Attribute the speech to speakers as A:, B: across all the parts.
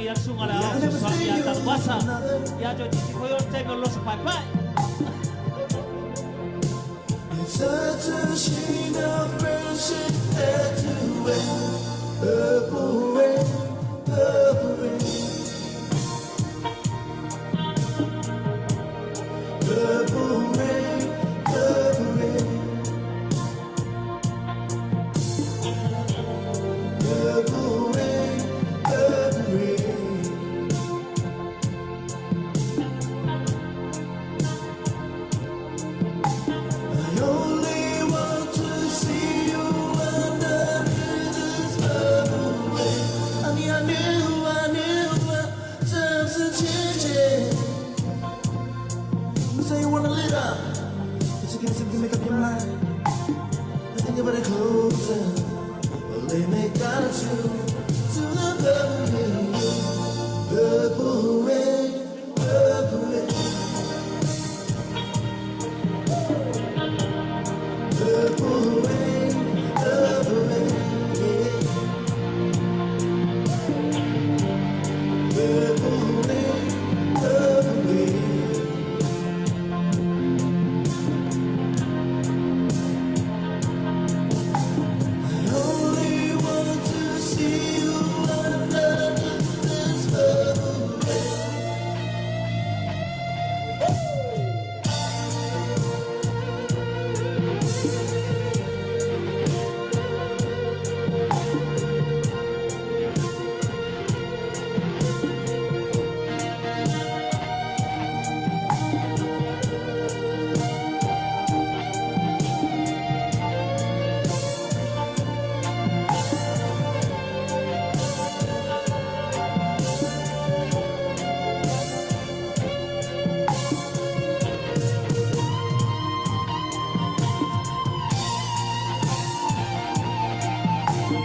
A: yang sungai la suami antar basa. Ya jo di koyo tebe los pai pai.
B: It's such a shame our friendship had to end. Purple rain, purple rain. Purple rain, purple rain. Purple rain, purple rain. I only want to see you under this purple rain. I mean, I knew times are changing. You say you wanna live up, but you can't seem to make up your mind. I think about it closer. Well, they make out you to the purple rain, purple rain. Purple rain, purple rain, yeah. Purple rain, purple rain. I only want to see you under this purple rain.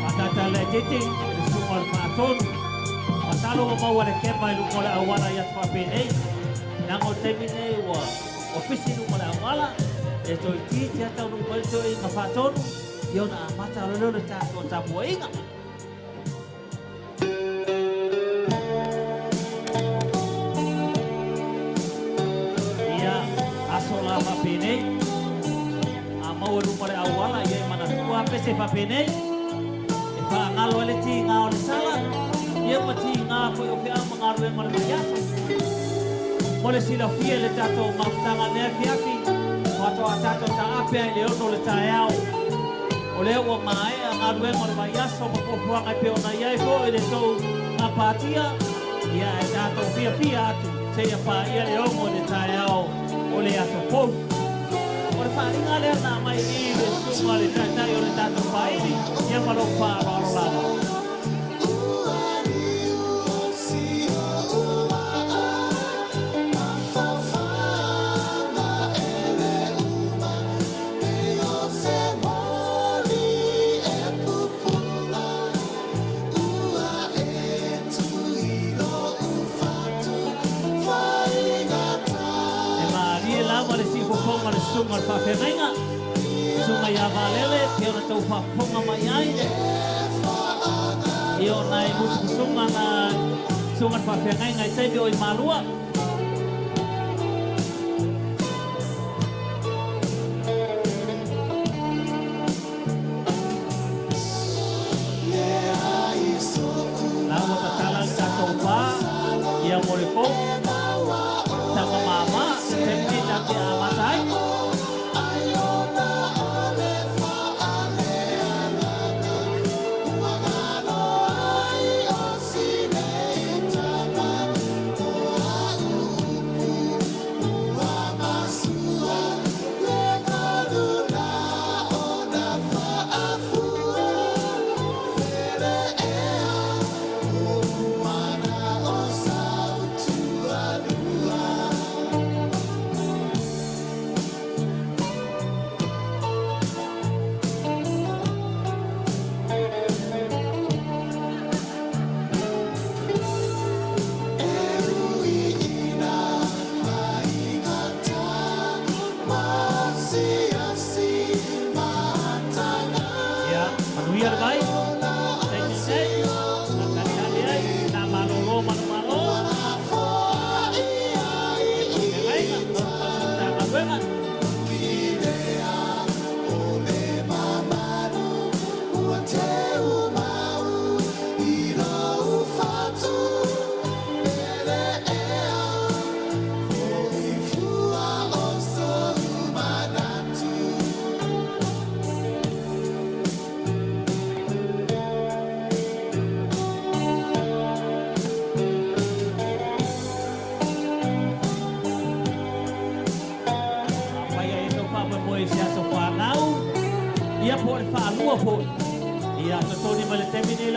A: Matata le titi sungai paton. Matalo mau wale kema lu mola awala ya papene. Nango temine wa ofisi lu mola awala. Eto iti tiata lu mola to inga paton. Yona mata lo lo tato tapo inga. Ia asola papene. Amau lu mola awala ya mana tua pese papene. Ngalo le ti ngao le sala ye mati nga ko yo pe mangaru e mala ya mole sila fie le tato maftanga ne kiaki wato atato ta apia le ono le tayao ole o mai ngaru e mala ya so mo ko nga pe ona ya ko ele to apatia ya tato fia fia tu se ya pa ya le ono le tayao ole ya so po por faringa le na mai ni le sunga le tata yo le tato pa ini ya malo pa la sungai Whawhenga, sungai Avalele, te ona tau whaponga mai ai. I o nai musu sungai Whawhenga i tebi o i Malua. Lawa tatala i tātou pā, ia moreko, tanga mama, tepi taki a matai.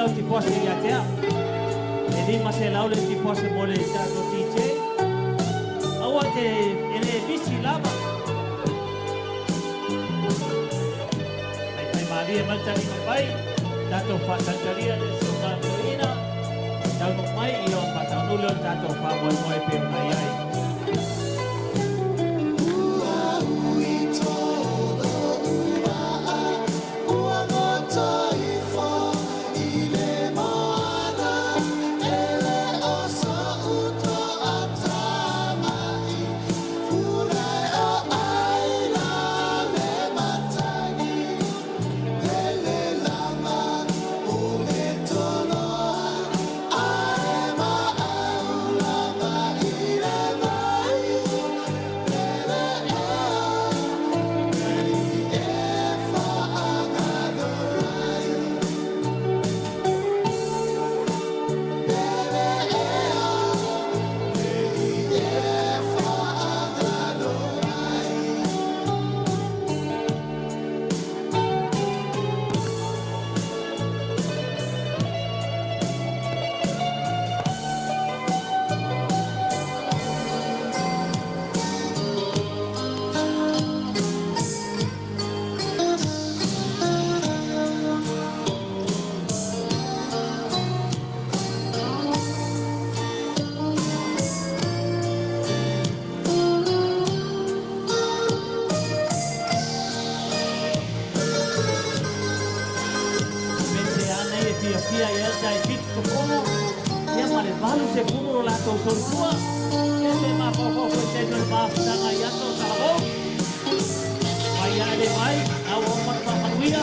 A: lau ti pose ia tea. E lima se lau le ti pose mo le tato DJ. Aua te ele visi lava. Ai maria maltari mai. Tato fatantaria le somatorina. Tau mai io patanulo tato fa moi pe mai ai. Ia ia dai pitto como ia male valu se puro la to sortua e se ma poco se no va tanga ia to tavo vai ale vai a o ma manuia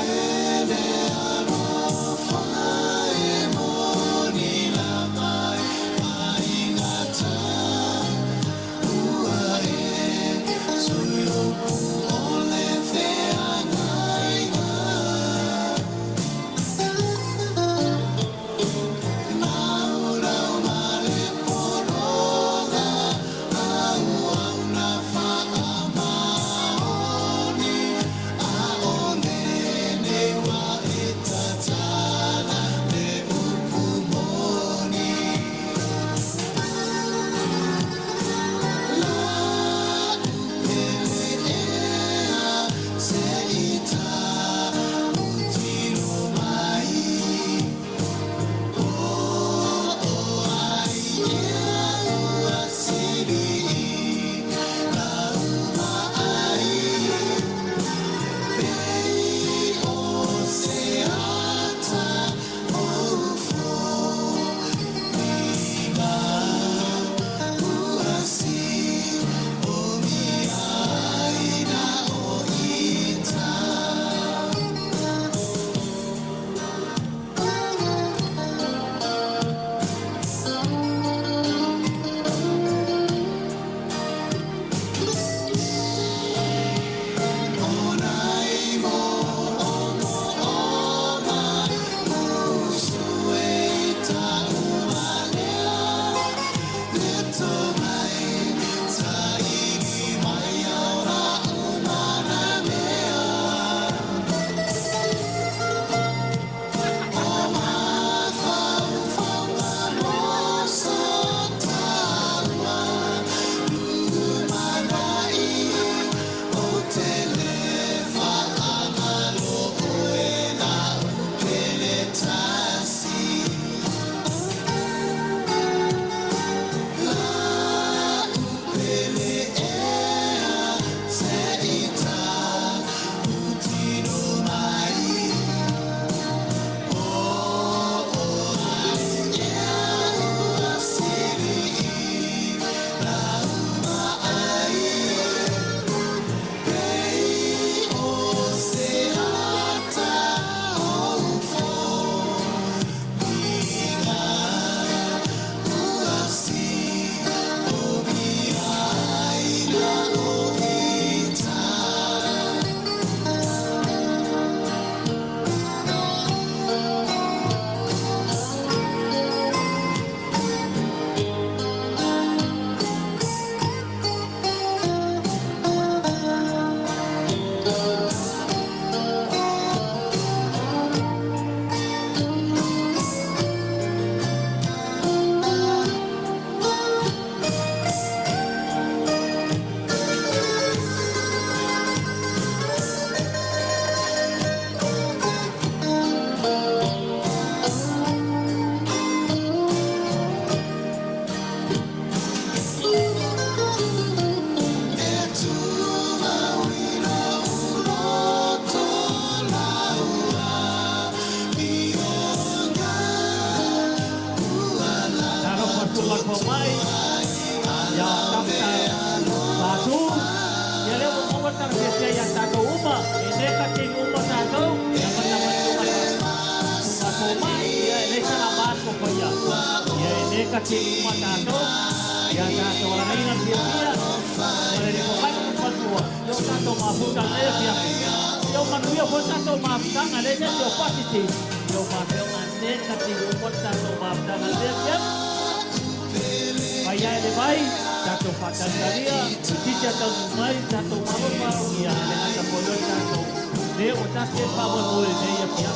A: tulang pemai. Ya kapta batu. Ya le mo matang siya ya tato uma. Ine kating uma tato. Ya manaman uma pemai. Ya ine sana baso pa ya. Ya ine kating uma tato. Ya tato orang lain dia. Mereka bukan membuat. Yo tato maafkan dia dia. Yo manusia pun tato maafkan ada dia yo positif. Yo maafkan dia kating uma tato maafkan dia dia. Kaya ele vai, tato fantasia, dia tato mai, tato malu dia dengan tato tato. Dia utas dia power boleh dia dia.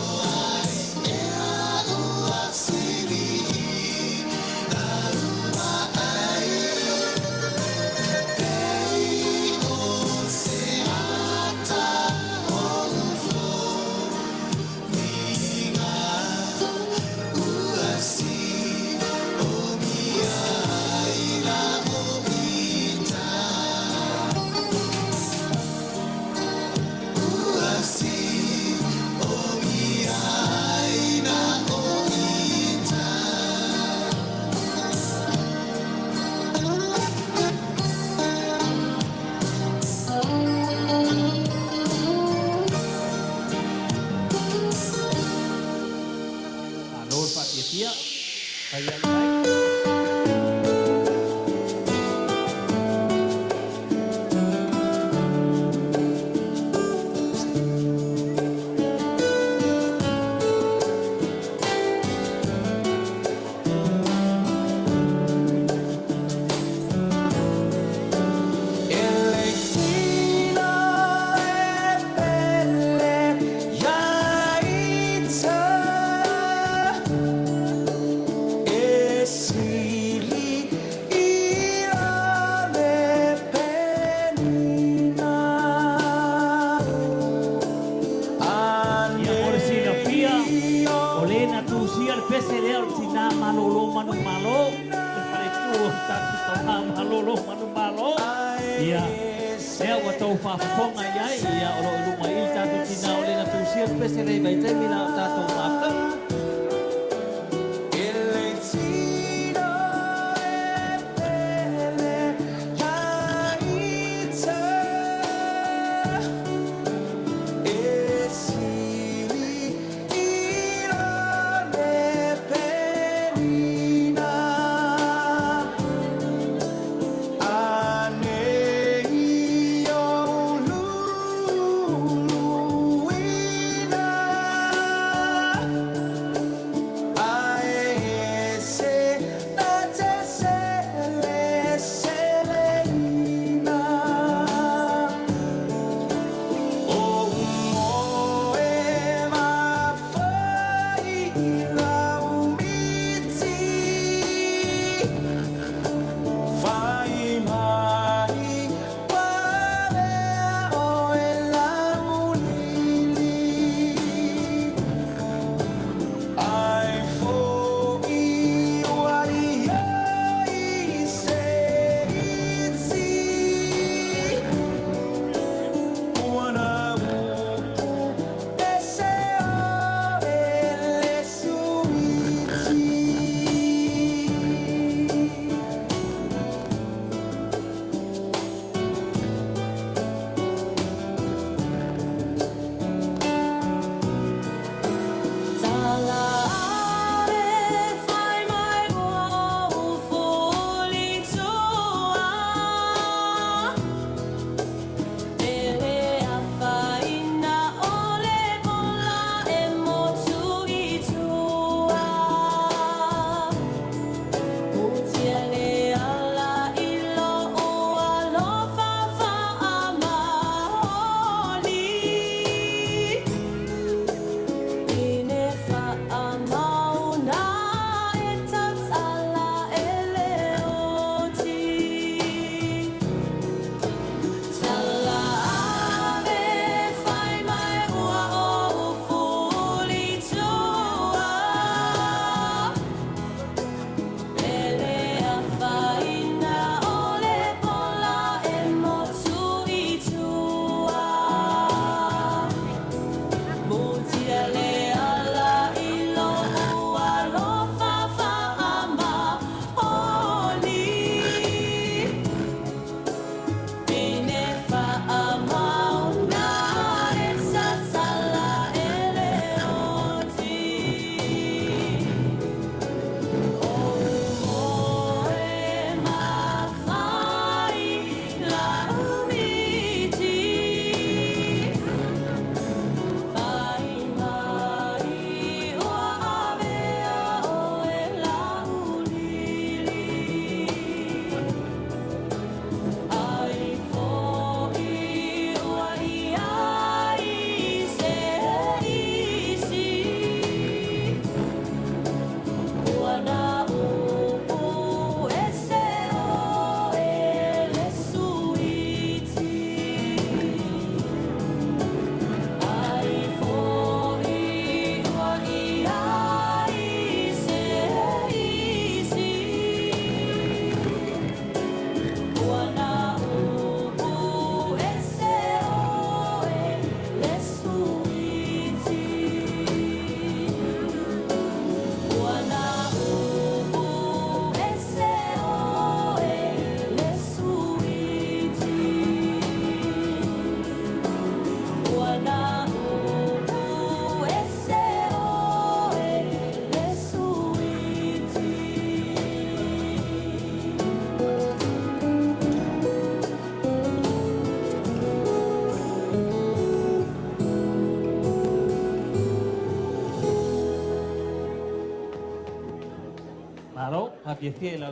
A: Aro, happy feel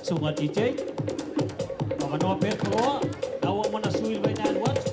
A: sunga DJ. Pamano Petro, awa mo na suil by na what?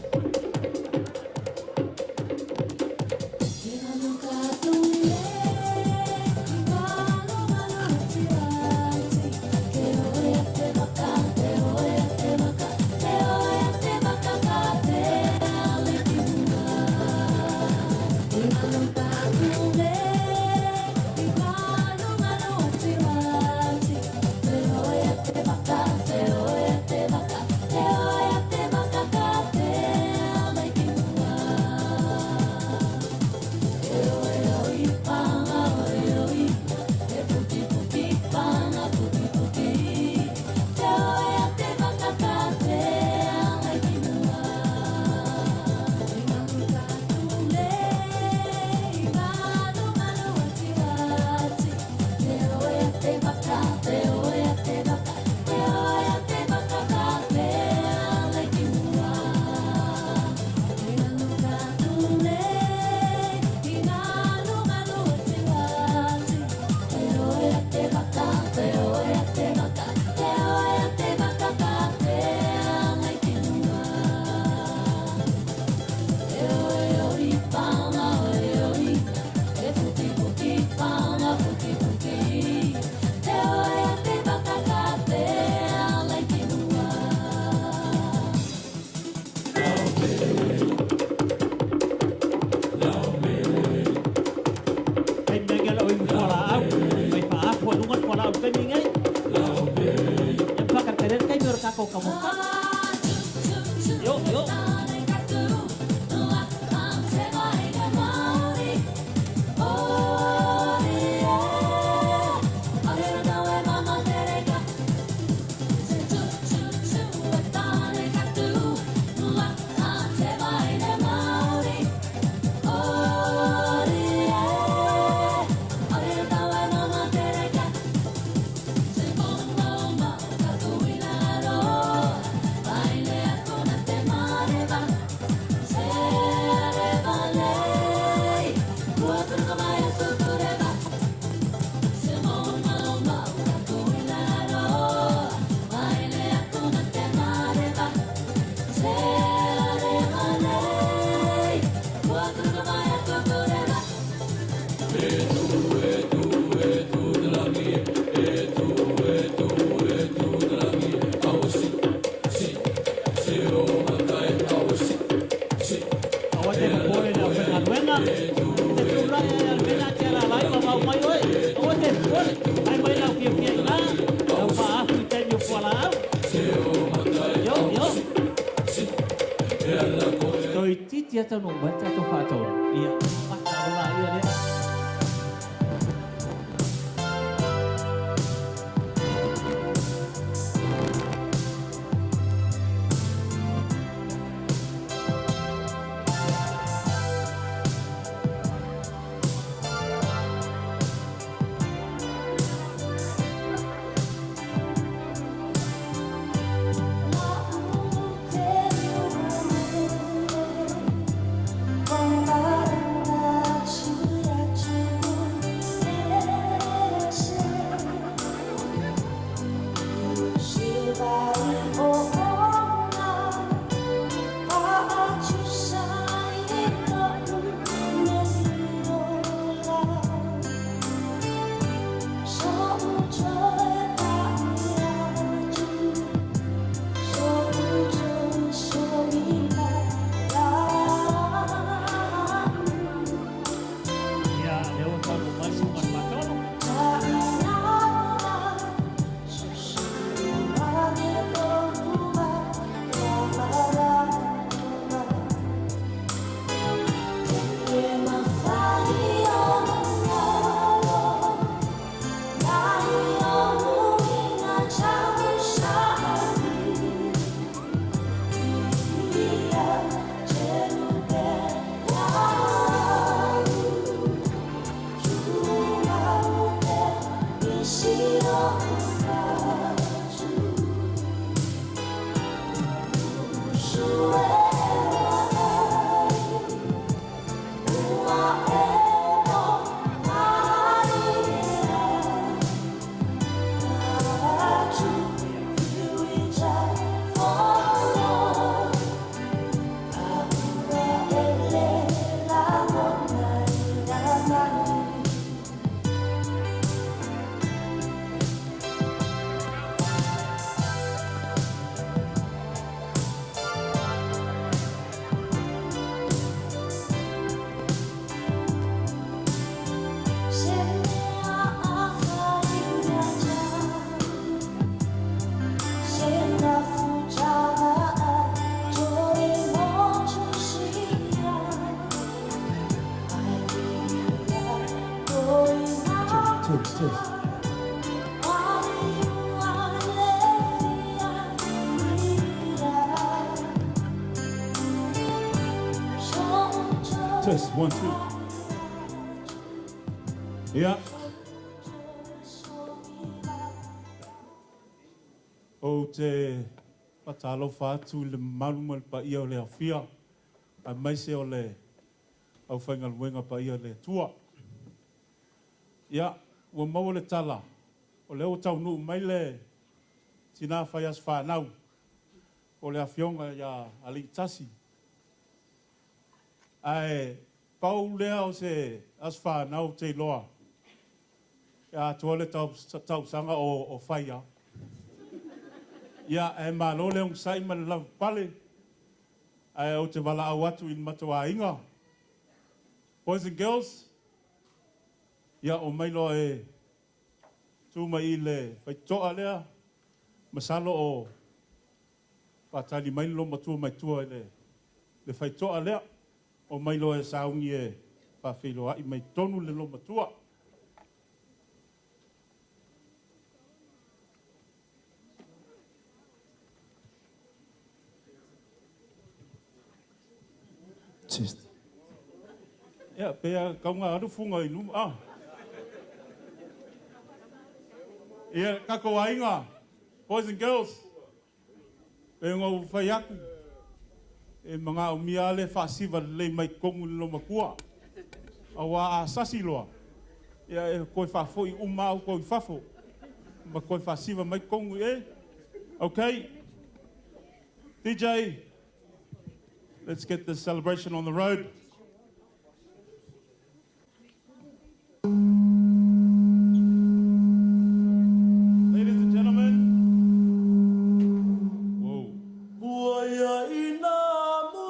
A: Dia tu nung baca tu faton, iya, mak bola iya dia.
B: Hãy
C: Test, 1, 2. Yeah. O te patalo fatu le manumal pa ia o le afia. A mai se o le au whaingal wenga pa ia le tua. Ia, ua mau le tala. O leo tau nuu mai le tina whai as whanau. O le afionga ia ali tasi. Ai, pau lea o se as whanau te loa. Ia tua le tau sanga o whaia. Ia, e malo leong sai ma le lau pale. Ai, o te wala au atu in matua inga. Boys and girls, ia o mailo e tūma i le whaitoa lea, masalo o whatali mailo matua mai tua le whaitoa lea, o mailo e saungi e whawhiloa i mai tonu le lo matua.
B: Test.
C: Ia, pea kaunga arufunga i numa. Ia, kako ainga, boys and girls, e ngau whai aku, e mga umia le whaasiva le mai kongu le loma kua, a wā a sasi loa. Ia, e koe whafo i umau koe whafo, ma koe whaasiva mai kongu e. Okay, DJ, let's get this celebration on the road. Ladies and gentlemen, whoa.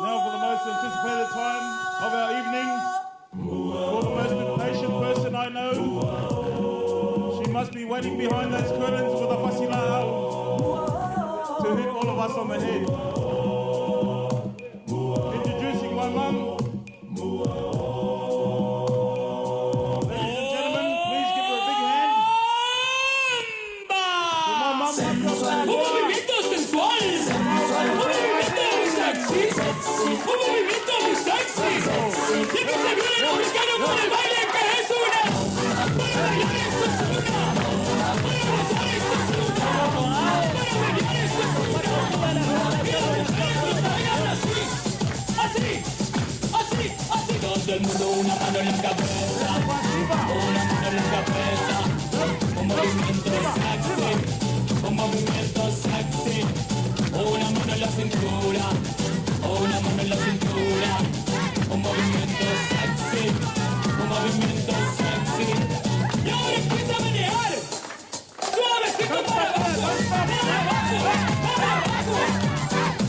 C: Now for the most anticipated time of our evening, for the most impatient person I know, she must be waiting behind those curtains with a fasilao to hit all of us on the head. Introducing my mum. Ladies and gentlemen, please give her a big hand. For my mum,
D: Un movimiento sensual, un movimiento muy sexy, un movimiento muy sexy. Y que se viene el mexicano con el baile que es una. Para bailar esto es una. Para gozar esto es una. Para bailar esto es una. Y los mujeres bailan así, así, así, así. Todo el mundo una mano en la cabeza, una mano en la cabeza. Un movimiento sexy. Un movimiento sexy, una mano en la cintura, una mano en la cintura, un movimiento sexy, un movimiento sexy. Y ahora empieza a menear, suavecito para abajo, para abajo,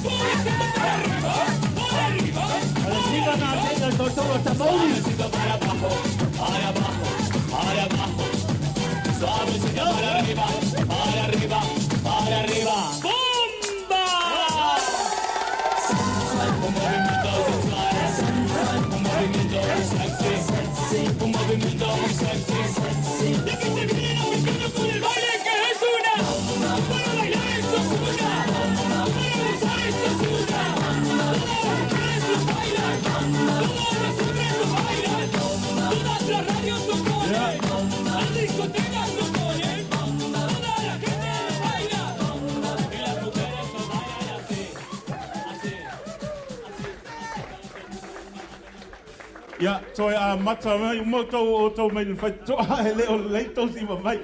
D: suavecito para arriba, para arriba, suavecito para abajo, para abajo, para abajo. Suavecito para arriba, para arriba, para arriba. ¡Bomba! Un movimiento sensual, un movimiento sexy, un movimiento muy sexy. Ya que se viene la mexicana con el baile que es una. Para bailar esto es una. Para gozar esto es una. Todas las mujeres lo bailan, todos los hombres lo bailan, todas las radios lo ponen, las discotecas lo ponen, toda la gente lo baila y las mujeres lo bailan así, así, así.
C: ia, toi a mata mai, umau tau o tau mai whai toa e leo leito si wa mai.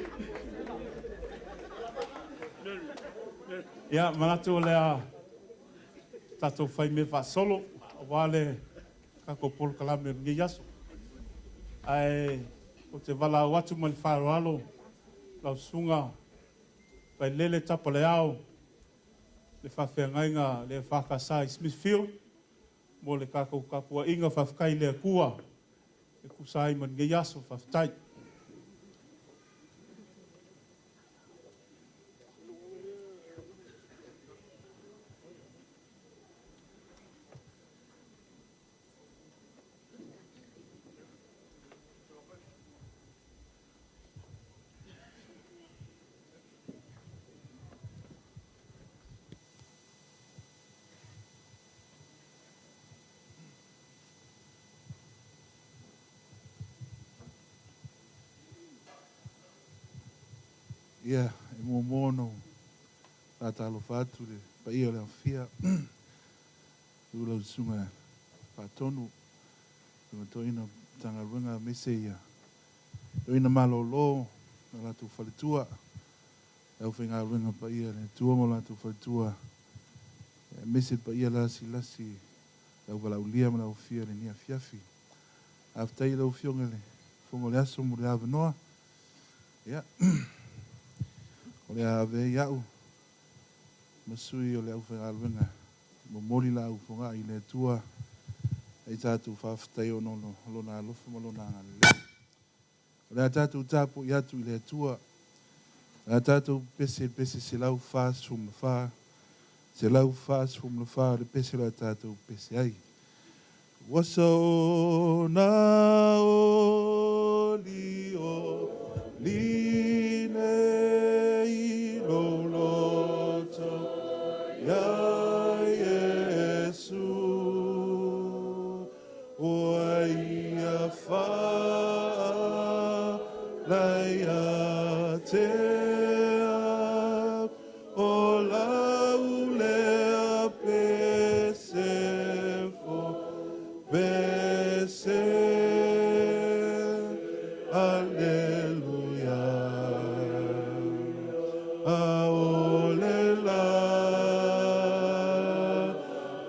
C: Ia, manatu o lea tatou whai me wha solo, wale kako polo kalame ngi yaso. Ai, o te wala watu mai wharoalo, lau sunga, pai lele tapa le ao, le whawhiangainga, le whakasa i Smithfield, mo le kako kapua inga whawkai le kua, e kusai man ngi yaso whawtai.
E: Ia, e mo mono. Tātalo whātu le. Pa ia le awhia. Ula usunga whātonu. Tunga toina tanga runga mese ia. Toina malolo. Na latu whalitua. Au whenga runga pa ia. Ne tua mo latu whalitua. Mese pa ia lasi lasi. Au wala ulia ma lau fia le nia fiafi. Aftai lau fiongele. Fongo le aso mo le avanoa. Ia. O le ave iau. Masui o le au whenga runga. Mo mori la au fonga i le tua. Ei tātou whawhatai o nono. Lona alofa ma lona le. O le tātou tāpo i atu i le tua. Le tātou pese se lau whās from le whā. Se lau whās from le whā. Le pese la tātou pese ai. Waso na o li o li nei lo loto. Ya Yesu o ia fa la ia te o la ule pese fo pese alleluia aolela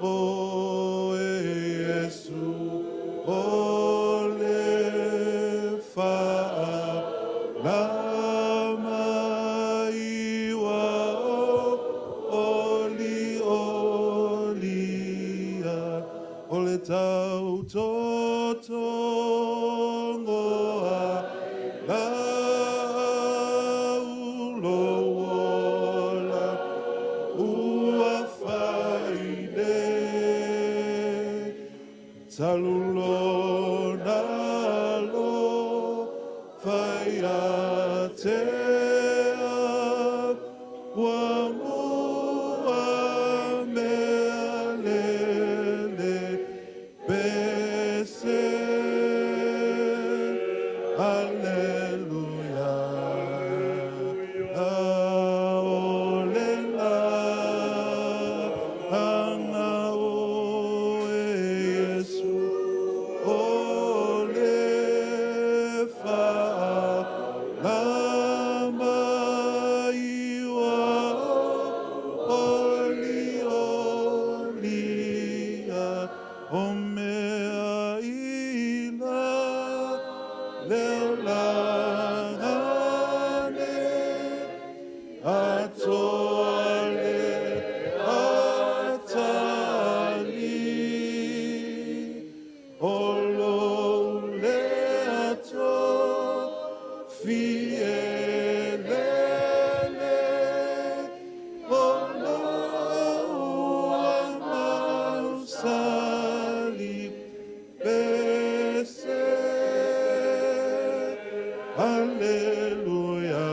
E: o Yesu o le fa la maiwa o li olia o le tau totongoa laulo ola ua whaide talulo nalo whaiatea wa mua mea lele bese alleluia aolela anga o Yesu o le fa la maiwa oli olia o mea ila leolangane atoale atali olo le ato fielele olo amausali pese alleluia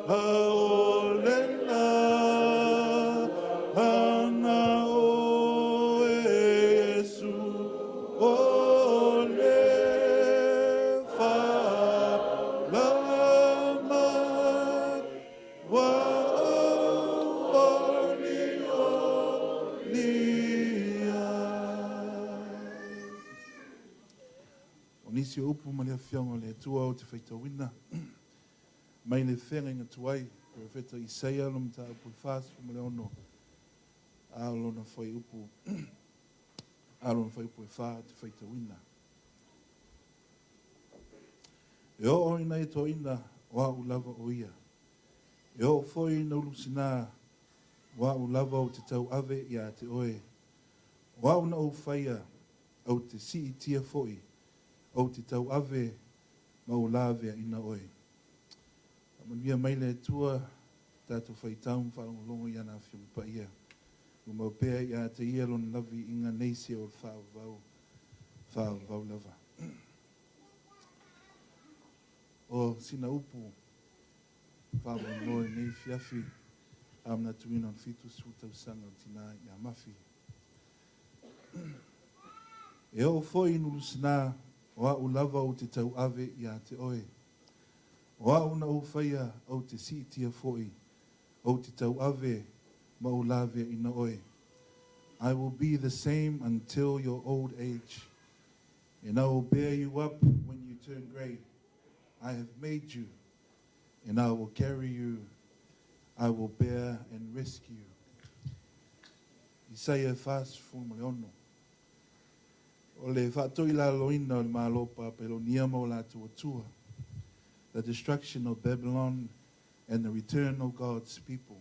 E: aolena ana o Yesu o le fa la wa Onisi o upu ma le awhianga o le atua o te whaitawina. Mai le whenga inga tuai, Profeta Isaia lo mta upu whāsu ma le ono. Alo na whai upu, alo na whai upu e whā te whaitawina. E o ina e to ina wa u lava o ia. E o foi ina ulusina wa u lava o te tau ave ia te oe. Wa u na u whaia au te si tia foi. O te tau ave ma o lawea ina oe. Manuia mai le tua tātou whaitau whaongongo i ana whiungu pa ia. O maupea i a te ia lon lavi inga neise o whaavau lava. O sina upu whaongongo nei fiafi amna tuina on fitu sutau sanga o tina i a mafi. E o foi inulusina o a ulava o te tau ave i a te oe. O au na u whaia au te sitia fo'i, au te tau ave, ma u lawe ina oe. I will be the same until your old age, and I will bear you up when you turn grey. I have made you, and I will carry you. I will bear and rescue you. Isaia fast from Leono. O le whatoi la loina o le malopa pelonia mo la tuatua. The destruction of Babylon and the return of God's people.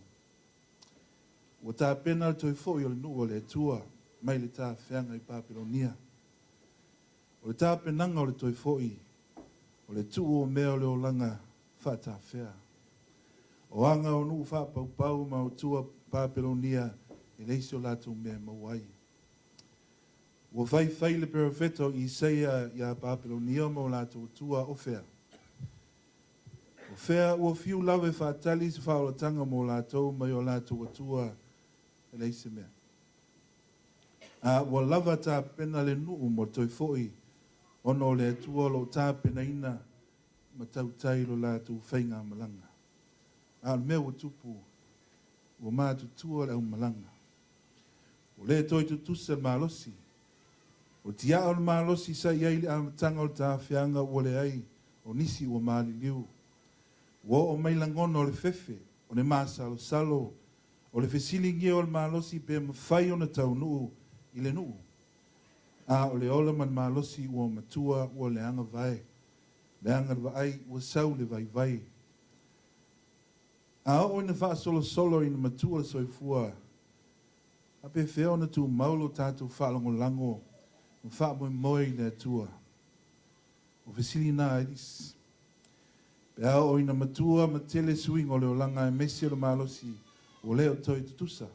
E: O tā pena toi fōi o le nuu o le tua, mai le tā whianga I Papilonia. O le tā penanga o le toi fōi, o le tuu o mea o le olanga whata whea. O anga o nuu whapau pau ma o tua Papilonia, e leisi o lātou mea mauai. O whai le perofeto I Isaia ia Papilonia ma o lātou tua o whea. O whea ua fiu lawe whaatali se whaolatanga mo lātou mai o lātou atua e leise mea. Ua lava tā pena le nuu mo toi fo'i ono le atua lo tā pena ina ma tautai lo lātou whainga malanga. Le mea ua tupu ua mātutua le au malanga. O le toi tutusa malosi. O tia o le malosi sa iai le amatanga o tā whianga ua le ai o nisi ua maali liu. Wo o mai langono o le fefe, o le māsalo salo, o le fesilingi o le malosi pe mawhai o na tau nuu I le nuu. O le ola man malosi ua matua ua le anga vai. Le anga vai ua sau le vai vai. O ina wha solo ina matua le soifua. A pe feo na tu maulo tātou whalongo lango, wha moi le atua. O fesilina edis. Pea o ina matua ma tele swing o leo langa e mesi o le malosi o leo toi tutusa.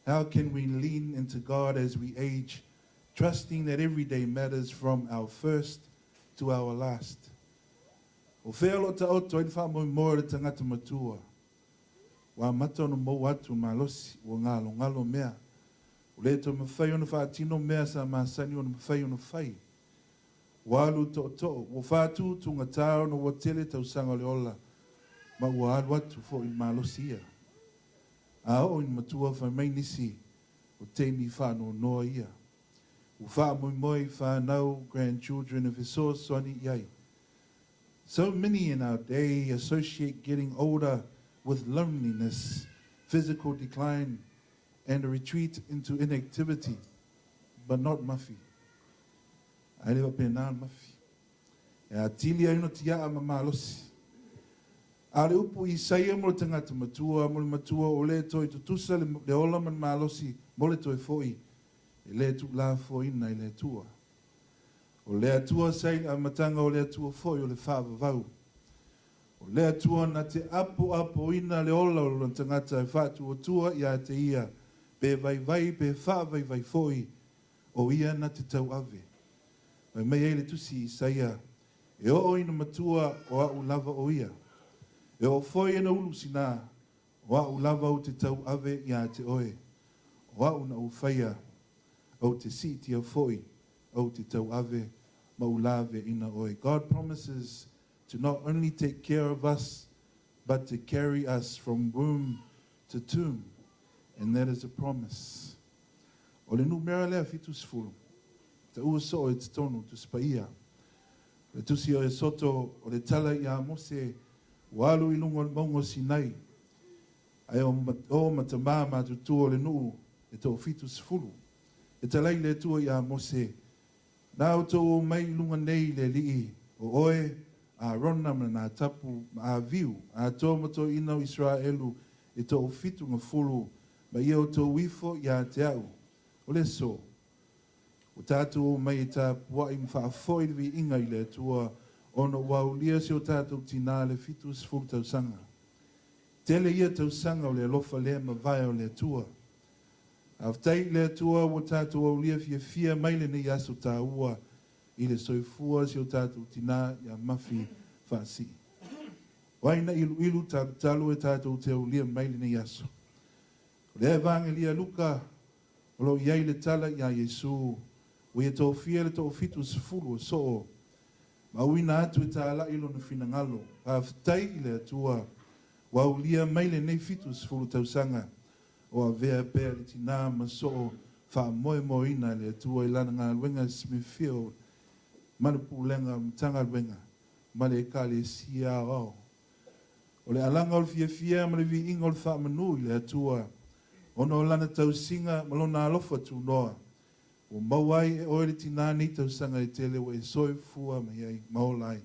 E: How can we lean into God as we age, trusting that every day matters from our first to our last? O whea lo ta oto i wha moi moa le tangata matua. Wa mata no mo atu malosi o ngalo mea. O leo to mawhai o na whaatino mea sa maasani o na mawhai o na whai. Walu to wo fatu tunga tau no wotele tau sanga le ola ma wa watu fo I malosia o in matua fa mai nisi o te mi fa no ia u fa moi fa now grandchildren of his source soni yai. So many in our day associate getting older with loneliness, physical decline, and a retreat into inactivity, but not Muffy. Ai lewa pena mafi. E a tili ai no tia ama malosi. A le upu Isaia mo le tangata matua, mo le matua o le toi tutusa le ola man malosi, mo le toi foi. E le tu la foi na I le tua. O le atua sai a matanga o le atua foi o le whaava vau. O le atua na te apo ina le ola o le tangata e whatu o tua ia te ia. Pe vai pe wha vai foi. O ia na te tau ave. Mai mai ele tusi Isaia, e o ina matua o au lava o ia. E o foi ena ulu sina, o au lava o te tau ave ia te oe. O au na u whaia, o te siti a foi, o te tau ave, ma u lave ina oe. God promises to not only take care of us, but to carry us from womb to tomb. And that is a promise. O le numera lea fitus fulu. Te ua so e te tonu tu spaia. Le tusi o e soto o le tala I a mose walu I lungo maungo sinai. Ai o matamā matutu o le nuu e tō fitus fulu. E talai le tua I a mose. Nā o tō o mai lunga nei le lii o oe a rona ma nā tapu ma a viu. A tō mato ina o Israelu e tō fitu ngā fulu ma ia o tō wifo I a te au. O le so. O tātou mai tā pua I mwhaafoi vi inga I le tua ono waulia se o tātou tina le fitus fulu tau sanga. Tele ia tau sanga o le lofa lea ma vai o le tua. Aftai le tua o tātou waulia fia mai le nei aso tā ua I le soifua se o tātou tina ia mafi whaasi. Waina ilu tālu e tātou te aulia mai le nei aso. Le evangelia Luka o lo iai le tala ia Yesu. O ia tō fia le tō fitus fulu o so. Mauina atu e tāla ilo na finangalo. Pāwhitai I le atua. Waulia mai le nei fitu sifuru tausanga. O a vea pēr I tina maso wha moe moina le atua I lana ngā luenga Smithfield. Mana pūlenga mtanga luenga. Male ka le sia ao. O le alanga o le fia ma le vi inga o le wha manu I le atua. Ono lana tausinga malona alofa tu noa. O mauai e oe le tina ni tausanga I tele o e soe fua mai ai maolai.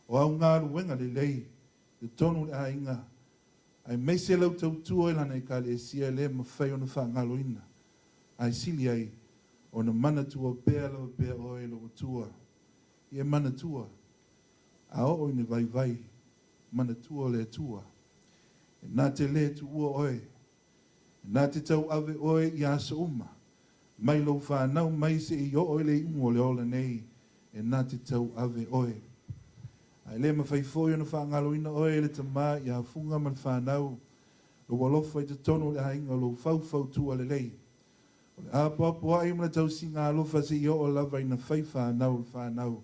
E: O au ngā ruenga le lei. Le tonu le ainga. Ai meise lau tautua I lana I ka le sia le mawhai o na wha ngaloina. Ai sili ai. O na mana tua pēr lau pēr oe lo tua. I e mana tua. A o ni vai vai. Mana tua le tua. E nā te le tu ua oe. E nā te tau ave oe I asa uma. Mai lo whanau mai se I o oe le ingo le ola nei. E nā te tau ave oe. Ai le mawhaifoi o na whaangaloina oe le tamā I a funga man whanau. Lo walofa I te tono le hainga lo fau tua le lei. O le apapoa I mana tau singa alofa se I o o lava I na whai whanau.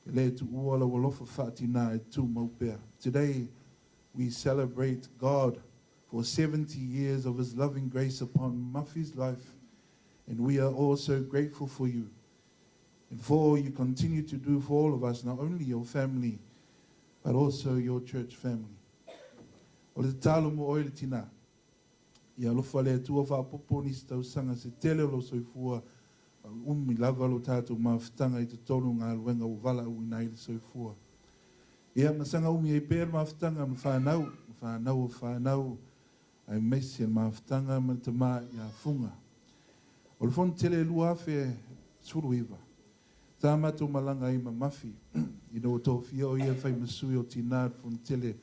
E: E le tu ua la walofa whaatina e tu maupea. Today we celebrate God for 70 years of His loving grace upon Muffy's life. And we are also grateful for you. And for all you continue to do for all of us, not only your family, but also your church family. O le talo mo oe le tina. I alofa le tua whapopo ni tau sanga se tele lo soifua. Lava lo tātou mawhitanga I te tonu ngā luenga o wala ui nai le soifua. Ia masanga umi e pēr mawhitanga ma whanau. Ai meisi ma whitanga ma te mā I a funga. O le fon tele lua fe suru iwa. Tā mātou malanga I ma mafi. I no tō fia o ia whai masui o tina fon tele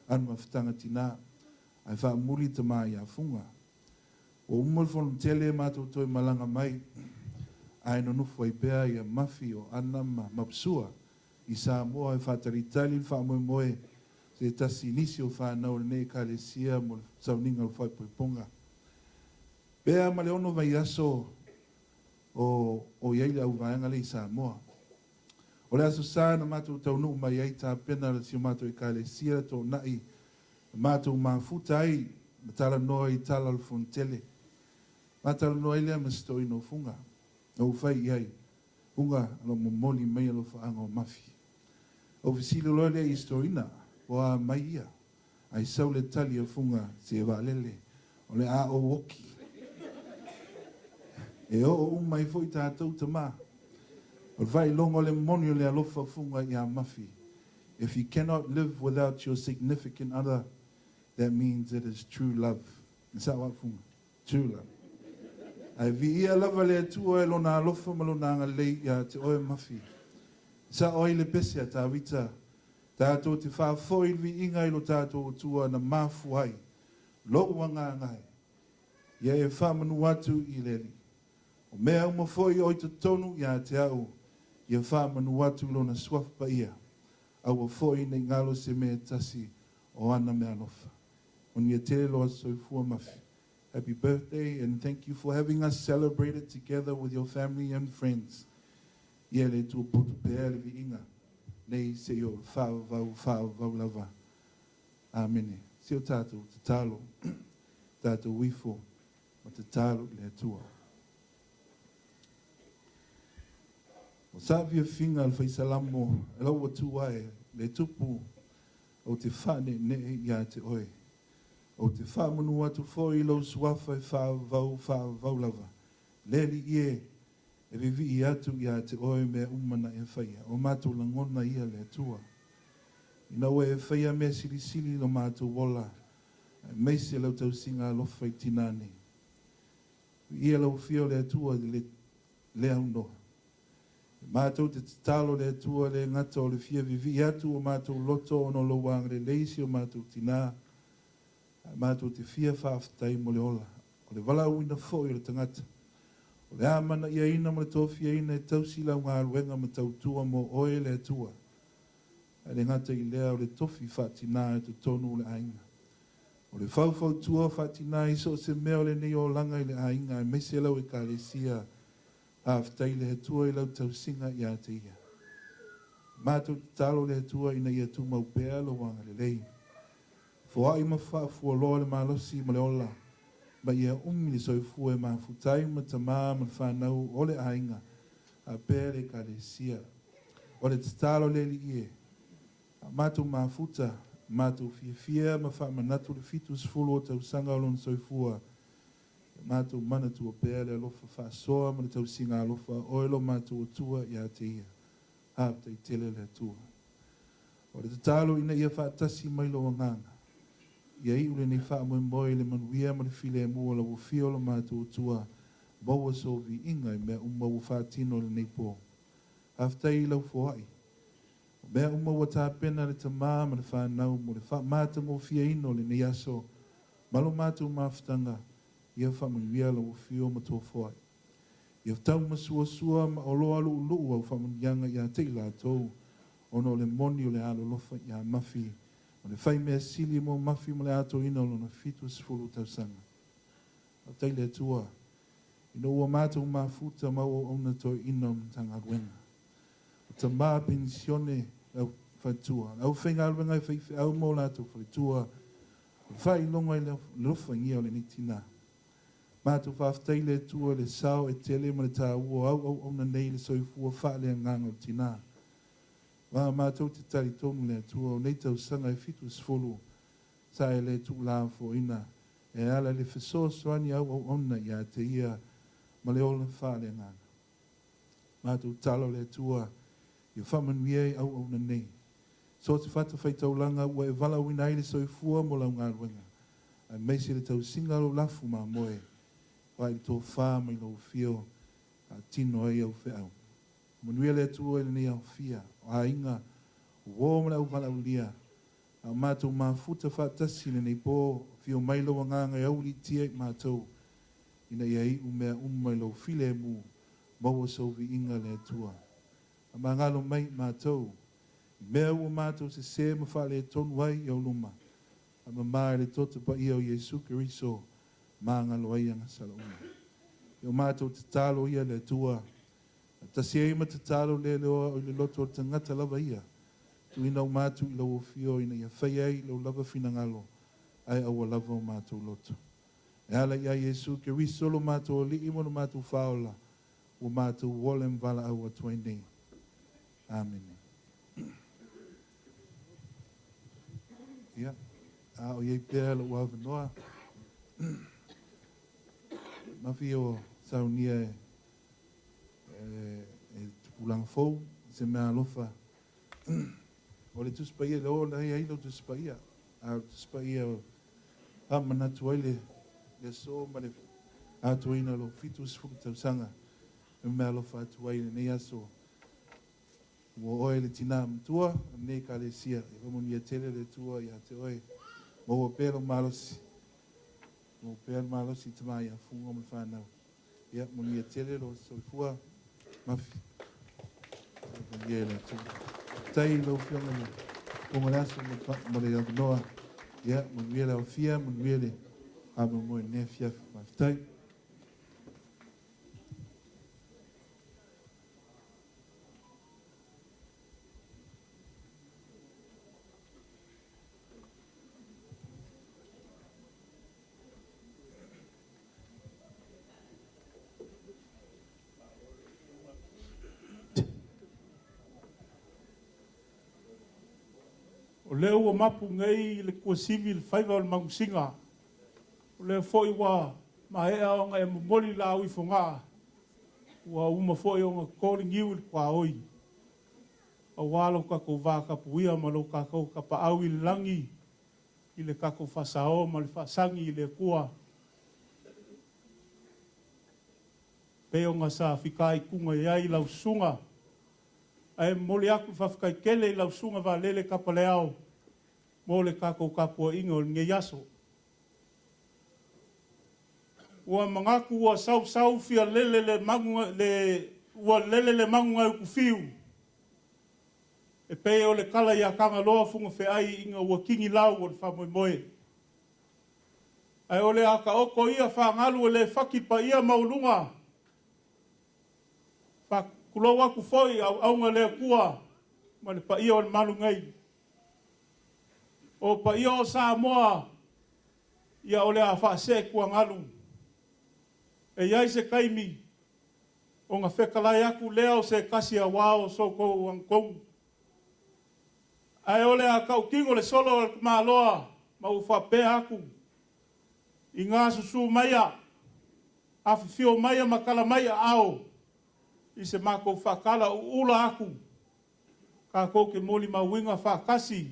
E: anu mawhitanga tina. Ai wha muri te mā I a funga. O umol fon tele mātou toi malanga mai. Ai no nufu ai pēr I a mafi o ana mapsua. I Samoa e whataritali wha moe se tasi nisi o whanau nei ka le sia mo sauninga o whai poiponga. Pea ma le ono vai aso o iei au vaenga le I Samoa. O le aso sa na mātou taunu mai ai tā pena le si o mātou I ka le sia tō nai. Mātou mafuta ai na tala noa I tala al fontele. Mātala noa I lea masto I no funga. O whai iai. Funga alo momoli mai alo whaanga o mafi. O visile loa lea historina. O a mai ia. Ai sau le tali o funga se wa lele. O le a o woki. E o mai foi tātou te mā. O vai longo le moni o le alofa funga I a mafi. If you cannot live without your significant other, that means it is true love. Is that what funga? True love. Ai vi ia lava le atua e lona alofa ma lona anga lei ia te oe mafi. Sa oi le pese a tā wita. Tātou te whāwhoi vi inga I lo tātou tua na māfu ai. Lo wanga ngai. Ia e whamanu atu I leri. O mea umawhoi oi te tonu ia te au. Ia whamanu atu lo na swafpa ia. Au a whoi nei ngalo se mea tasi o ana mea lofa. O nia tere loa soifua mafi. Happy birthday and thank you for having us celebrate it together with your family and friends. Ia le tu potu pēr vi inga. Nei se o whāwau lava. Amene. Se o tātou te talo. Tātou wifo. O te talo le atua. O sāvia whinga al whaisalamo, e lau atu ai, le tupu o te whane ne ia te oe. O te whamanu atu fōi lau suafa e whāwau lava. Leli ie, e vivi I atu ia te oe mea umana e whaia. O mātou langona ia le atua. Ina oe e whaia mea sirisili no mātou wola. Meise lau tau singa alofa I tinane. Ia lau whio le atua le aunoa. Mātou te talo le atua le ngata o le fia vivi atu o mātou loto o no lo wang le leisi o mātou tina. Mātou te fia whaafitai mo le ola. O le wala uina fōi o le tangata. O le amana ia ina mo le tōwhia ina e tausila ngā ruenga ma tautua mo oe le atua. A le ngata I lea o le tofi whaatina e te tonu o le ainga. O le whauwhau tua whaatina I so se mea o le nei o langa I le ainga e mese lau e ka le sia. Aftai le tua I lau tau singa I a te ia. Mātou te talo le tua ina ia tu mau pēa lo wanga le lei. Fua i mawha fua loa le malosi ma le ola. Ma ia le soifua e mafutai ma tamā ma whanau o le ainga. A pēa le kalesia. O le te talo le li ie. Mātou mafuta, mātou fia ma wha manatu le fitu sifulu o tau sanga o lon soifua. Mātou mana tua pēa le alofa wha soa ma le tau singa alofa oilo mātou o tua ia te ia. Hap te tele le tua. O le te talo ina ia wha tasi mai lo nganga. Ia i ule nei wha moe moe le manuia ma le file mua la wafio lo mātou o tua. Baua sovi inga i mea umau wha tino le nei pō. Haftai i lau foai. Mea umau wa tā pena le tamā ma le whanau mo le wha mātou mo fia ino le nei aso. Malo mātou mawhtanga. Ia wha manuia la wafio ma tō foai. Ia tau masua ma olo alu ulu au wha manianga ia te la tau. Ono le moni o le alo lofa ia mafi. O le whai mea sili mo mafi ma le ato ina o lona fitu sifuru tau sanga. O tei le tua. Ino ua mātou mafuta mau o ona toi ina o tanga ruenga. O ta maa pensione au whaitua. Au whainga aluenga i whaife au mo lato whaitua. O whai longa i le lofa ngia o le nitina. Mātou whaaftei le tua le sao e tele ma le tā ua au ona nei le soifua wha le nganga o tina. Wa mātou te tari tonu le tua o nei tau sanga e fitu sifolu. Sa e le tu la fo ina. E ala le feso soani au ona ia te ia ma le ola wha le nganga. Mātou talo le tua i whamanuia i au ona nei. So te whata whaitaulanga ua e vala wina i le soifua mo lau ngā ruenga. A meisi le tau singa lo lafu ma moe. Wa i tō wha mai lo fio a tino ai au whiau. Manuia le tua i nei au fia. A inga uo mala au vala ulia. A mātou mafuta whaatasi le nei pō fio mai lo nganga i au li tia i mātou. Ina iai umea umai lo file mu. Maua sovi inga le tua. A mangalo mai mātou. Mea ua mātou se ma wha le tonu ai i au luma. A mamāe le tota pa i au Jesu Keriso. Mangalo ai anga salauma. Io mātou te talo ia le tua. Tasi e ma te talo le loa o le loto o tangata lava ia. Tu ina o mātou i lau o fio ina ia whai ai lau lava finangalo. Ai awa lava o mātou loto. E ala ia Jesu Keriso lo mātou o li imono mātou whaola. O mātou wolem vala au atua nei. Amen. Ia. A o iei pēr lo wāwa noa. Mafi o saunia e tupulanga fou. Se mea alofa. O le tuspaia le o lai ailo tuspaia. A tuspaia o manatu ai le so ma le atuina lo fitus fukutausanga. E mea alofa atu ai le nei aso. Ua oe le tina mtua, nei ka le sia. E wamoni ia tele le tua ia te oe. Maua pēro malosi. Maua pēro malosi te mai a funga me whanau. Ia, moni ia tele lo soifua. Mafi. Wamoni ia le tua. Tai lo whionga le. Konga laso mo le noa. Ia, moni ia le au fia, moni ia le. Aba moe ne fia mafitai.
C: O leo ua mapu ngai le kua civil whaiva o le mangusinga. O leo foi wa mahea o ngai moli la ui fonga. Ua uma foi o ngai calling you le kua oi. A walo kako wā kapuia ma lo kako kapa au i langi. I le kako whasao ma le whasangi i le kua. Peo ngā sa whikai kunga iai lau sunga. Ai moli aku whawhikai kele i lau sunga wa lele kapa le au. Mo le kako kapua ingo nge yaso. Ua mangaku ua sau fia lele le mangunga ua lele le mangunga uku fiu. E peo le kala ia kanga loa funga fe ai inga ua kingi lau o le whamoe moe. Ai ole aka oko ia whangalu le whakipa ia maulunga. Kulo waku foi au nga le kua ma le paia o le malungai. O paia o Samoa, ia o le a whaase kua ngalu. E iai se kaimi, o ngā whekalai aku lea o se kasi a wao so kou ang kou. Ai o le a kau kingo le solo o le kumaloa, ma u whape aku. I ngā susu maia, a whiwhio maia makala maia ao, i se mako whakala u ula aku. Ka kou ke moli ma winga whakasi,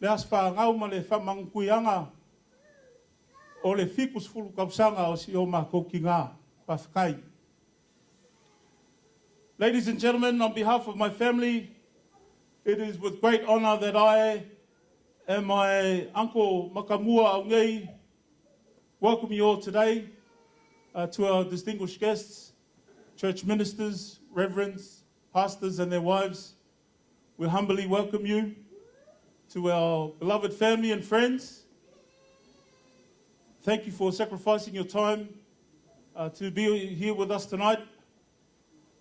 C: le as whangau ma le whamangukuianga, o le fikus fulu kausanga o si o mako ki ngā whawhakai. Ladies and gentlemen, on behalf of my family, it is with great honor that I and my uncle Makamua Aungei welcome you all today to our distinguished guests, church ministers, reverends, pastors and their wives. We humbly welcome you to our beloved family and friends. Thank you for sacrificing your time to be here with us tonight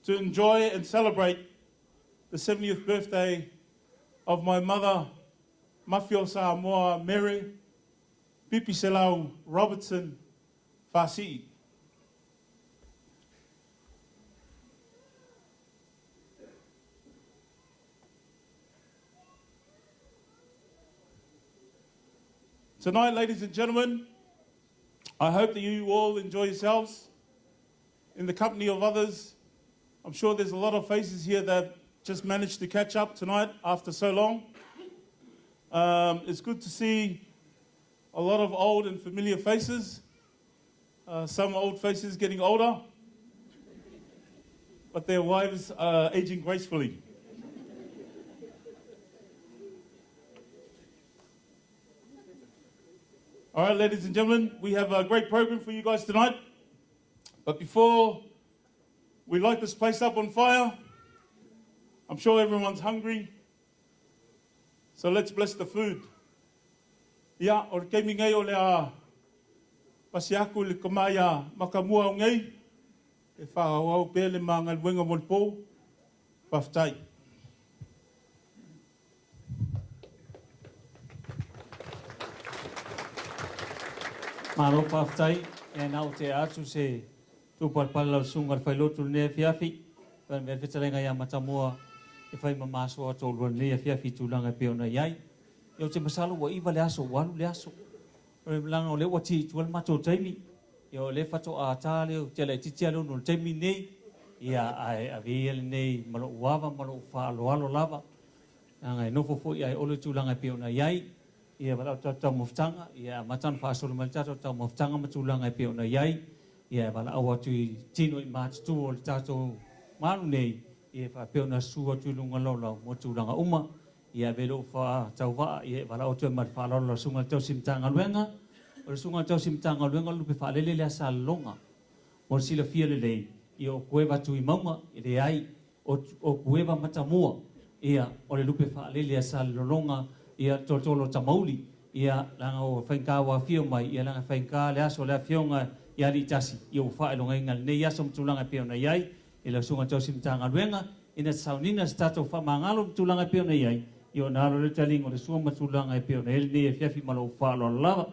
C: to enjoy and celebrate the 70th birthday of my mother, Mafio Samoa Mary, Pipi Selau Robertson Fasi. Tonight, ladies and gentlemen, I hope that you all enjoy yourselves in the company of others. I'm sure there's a lot of faces here that just managed to catch up tonight after so long. It's good to see a lot of old and familiar faces. Some old faces getting older, but their wives are aging gracefully. All right, ladies and gentlemen, we have a great program for you guys tonight. But before we light this place up on fire, I'm sure everyone's hungry. So let's bless the food. Ia, o le keimi ngai o le a pasi aku le kamaya makamua o ngai, e whaawau pē le mga luenga mo le pō, whaftai.
A: Maro whaftai, e nao te atu se tūpalpala o sungar whailotu nea whiawhi, pa mea whitarenga ia matamua, e whai mamaso a tōlua nea whiawhi tūlanga peona iai. Iau te masalo wa iwa le aso, walu le aso. Ore langa o le wa ti tual mato taimi. Iau le whato a tāle o te le titia leo no taimi nei. Ia ai a vea le nei malo uawa, malo wha alo alo lava. Ngai nofo fo iai ole tūlanga peona iai. Ia wala tau moftanga, ia matan wha asolo mal tau moftanga matūlanga peona iai. Ia wala awa tui tino i mātutu o le tātou manu nei. Ia wha peona sua tui lunga lola mo tūlanga uma. Ia velo wha tau waa, ia wala o tui mara wha lola sunga tau simtanga luenga. O le sunga tau simtanga luenga lupe wha lele lea sa longa. Mo sila fia lelei, ia o kuewa tui maunga, i le ai, o kuewa matamua. Ia o le lupe wha lele sa longa, ia tolo tamauli. Ia langa o whainkawa fio mai, ia langa whainka le aso lea fionga, ia li tasi, ia o wha ilonga inga nei aso mtulanga peona iai, i la sunga tau simtanga luenga, ina saunina stato wha mangalo mtulanga peona iai, i o nalo le talingo le sunga mtulanga peona, ele nei e fiafi malo wha alo lava.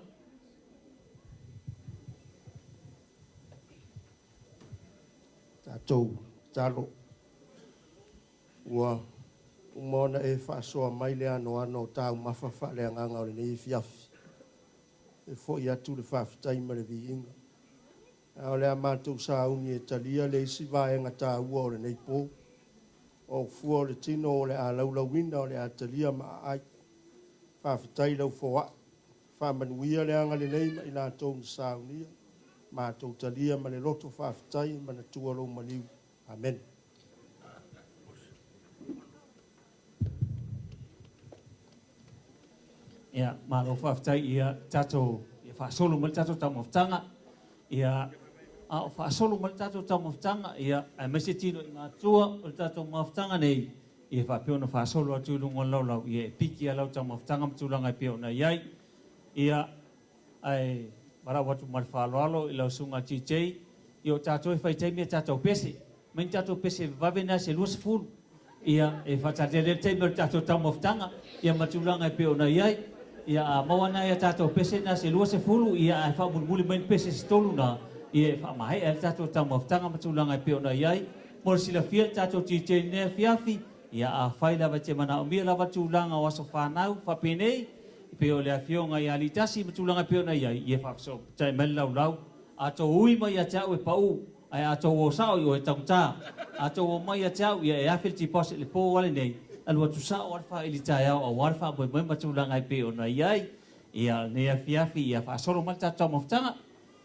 F: Tātou talo ua umona e whaasoa mai le ano tāu mawhawha le anganga o le nei fiafi. E fo i atu le whawhitai ma le vi inga. O le a mātou sa uni e talia le isi vaenga tā ua o le nei pō. O fua o le tino o le a laulawina o le a talia ma ai. Whawhitai lau fōa. Whamanuia le anga le nei ma i nātou ni sa unia. Mātou talia ma le loto whawhitai ma na tua lo maliu. Amen.
A: Ia, malo whaftai ia tato, ia whaasolo mali tato tau maftanga. Ia, a whaasolo mali tato tau maftanga. Ia, a mese tino i ngā tua o tato maftanga nei. Ia whapeona whaasolo atu lunga laulau. Ia piki a lau tau maftanga mtulanga i peona iai. Ia, ai, mara watu mali whaaloalo i lau sunga TJ. Ia o tato e whaitai mea tato pese. Main tato pese vavena se luas fulu. ia e whatatele te mer tātou taumaftanga, ia matulanga e peo na iai, ia a mawana ia tātou pese na se lua se fulu, ia e whamulmuli main pese se tolu na, ia e whamahe e tātou taumaftanga matulanga e peo na iai, mor sila fia tātou tite nea fiafi, ia a whai lava te mana o mia lava tūlanga o aso whanau, whapenei, peo lea fionga i alitasi matulanga peo na iai, ia whakso tai mel lau lau, ato ui mai a tau e pau, ai ato o sao i o e tautā, ato o mai a tau ia e awhiri ti pose le pō wale nei, alua tu sao arwha ili tai au, au arwha moi mai matulanga i peo na iai, ia nea fiafi, ia whaasoro mata tau maftanga,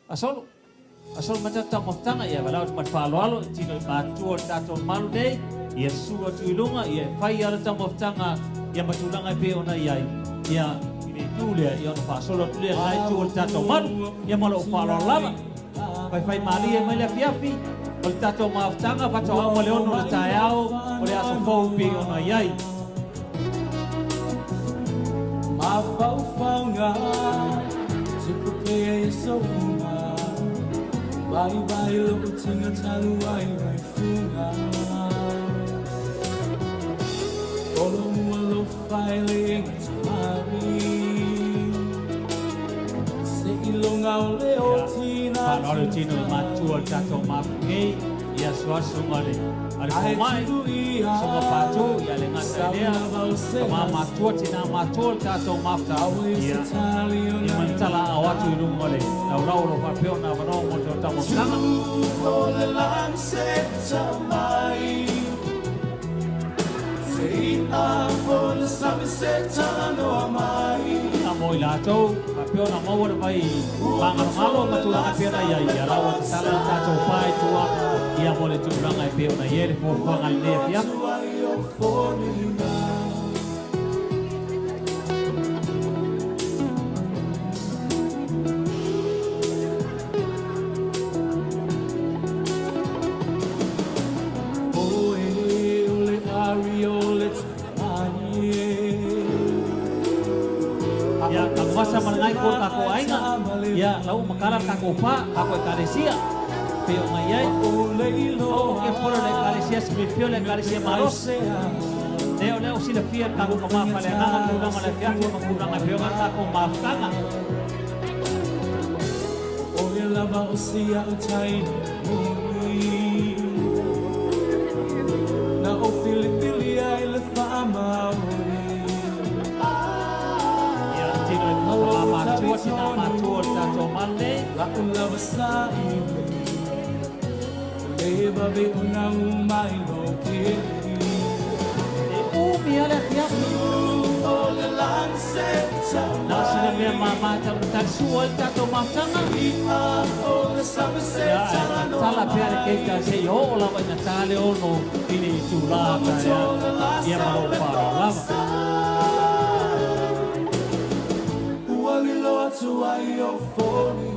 A: asoro mata tau maftanga, ia walau mat whaaloalo, tino i mātua tātou malu nei, ia sua tuilunga, ia whai ala tau maftanga, ia matulanga i peo na iai, ia tulia ia ona whaasolo tulia ngai tuol tātou maru, ia malo whaalo lava. Whai mali e mai le fiafi, o le tātou maaftanga, whato au le ono le tae ao, o le aso faupi ona iai.
B: Mawhauwhaunga, tupu pea e sounga, vai loko tinga talu ai mai funga. Olo mua lo whai le inga tamari, ilonga o leo tina
A: Whanore tino i mātua tātou māpungi, ia suasunga le. Ale kumai, sunga pātū, ia le ngata lea, ka mā mātua tina mātua tātou māpta, ia mantala au atu i runga le. Nau rauro whapeo nā wanoa mo te o tamotanga.
B: o le lanseta mai se ina o le samiseta noa mai
A: Moi lātou, peo na maua le mai whangarangalo matulanga pēna ia rawa te tala tātou whae tua ia mo le tūranga e peo na iere fōwhanga le nea pia. Masa mangai ko kako ainga ya lau makala kako pa kako karesia peo ngai o ke fora le karesia se peo le karesia maros leo sila fia kako mama pale nganga kuna mala fia ko kuna ngai peo kako mafkanga
B: o le lava o sia o tai na o fili ai le fama
A: Matua tina matua tātou male.
B: Laku lava sai leva ve una umai no ke
A: Umi ala fiafi.
B: o le lanseta
A: Nasi le mea mama tātou suol tātou mafanga.
B: o le samiseta no
A: Tala pea le keita se i ho lawa ina tāle ono ini tūlaka ia maro wharo lava.
B: to ai o forina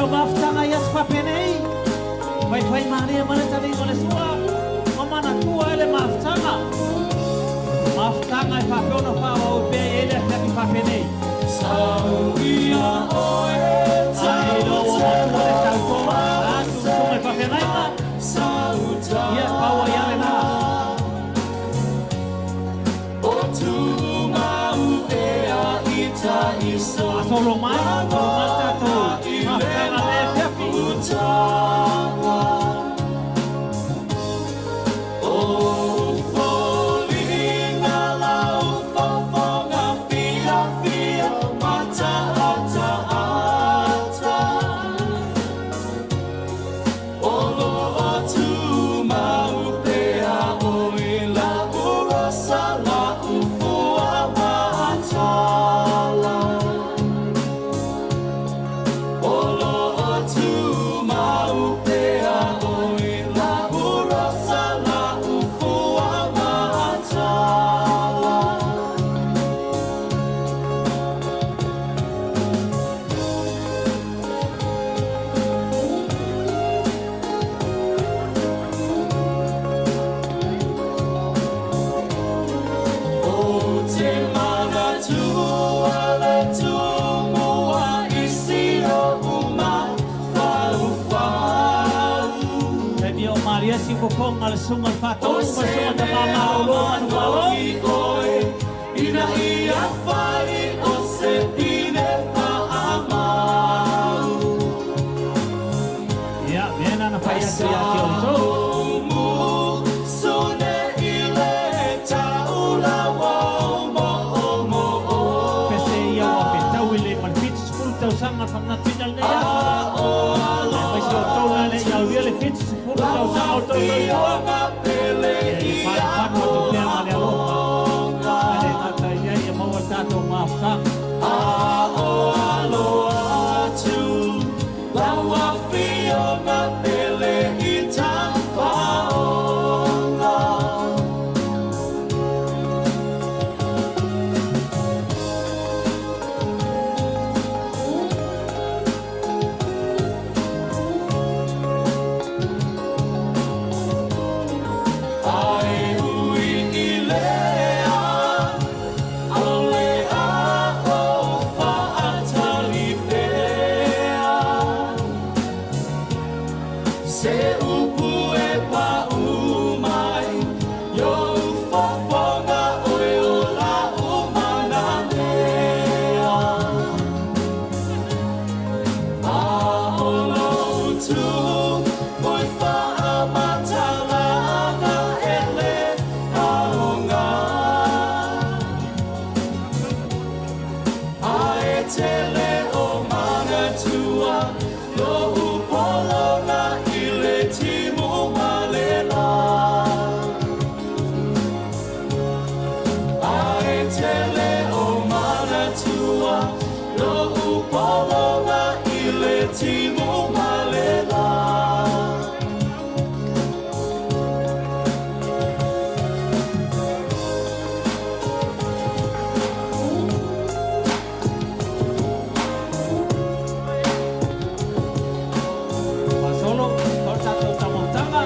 A: o maftanga yas papenei. Vai Maria mana tali ngole sua. Mamana tua ele maftanga. Maftanga e papona fa o pe ele happy papenei.
B: Sauia oe
A: Ai no o mo le tau ko. Atu sunga papenai ma.
B: sauta
A: Ia paua ia le na.
B: o tu mau e a ita iso
A: Asolo mai tatu. Maftanga le happy.
B: utawa o folinga lau fofonga fia fia mata ata ata o lo o tu mau pe a o i la urosa la ufua matala o lo o tu mau pe a o i la urosa la ufua matala o te mana tua le tumua isi o uma fau fau
A: Te mio Maria si poponga le sunga fato.
B: o
A: Uma
B: se
A: sunga te
B: me
A: mama o lo anu alo.
B: i oe ina ia fai o se pine fa amau
A: Ia, viena na pai atu ia ki o so.
B: Saumu sone i le taula wau mo o mo o
A: Pese ia wa pe tau i le malpits skul tau sanga whanga pinal ne ia.
B: o alo
A: Mai si o tau na le ia uia le pits skul tau sanga o tau tau tua.
B: Nga pele
A: E whan whan o tu pia ma le aloha. Ale ngata ia ia maua tato maafsanga.
B: o alo atu lawa fio nga pele i tapaonga ai ui i lea o lea o whaatali pea se upu e pa umai yo ufofonga oe o la umana mea a o lo utu oi whaamatalaga e le aonga Ae te leo mana tua no upolonga i le timu malela Ae te leo mana tua no upolonga i le timu malela
A: Masolo, tau tato tamontanga.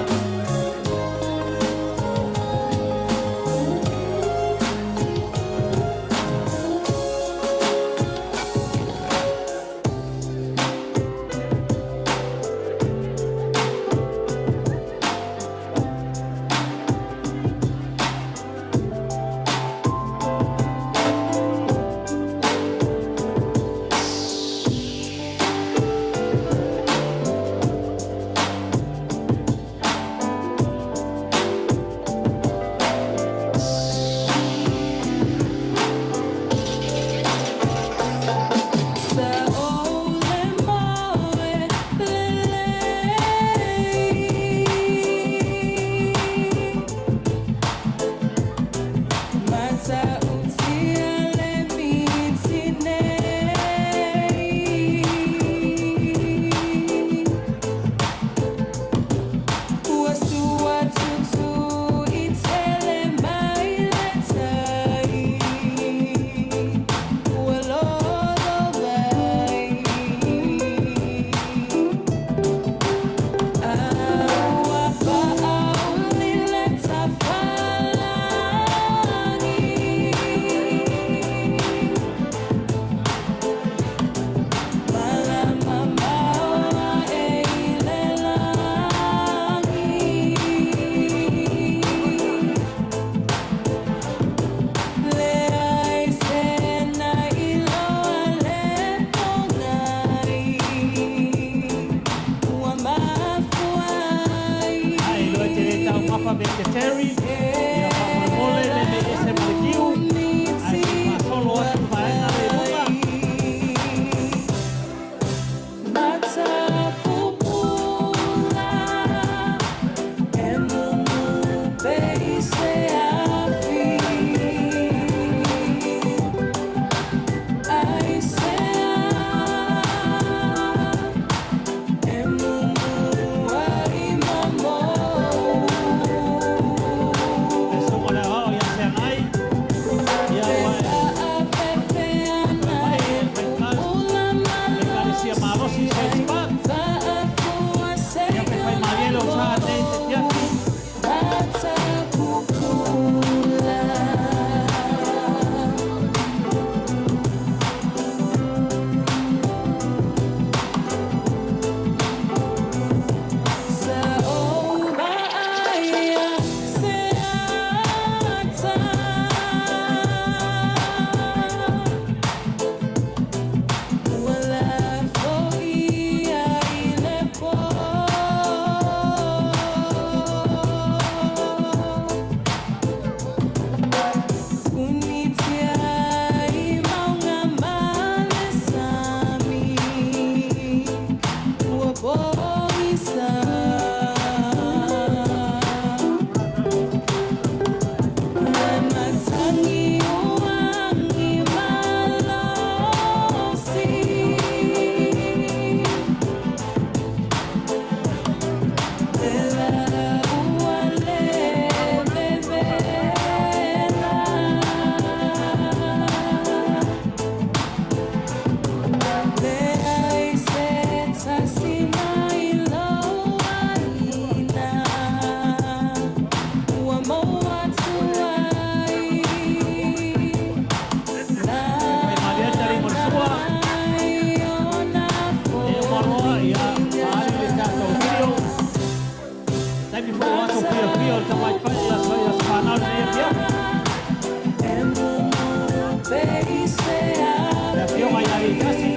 A: kasi.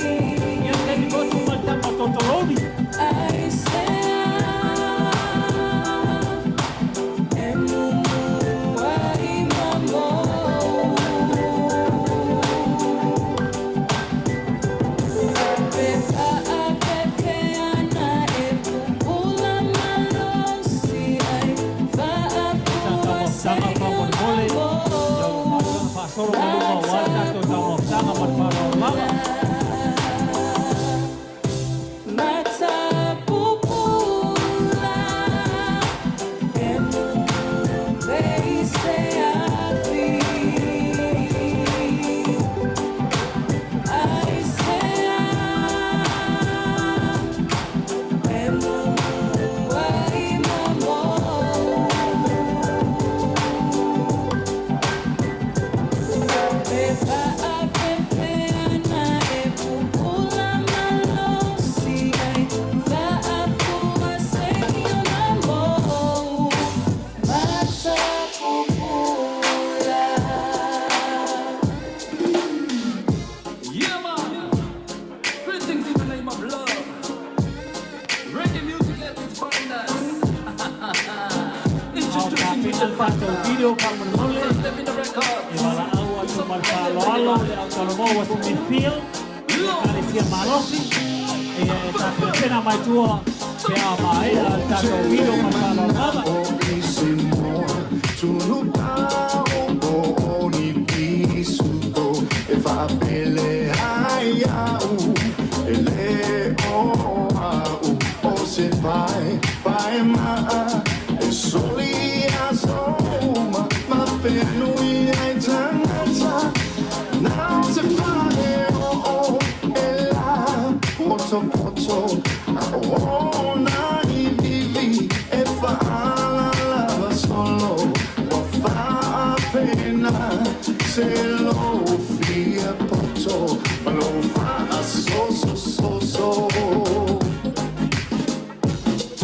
A: Ia ke ni kotu malta matotoloni. Sama pa mole. Pa solo maluma wala to tamo sama matparo mama.
D: Yeah, man. Greetings in the name of love. Reggae music at its finest.
A: Au
D: Introducing
A: kapinal pato video kamu mole.
D: Step in the record.
A: Iwala awa tu marpalo alo le au talomo was midfield. Parecia Marosi. Tá pena mais tua. Que a mai tato video marpalo mama.
B: Se lo fia poto, ma lo fa so.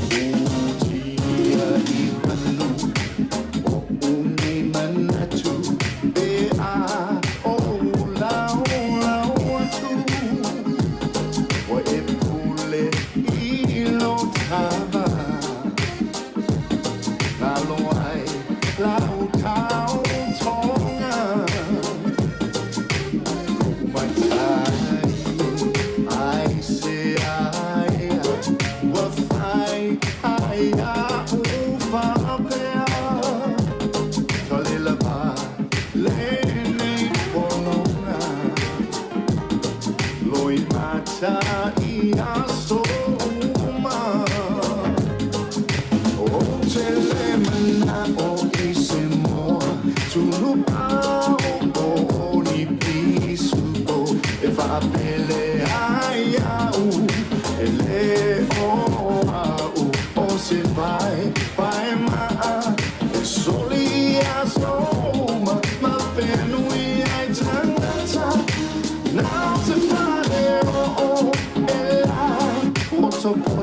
B: Dia di manu, o uni manatu, e a o la tu, o e pule ilo tava, la lo ai, la utau tonga.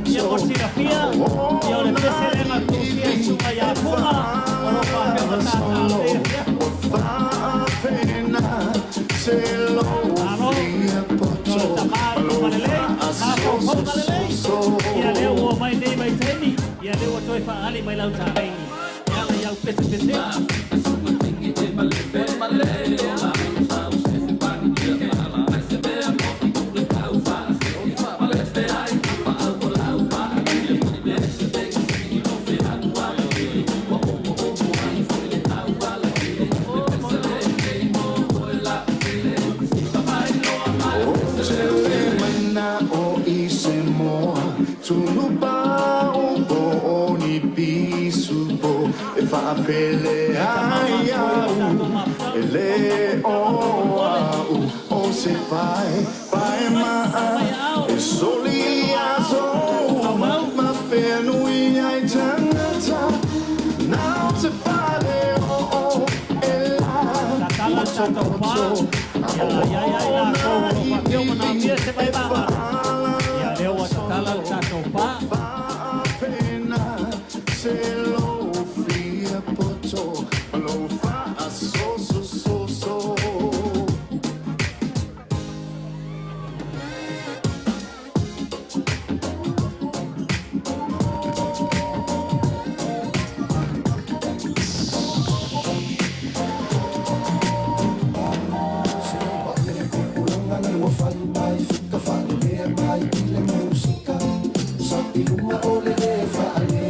A: Ia portinafia, ia ole peselenga kusia i sunga ia puma, olo pa pia ia leo o mai nei mai teni, ia leo o toi whaali mai lau tārengi. Ia la iau pese pese.
B: Pele ai au ele o se pai ma e soli aso ma penu ai tangata now se pare
A: La tala tato pa, ia la kogo pa pio mana mia se vai baba. Ia leo a tala tato pa.
B: ua whai mai whika whale lea mai i le musika Sa i lunga o le le whaale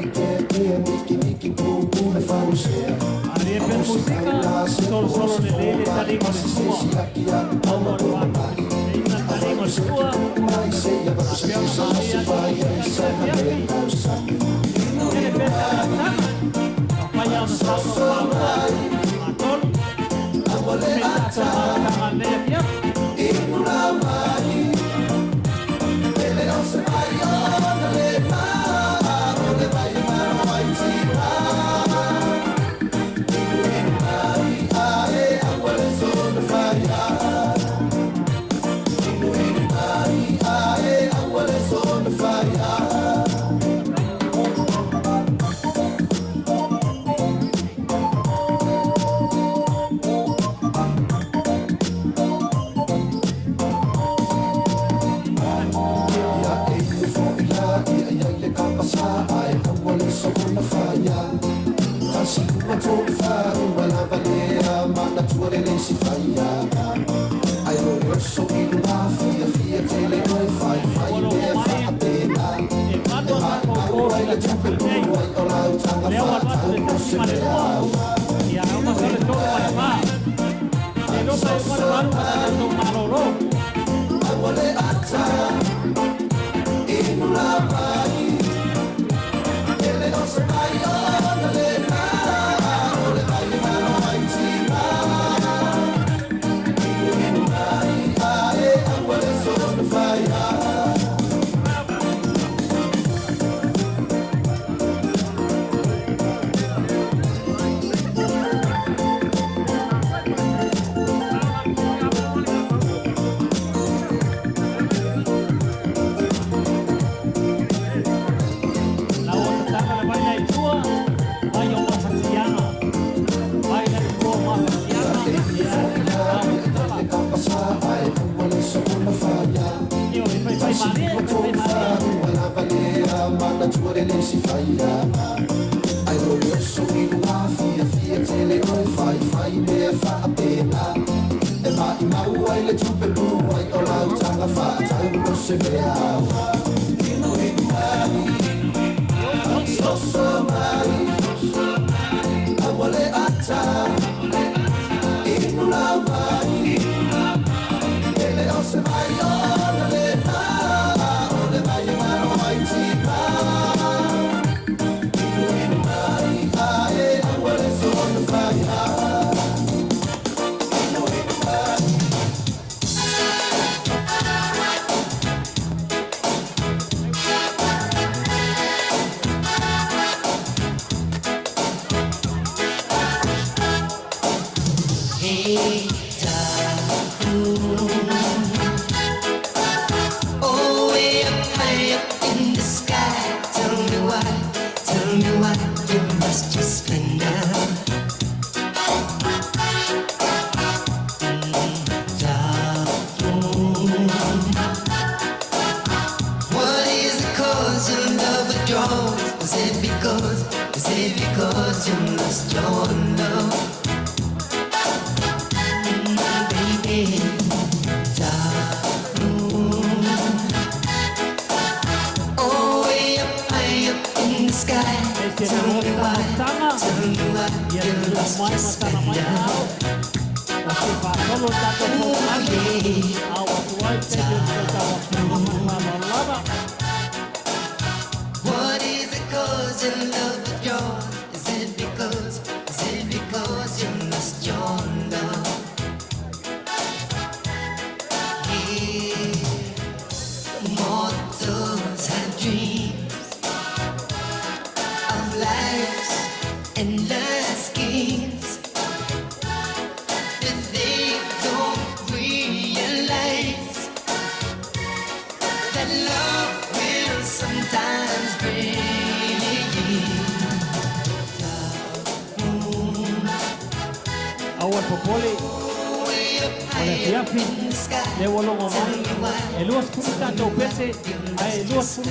B: kia Miki miki pūpū le whausea
A: Arie per música, solo le lele taringo le sua. Aua rua, leina taringo le sua.
B: Mai se ia waka sa se whai ai sa na le tausa
A: Ele pesa a tanga. Apaia o salto a mator.
B: Aua le ata
A: Tanga le pia.
B: Inura mai Ele o se mai ona le maa O le vai maro ai tira Inu mai ae aua le sona whaia Inu mai ae aua le sona whaia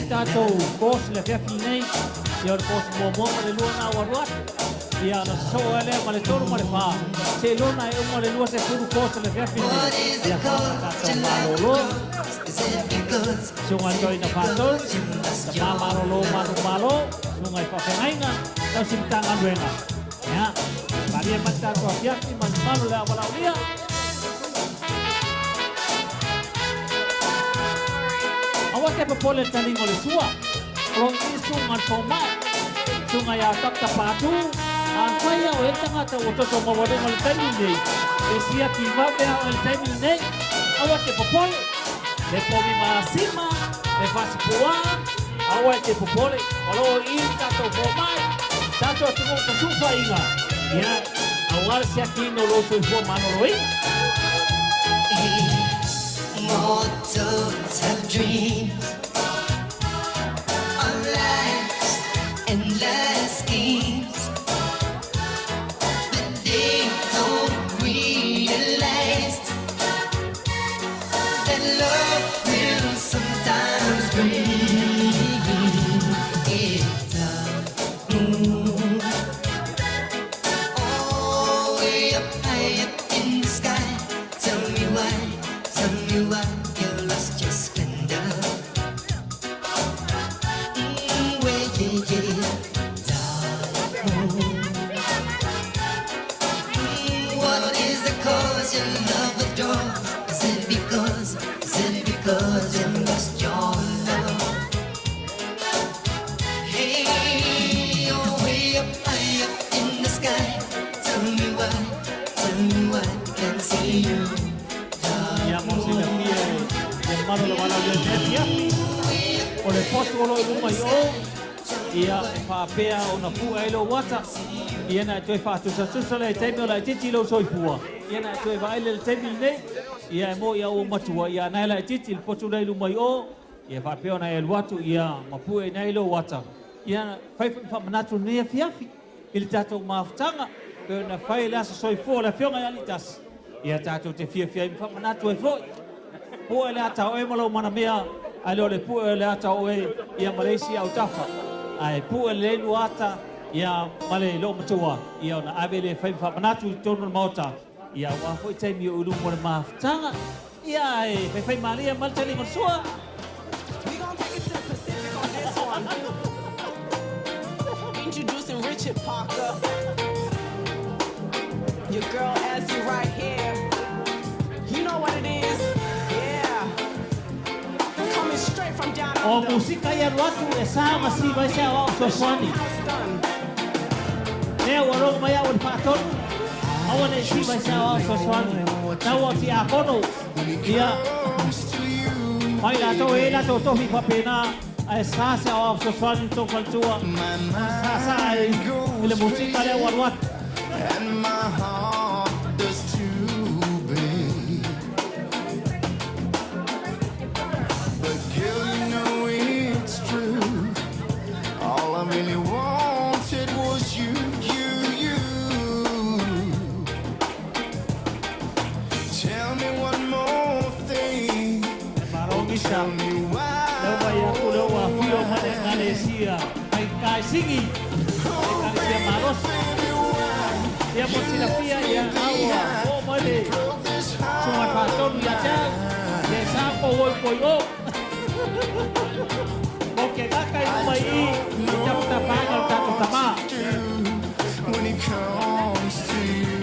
A: Tato, kos le fiafi nei, e o kos mo mo le lua na waruat. ia na so ele ma le toro ma le fa se lona e mo le lua se furu ko se le fia fini ia ka ka malolo sunga join na patol sa malolo malo sunga fa fengaina na simtanga duenga ya Maria mata to fia ki malo le awala ulia awa ke popole talingo le sua ro isu ngal foma sunga ya tak tapatu Kaya o tanga ta o to mo wale mo tani nei e sia ki va pe o tani nei awa te popole le pomi masima le fasi poa awa te popole olo i ta to pomai ta to tu ko su fa inga ya awa sia ki no lo so fo mano roi
B: Mortals have dreams of life's endless schemes. They don't realize that love will sometimes bring it down. Oh, way up high up in the sky. Tell me why you lost your splendor. Well, yeah, darling. What is the cause your love withdraws? Is it because you lost your love? Hey, oh, way up high up in the sky. Tell me why can't see you.
A: ia mo se le fia e malo le wala le ia o le posto lo i mai o ia fa pea ona fu ai lo wata ia na toi fa tu sa le te me la titi lo soi fua ia na toi vai le te mi nei ia mo ia o matua ia na la titi il posto le lu mai o ia fa pea ona el watu ia ma pu e nei lo wata ia fa manatu ne fiafi il tato maftanga pe na fai la soi fua la fionga ia litas ia tato te fia i fa manatu e foi po ele ata o e malo mana mea ai le po ele ata o e ia Malaysia au tafa ai po ele lu ata ia male lo matua ia na avele fa manatu tonu mota ia wa foi te mi ulu mo maftanga ia e fa malia mal tali marsua
G: We gonna take it to the Pacific on this one. Introducing Richard Parker. Your girl Ezzy right here. You know what it is? Yeah. Coming straight from down
A: o
G: under.
A: musika ia watu e sa masi vai sa wa so swani
G: House done.
A: ne o ro mai au paton awa ne si vai sa wa so swani na wa ti a kono ia mai la to e la to hi pa pena a sa sa wa so swani to kaltua sa ile musika le wa wat
B: And my heart does too, babe. But girl, you know it's true. All I really wanted was you. Tell me one more thing.
A: marongisa
B: Tell me why.
A: le vai a ku le wa fio mane Malaysia ai kai singi ai kai maros ia mo sila pia ia awa o male cuma paton ia cha de sapo oi poi o Oke kakai mai kita putar pangal tak utama
B: When it comes to you,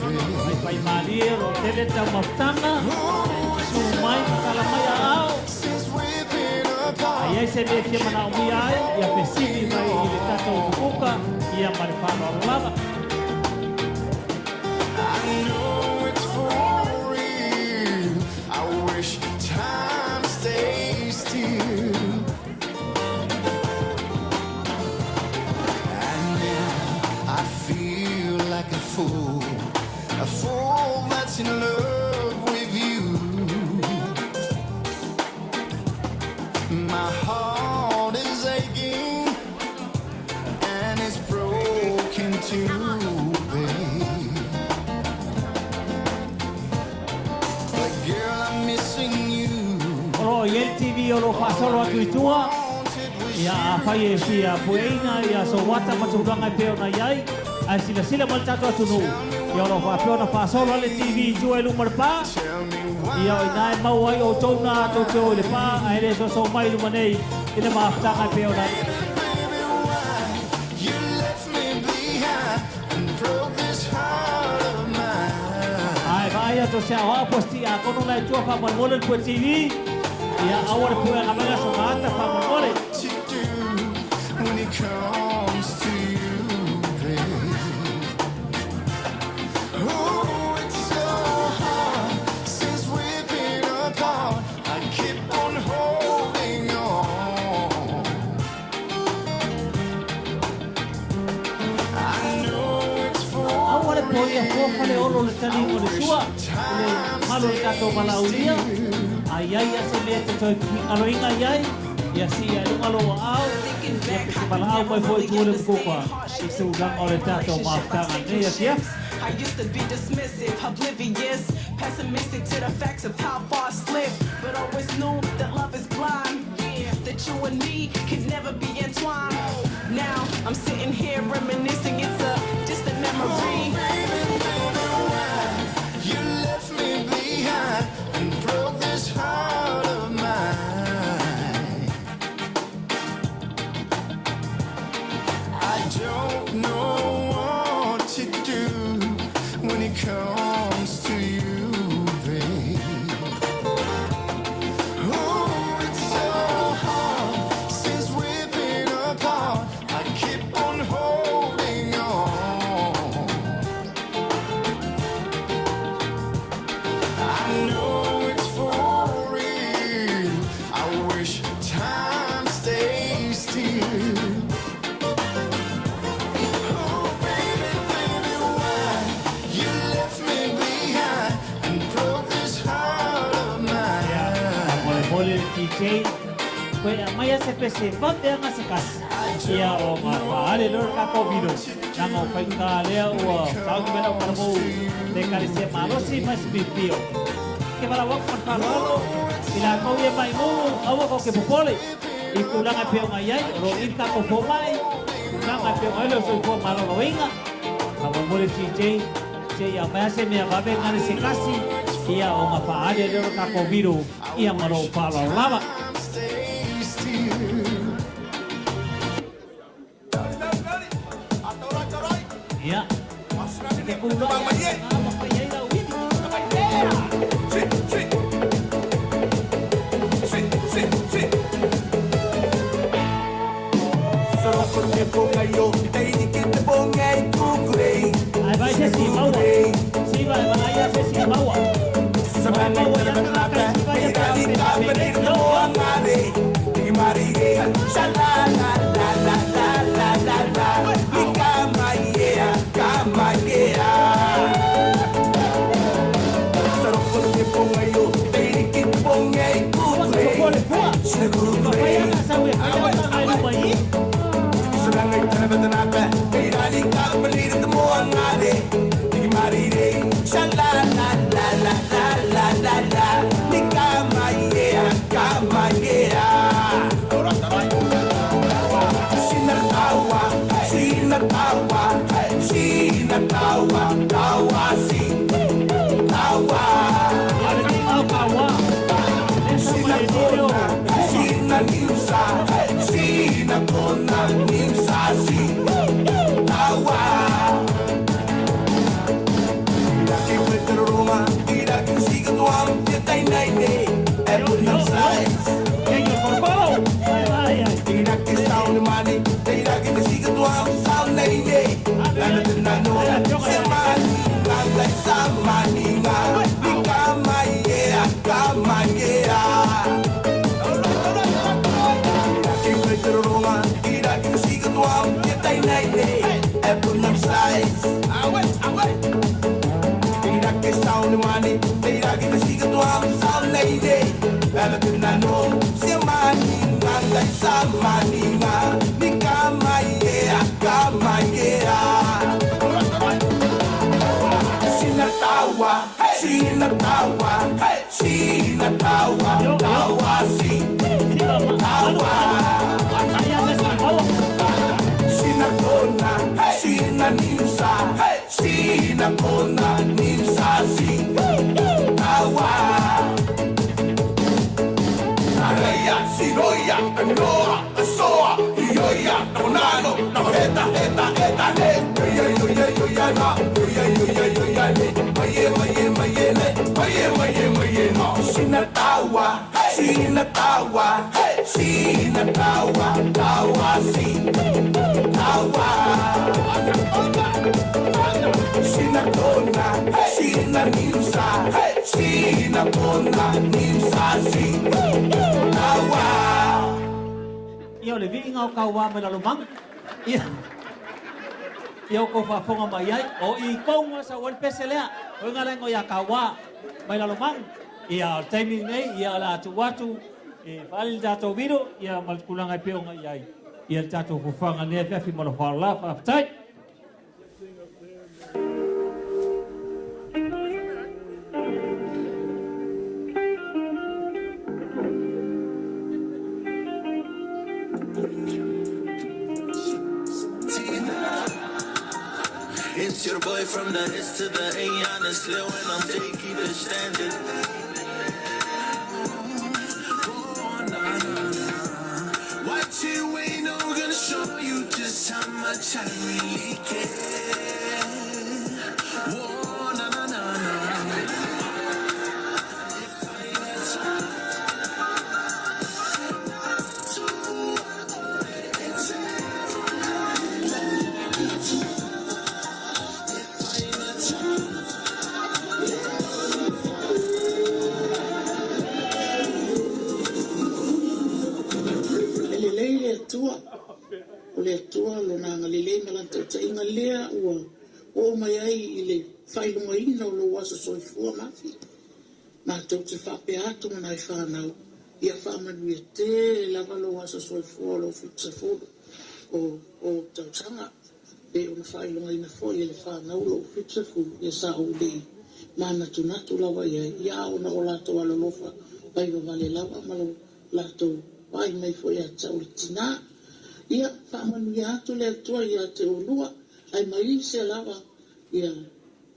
B: babe.
A: ai pai malir o tele ta mafanga sumai kala mai au
B: Since we've been apart,
A: ai se me que mana ui ai ia pesini mai ile tato kuka ia marfano lava
B: I know it's for real. I wish time stays still. And now I feel like a fool that's in love with you. My heart is aching and it's broken too, babe. But girl, I'm missing you.
A: o el TV o lo fasolo atu tua
B: Wanted was
A: ia fai e fia pueina ia so wata matulanga pe ona iai Ai sila mo tato atunu. Ia ro fa pio na fa solo le TV ju e lumar pa. Ia o nai mau ai o tona to to le pa ai le so mai lu manei. Ina ma afta ai pio na.
B: You left me behind and broke this heart of mine.
A: Ai vai to se a posti a kono na tua fa mo le pu TV. Ia awar pu na mega so mata fa mo le.
B: To do when it comes to you, babe. Oh, it's so hard since we've been apart. I keep on holding on. I know it's for
A: Awar pu ia fo fa le olo le tani mo le sua. Le malo le kato malaulia. Ai se me te toi aloinga ai. Ia si ai lunga lo au. Ia pe malau mai foi tu le kopa. I se udang ole tato maftanga ne ia sia.
G: I used to be dismissive, oblivious, pessimistic to the facts of how far I slipped, but always knew that love is blind, that you and me could never be entwined. Now I'm sitting here reminiscing, it's a distant memory.
B: you left me behind and broke this heart of mine. I don't know what to do when it comes to you, babe. Oh, it's so hard since we've been apart. I keep on holding on. I know it's for real. I wish time stays still. Oh, baby, baby, why you left me behind and broke this heart of mine?
A: Mole DJ. Koe a mai se pese vate anga se kasi. Ia o ma paale lor ka kovido. Nango paika lea ua tau ki mena ukara mou. Te kari se marosi mas bipio. Ke wala wak man palolo. Ila kau ia mai mou awa ko ke popole. I kulanga peo ngai ai. Ro inka ko pomai. Kulanga peo ngai leo soi po malolo inga. Kama mole DJ. Se ia mai se mea vabe ngare se kasi. Ia o ma paale lor ka kovido. Ia maro palo lava.
B: Stay still.
A: Iya. Ke kulo. Ama payai la wini. Ai vai se si mau. Si vai ya se si mau.
B: Sinatona, sinaniusa, Siroia, Anoa, Asoa, Ioia, Namonano, Namaheta, Eta, Eta, Ne, Yoia, Na, Yoia, Ne, Maye, No, Sinatawa, Tawa, Si, Tawa, Sinatona, Sinanimsa, Sinatona, Nimsa, Tawa.
A: Ia o le vi ngau kaua me la lumang. Ia o ko whafonga mai ai. O I konga sa wal peselea. O ngā rengo ia kaua mai la lumang. Ia o taiming nei, ia o la atu watu. E whali tātou viro, ia malkulanga I peonga iai. Ia tātou whawhanga nea whiawhi mono whala whaftai.
B: It's your boy from the S to the A, honestly, when I'm taking the standard. What you ain't know, gonna show you just how much I really care. Whoa, na.
H: Le tua lo na ngalile ngala tata inga lea ua o mai ai ile whailunga ina o lo wasa soifua mafi ma tau te whape atu na I whanau ia whamanu ia te lava lo wasa soifua lo fitsa furu o tau tanga e ona whailunga ina fo ia le whanau lo fitsa furu ia sa o le ma natu lava ia ona o lato alolofa paiva vale lava ma lo lato pai mai fo ia tau tina ia whamanu ia atu le atua ia te olua ai mai se lava ia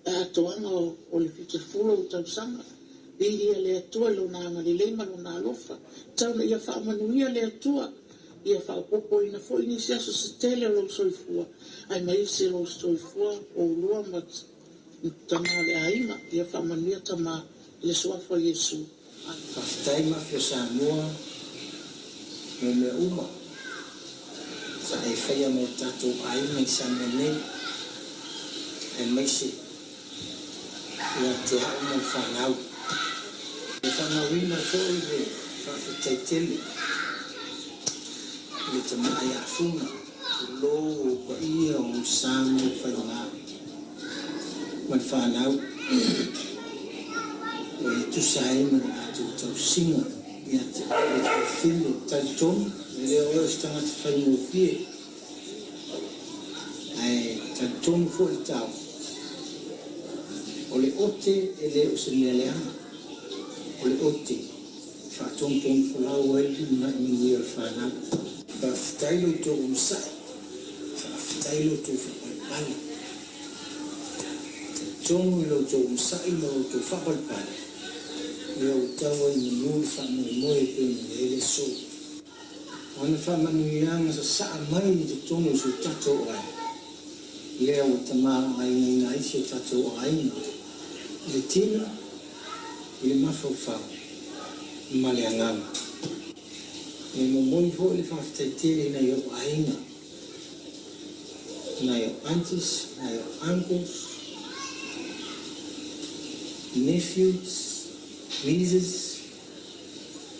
H: atoanga o le fitsa furu o tau sanga ia le atua lo na ngalile ma lo na alofa tau na ia whamanu ia le atua ia whaopopo ina fo ini se aso se tele lo soifua ai mai se lo soifua o lua mat tama le ainga ia whamanu ia tama le soafa Yesu
I: Whaftai mafio Samoa me uma sa e whaia mo tātou ai mai Samoa nei e mai se ia te hau mo whanau e whanau ina fōi le whawhitai tele le te mai a whunga lo kwa ia o Samoa whainga man whanau o e tusai man atu tau singa ia te while tai tonu e leo eo stanga te whaingo pie ai tai tonu fo I tau o le ote e leo se mea leanga o le ote whatonton whalau eili na ingi ar whanau whaftailo I tō umsai whaftailo tō whapalpala tonu ilo tō umsai ilo tō whapalpala leo tawa I nui whanau moe pe me ele so ona whamanu ianga sa saa mai I te tonu su tato ai leo tamara ai na isi tato ai le tina I le mawhawhau ma le angama e momoni fo le whawhtaitere na I o ainga na I o aunties na I o uncles nephews nieces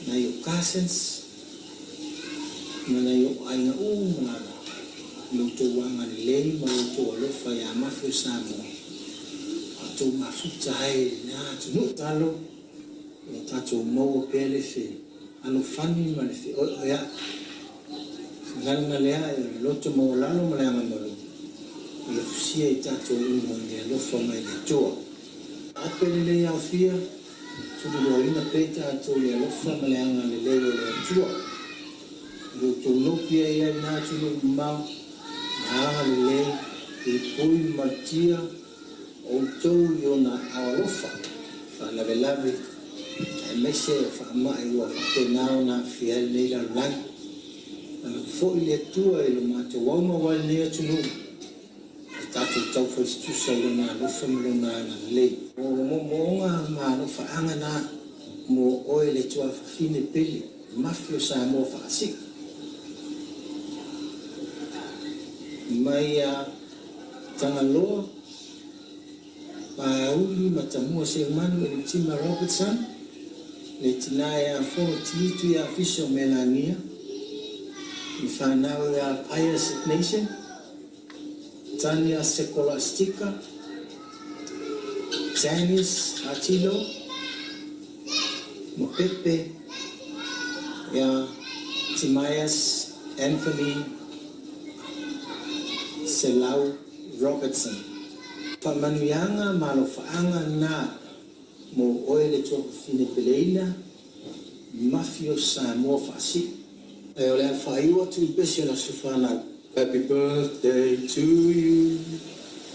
I: na I o cousins na I o ainga malala lo tō wanga le lei ma lo tō alofa ia mawhio Samoa tō mafuta hai na tunu talo o tato mo pele fe ano fani ma le fe o ya ngana lea e loto mo lalo ma le amalo le fusia I tato mo le alofa mai le toa apele le ia fia tunu lo ina peta to le alofa ma le anga le le le toa lo to no pia ia na tunu ma na le I pui matia o tau I ona awalofa whanawelawe e mai se whaamai ua whapenao na whia nei la lang fo i le tua i lo mate wauma wale nea tunu e tātou tau whaistusa i lo nā lufa mi lo nā lei o moonga ma lo whaanga nā mo oe le tua whawhine pele mafio sa mo whaasik mai a tangaloa pauli matamua se manu e Tima Robertson le tina e a fono titu e a fiso Melania i whanau e a Pius Nation Tania Sekolastika Janice Atilo Mopepe e a Timaeus Anthony Selau Robertson Pamanuianga malo faanga na mo oe le tō whine peleina mafio sa mo fasi e ole a whaiua tu besi na sufana Happy birthday to you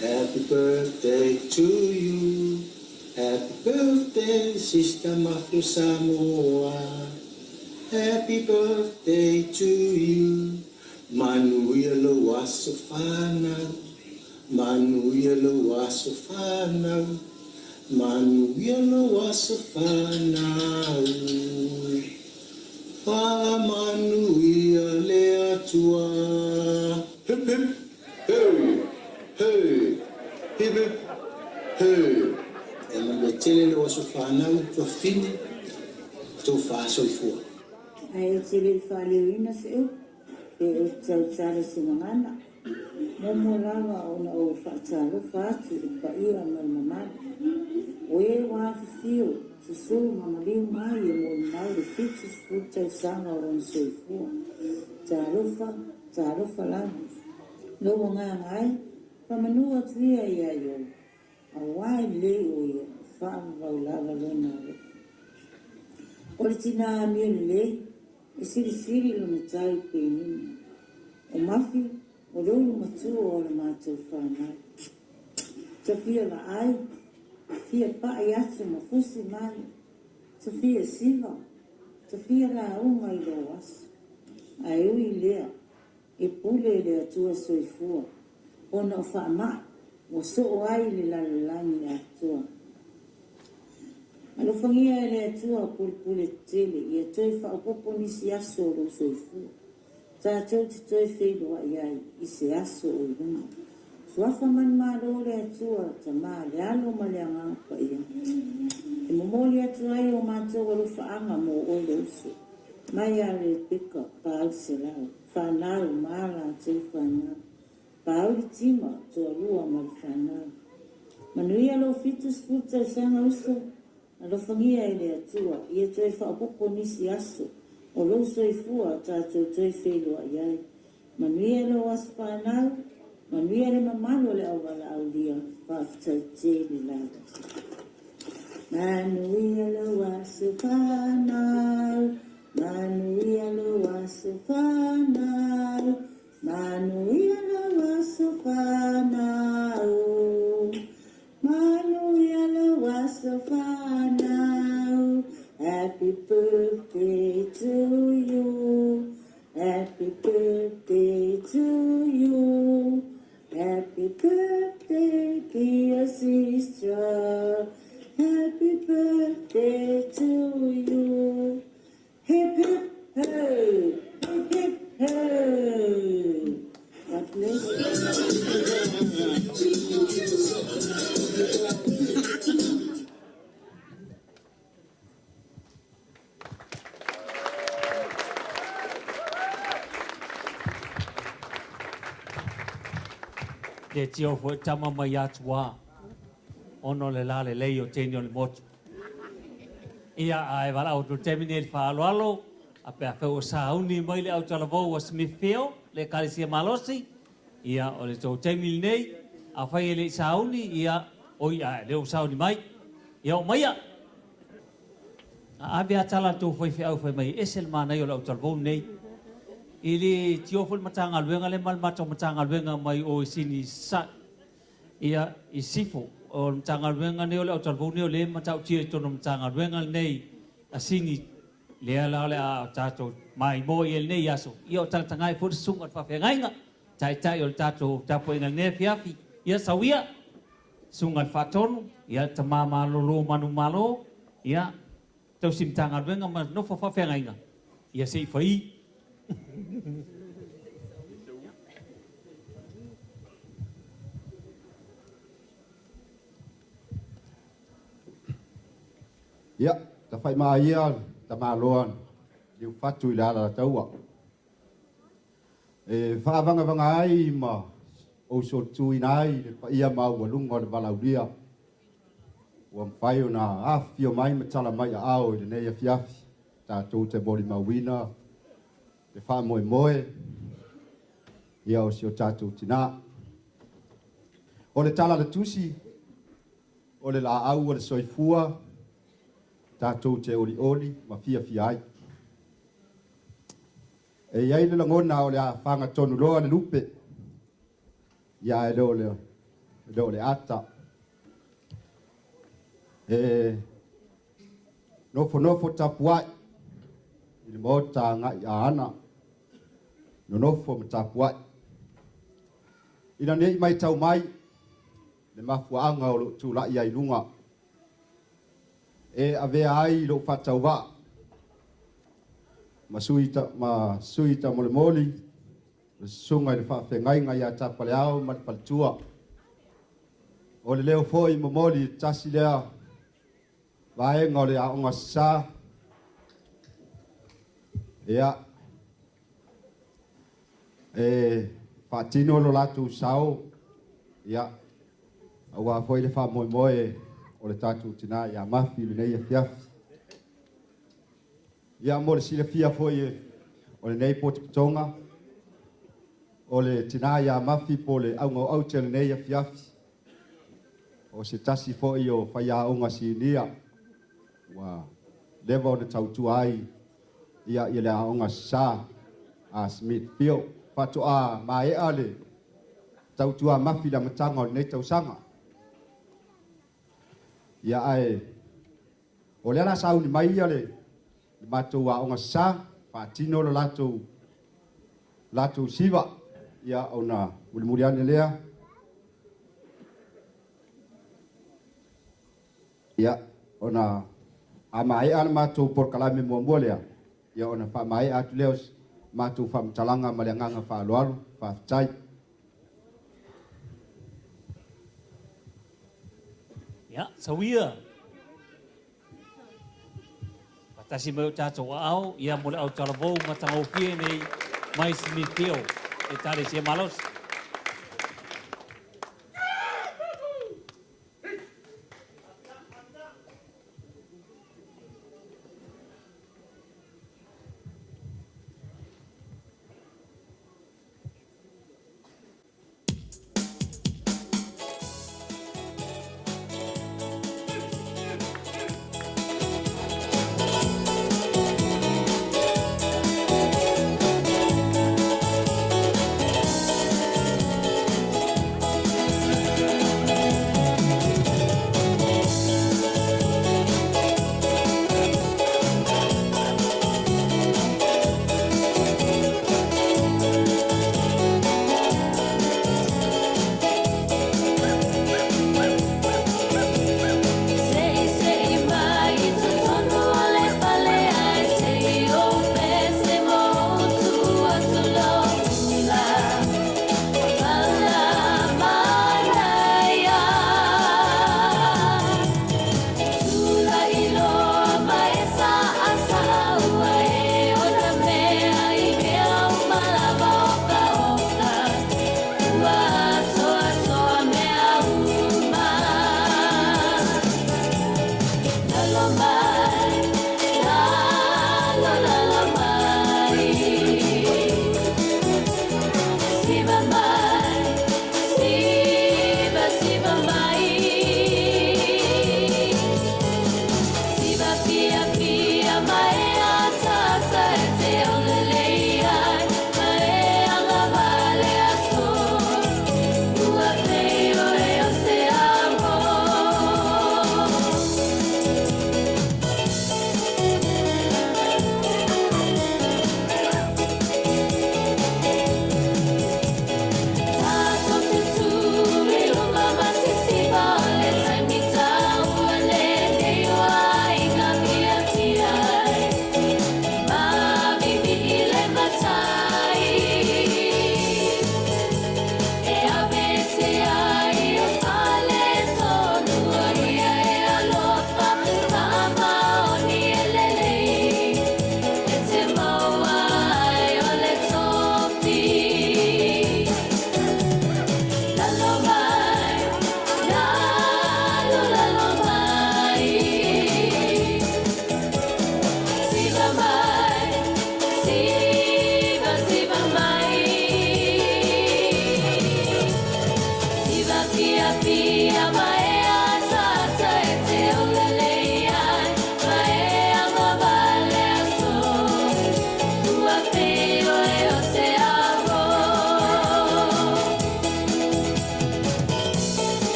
I: Happy birthday to you Happy birthday Sister Mafio Samoa Happy birthday to you Manuia lo wasufana Manuia lo wasufana Manuia lo wasufana Manuia le atua Hip hip hey hey hip hip hey e me tele lo wasufana to fini to fa soifua
J: ai tele fa le ina se e o tau tsara sinangana mo lava ona o whaataro whaatu i pa ia malmamani. O e wā whiwhio, te sō mamaliu mai e mo nau le whitu sputa sanga o ron soifua. Tā rofa lamu. Loa ngā ngai, whamanua tuia i aio. A wai le o ia, whaamavau lava lona le. O le tina amio le, e siri lo na tai penini. O mafi, o rolo matua o le mātou whanau. Ta fia la ai, fia pae atu ma fusi mai. Ta fia siva, ta fia la unga i lo wasu. Ai ui lea, e pule le atua soifua. Ona o whaamai, o so o ai le lalalangi atua. Alofangia e le atua pule tele, i atoi whaopopo nisi aso o lo soifua. Tātou te toi whenua iai i se aso o runga. Suafa man mālo le atua ta mā le alo ma le angapa ia. E momoli atua i o mātou alo whaanga mo o le uso. Mai a le pika pāu se lau. Whanau māla te whanau. Pāu li tima toa lua ma le whanau. Manui alo fitu sputa sanga uso. Alo whangia e le atua. Ia toi whaopopo nisi aso. O lo soifua tātou toi whenua iai. Manuia lo aspanau, manuia le mamalo le awala au lia, whaaftau tēne lava. Manuia lo aspanau, manuia lo aspanau, manuia lo aspanau, manuia lo aspanau. Happy birthday to you. Happy birthday to you. Happy birthday, dear sister. Happy birthday to you. Hip hip hey, hip hip hey. God bless you.
A: Ke tio fo tama mai atua ono le la le lei o teni o le motu. Ia ai wala o tu temine il whaaloalo a pe a whau sauni mai le au talavou a Smithfield le kalisia malosi. Ia o le tau temine nei a whai le sauni ia o ia leo sauni mai. Ia o maia. A abia tala tu whai whiau whai mai esel mana i o le au talavou nei. Ili tiofol matanga luenga le mal mato matanga luenga mai o sini sa ia i sifo o tanga wenga ne ole o tal voni ole ma tau chia to nom tanga wenga nei asingi le ala le a tato mai mo el nei aso io tanga i fu sunga fa fengainga tai o tato tapo inga ne fiafi ia sawia sunga fa tonu ia tamama lo manu malo ia tau sim tanga wenga ma no fa fengainga ia sei fai
K: Ya, ta fai mai ia, ta maloan, diu fatu ila la taua. Fa vanga ai ma o so tu inai le pa ia ma wa lunga le balaudia. Wa fai ona afio mai matala mai ao le nei afiafi. Ta tu te boli mawina. Le fa moe moe. Ia o si o tatu tina. O le tala le tusi. O le la au o le soifua. Tatou te oli ma fia ai. E iai le langona o le a whanga tonu loa le lupe. Ia e leo le ata. E nofo tapuai. I le mota ngai a ana. No nofo ma tapuai. Ina nei mai tau mai. Le mafuanga o lo tula ia ilunga. E ave ai lo fatau va ma suita mole sunga le fa ngai ngai ata pale au ma paltua o le leo foi mo moli tasi lea vai ngole a onga sa ia fatino lo latu sao ia awa foi le fa moe o le tatu tina ia mafi le nei fiafi ia mo le sile fia foi o le nei potonga o le tina ia mafi po le au te le nei fiafi o se tasi foi o faia onga sinia wa leva o le tautu ai ia le onga sa a smith fio patu a mai ale tautu a mafi la matanga o nei tausanga ia ai o le ala sau ni mai ia le matou a onga sa fatino lo latou siva ia ona ulimuriane lea ia ona a mai ana matou por kalame mo lea ia ona fa mai atu leo matou fa mtalanga malenganga fa loalu fa tai
A: ya sawia patasi mau tato au ia mole au talabo matang ofie nei mais mitio e tare se malos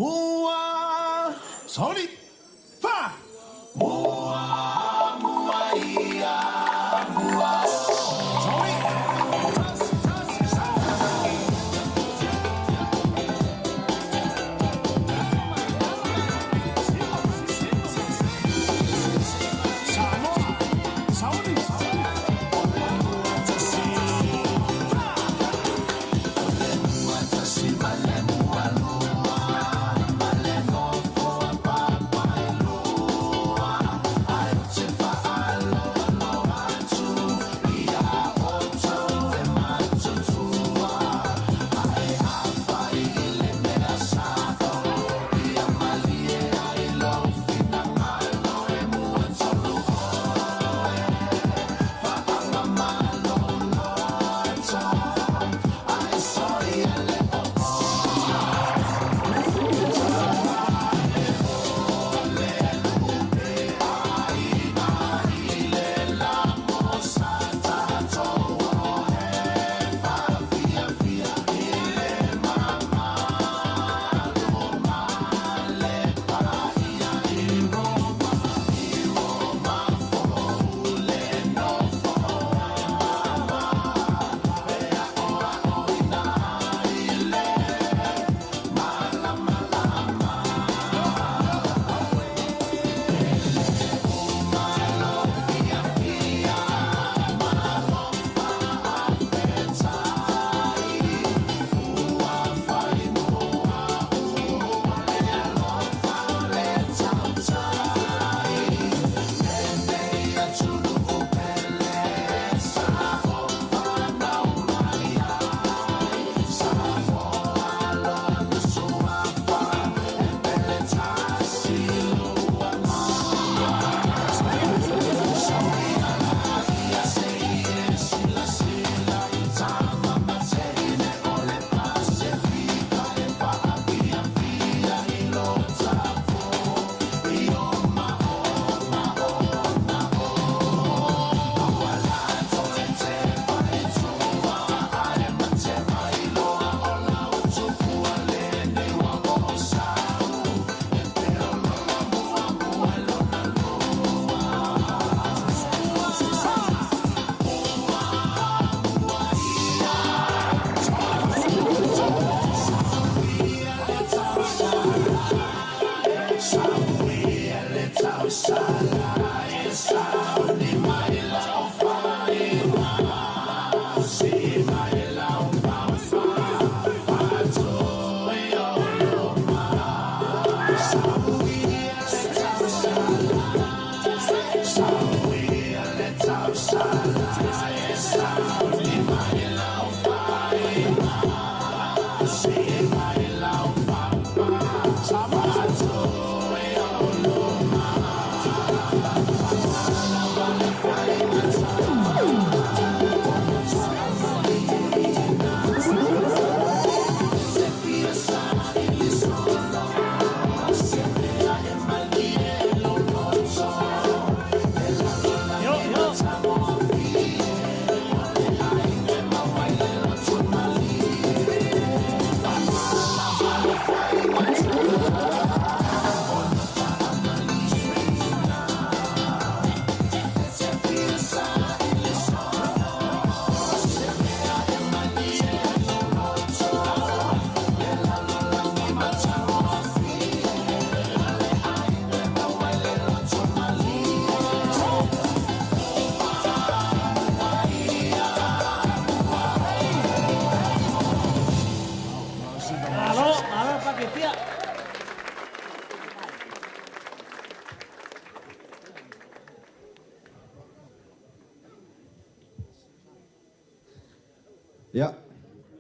B: Mua, sorry, fa. Mua, mua, ia, mua. Sorry.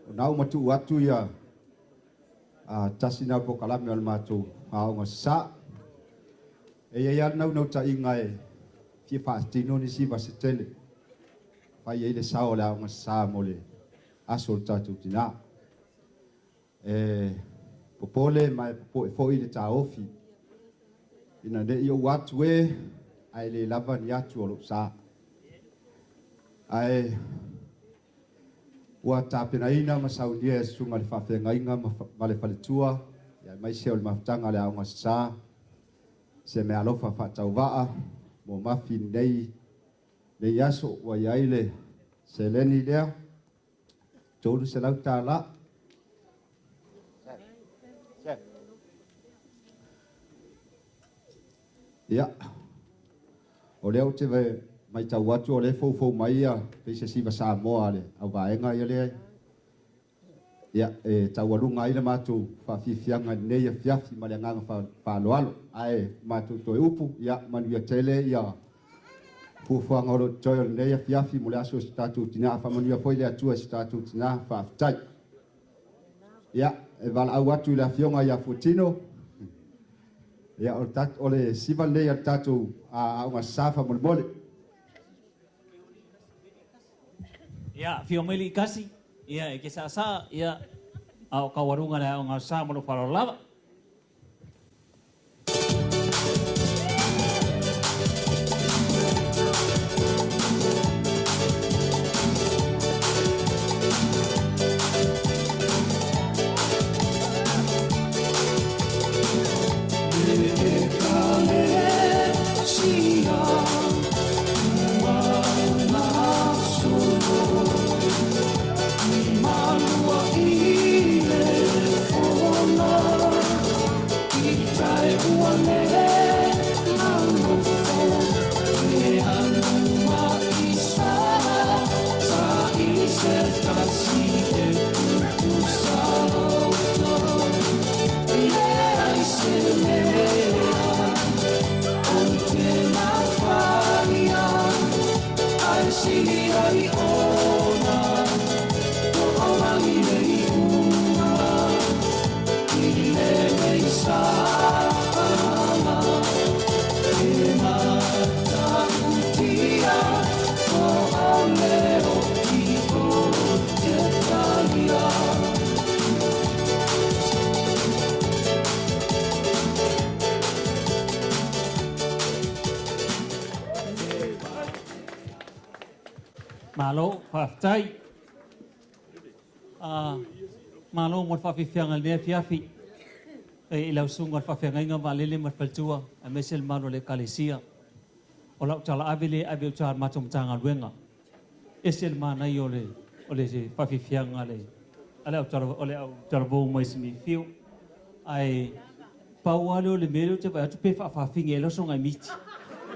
K: nau matu atu ia tasina po kalami al matu aonga sa e ia nau nau ta inga e fi fastino ni si basetele fa ia ile sao la aonga sa mole asol tatu tina popole mai po foi le ta ofi ina de io watu e ai le lava ni atu o sa ai ua tapenaina ma saulia e sunga le whawhengainga ma le whaletua ia mai seo le maftanga le aonga sa se me alofa whatauwaa mo mafi nei le yaso wa iaile se leni lea tolu se lau tāla ia o leo te ve mai tau watu o le fou mai ia pe se siva sa moa le au vaenga ia le ia tau alunga ile matu fa fianga nei a fiafi ma le nganga fa loalo ai matu to upu ia manu ia tele ia fu fuanga o toyo nei a fiafi mo le aso statu tina fa manu ia foi le atua statu tina fa tai ia val au watu la fionga ia futino ia o tat ole siva nei a tatu a uma safa mo mole
A: ia fio meli kasi ia e ke sa ia au kawarunga le au ngasa mo lo falo lava malo faftai malo mo fafifianga le fiafi e lau sunga fafianga inga valele mo faltua a mesel malo le kalesia o lau tala abele abe char matum tanga luenga esel mana yole ole se fafifianga le ale au tarbo mo ismi fiu ai paualo le mero te ba tu pe fafinga lo songa miti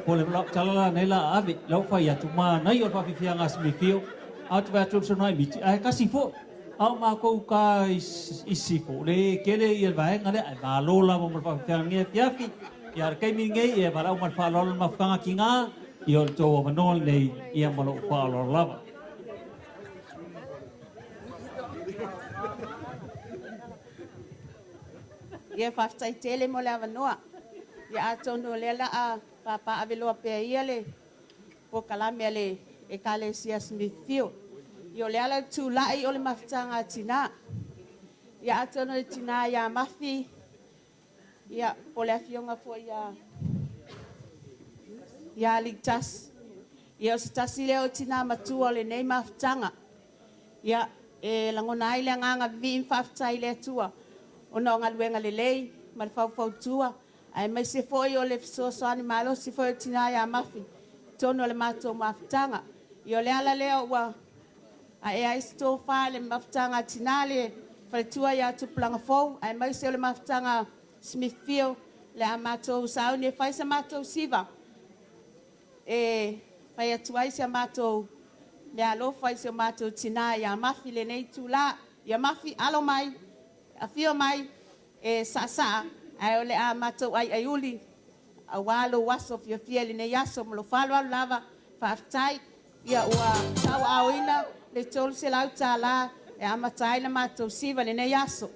A: Pole lau chalala nela ave lau fai atu mana i o fafifianga smifio au te vai atu sonai miti ai kasi fo au ma ko ka isi fo le kele i vai ngale ai ma lola mo fafifianga nge fiafi ia kai mi nge e bara uma fa lola ma fanga kinga i o to manol nei ia malo fa lola lava
L: ia faftai tele mo lava noa ia atono lela a papa avelo pe iale po kalame ale e kale sia smithio yo le ala tu la i ole maftanga tina ya atono tina ya mafi ya pole afionga fo ya litas ya stasile o tina matu ole nei maftanga ya e langona ile nganga vim fafta ile tua ono ngaluenga lelei mal fau tua ai mai se foi o le so animalo se foi tina ya mafi tono le mato maftanga yo le ala le wa ai sto fa le maftanga tinale fa tua ya tu planga fo ai mai se le maftanga smithfield le amato sa ne fa se mato siva e fa ya tu ai se mato le alo fa se mato tina ya mafi le nei tu la ya mafi alo mai afio mai e sa ai ole a mato ai aiuli a walo waso fia fieli ne yaso mo lo falo lava fa tai ia ua tau awina le tol se lau tala e amatai le mātou siva le nei aso.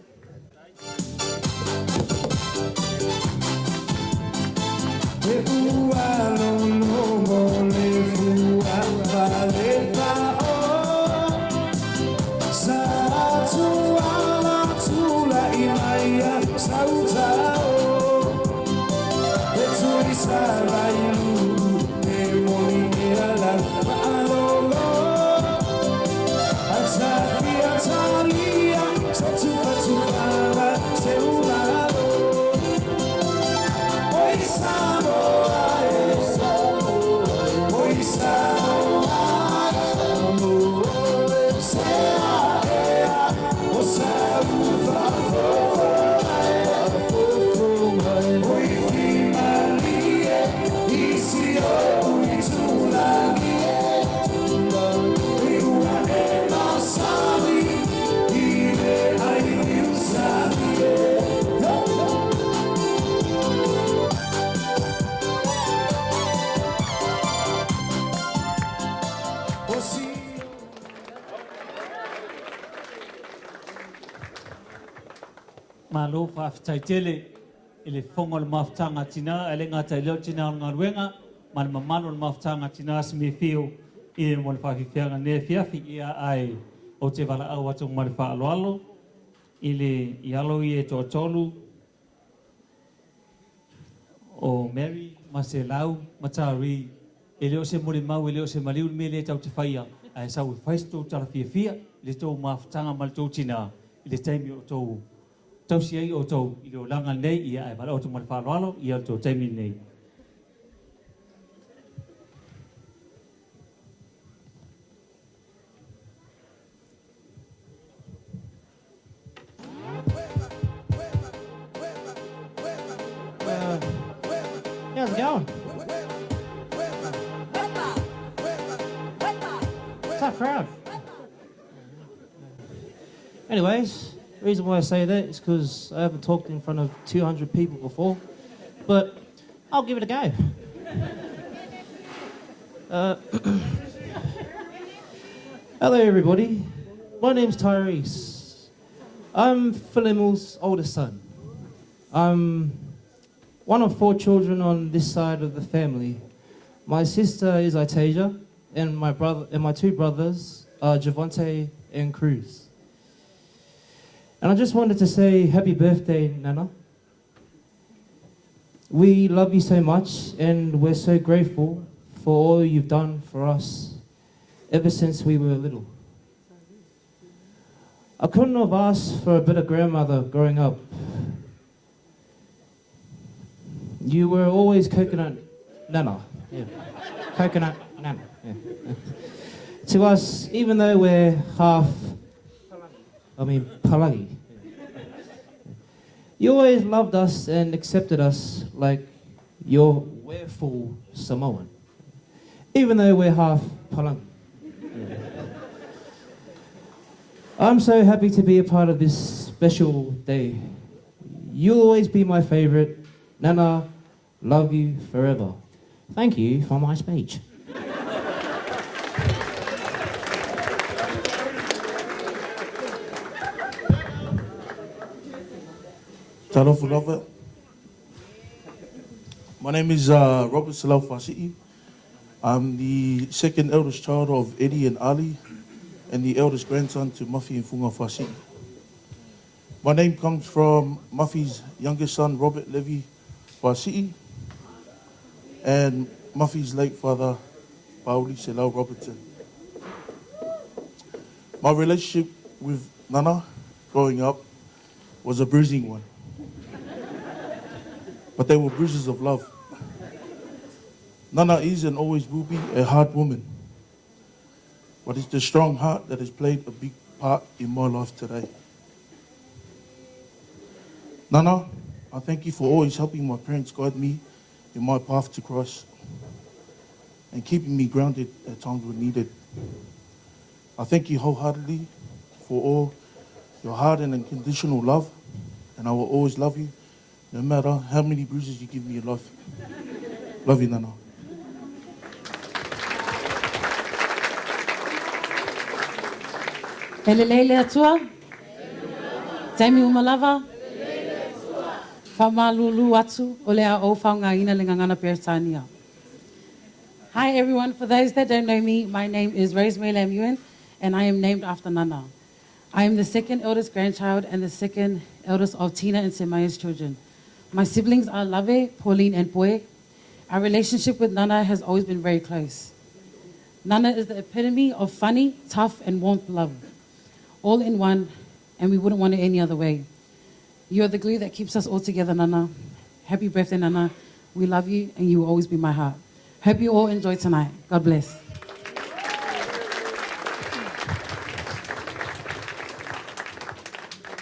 A: Malo whaafitai tele, ele whonga le mawhtanga tina, ele ngā tai leo tina o ngā ruenga, ma le mamano le mawhtanga tina se me whio, i mo le whawhiwhianga ne whiawhi ia ai o te wala au atu ma le whaaloalo, i le i alo i e tō tolu, o Mary, ma se lau, ma tāri, e leo se mori mau, e leo se maliu me le tau te whaia, ai sau i whaisto tara whiawhia, le tō mawhtanga ma le tō tina, i le taimi o tō tau si ai o tau i o langa nei i ai wala o tu mara whaaloalo i o tau taimi nei.
M: How's it going? Tough crowd. Anyways, the reason why I say that is because I haven't talked in front of 200 people before, but I'll give it a go. Hello everybody, my name's Tyrese. I'm Phil Emmel's oldest son. I'm one of 4 children on this side of the family. My sister is Itasia, and my 2 brothers are Javante and Cruz. And I just wanted to say happy birthday, Nana. We love you so much, and we're so grateful for all you've done for us ever since we were little. I couldn't have asked for a better grandmother growing up. You were always coconut Nana. Yeah. Coconut Nana. Yeah. To us, even though we're half Palagi. You always loved us and accepted us like we're full Samoan. Even though we're half Palangi. I'm so happy to be a part of this special day. You'll always be my favorite. Nana, love you forever. Thank you for my speech.
N: Talofu Lava. My name is Robert Salau Fasi'i. I'm the second eldest child of Eddie and Ali, and the eldest grandson to Mafi and Funga Fasi'i. My name comes from Mafi's youngest son, Robert Levy Fasi'i, and Mafi's late father, Pauli Salau Robertson. My relationship with Nana growing up was a bruising one. But they were bruises of love. Nana is and always will be a hard woman. But it's the strong heart that has played a big part in my life today. Nana, I thank you for always helping my parents guide me in my path to Christ and keeping me grounded at times when needed. I thank you wholeheartedly for all your hard and unconditional love, and I will always love you no matter how many bruises you give me in life. Love you, Nana.
O: Elelele atua. Taimi umalava. Whamalulu atu o lea o whaungaina le ngangana Peretania. Hi everyone, for those that don't know me, my name is Rosemary Lamuin and I am named after Nana. I am the second eldest grandchild and the second eldest of Tina and Semaya's children. My siblings are Lave, Pauline and Boy. Our relationship with Nana has always been very close. Nana is the epitome of funny, tough and warmth love. All in one, and we wouldn't want it any other way. You're the glue that keeps us all together, Nana. Happy birthday, Nana. We love you and you will always be my heart. Hope you all enjoy tonight. God bless.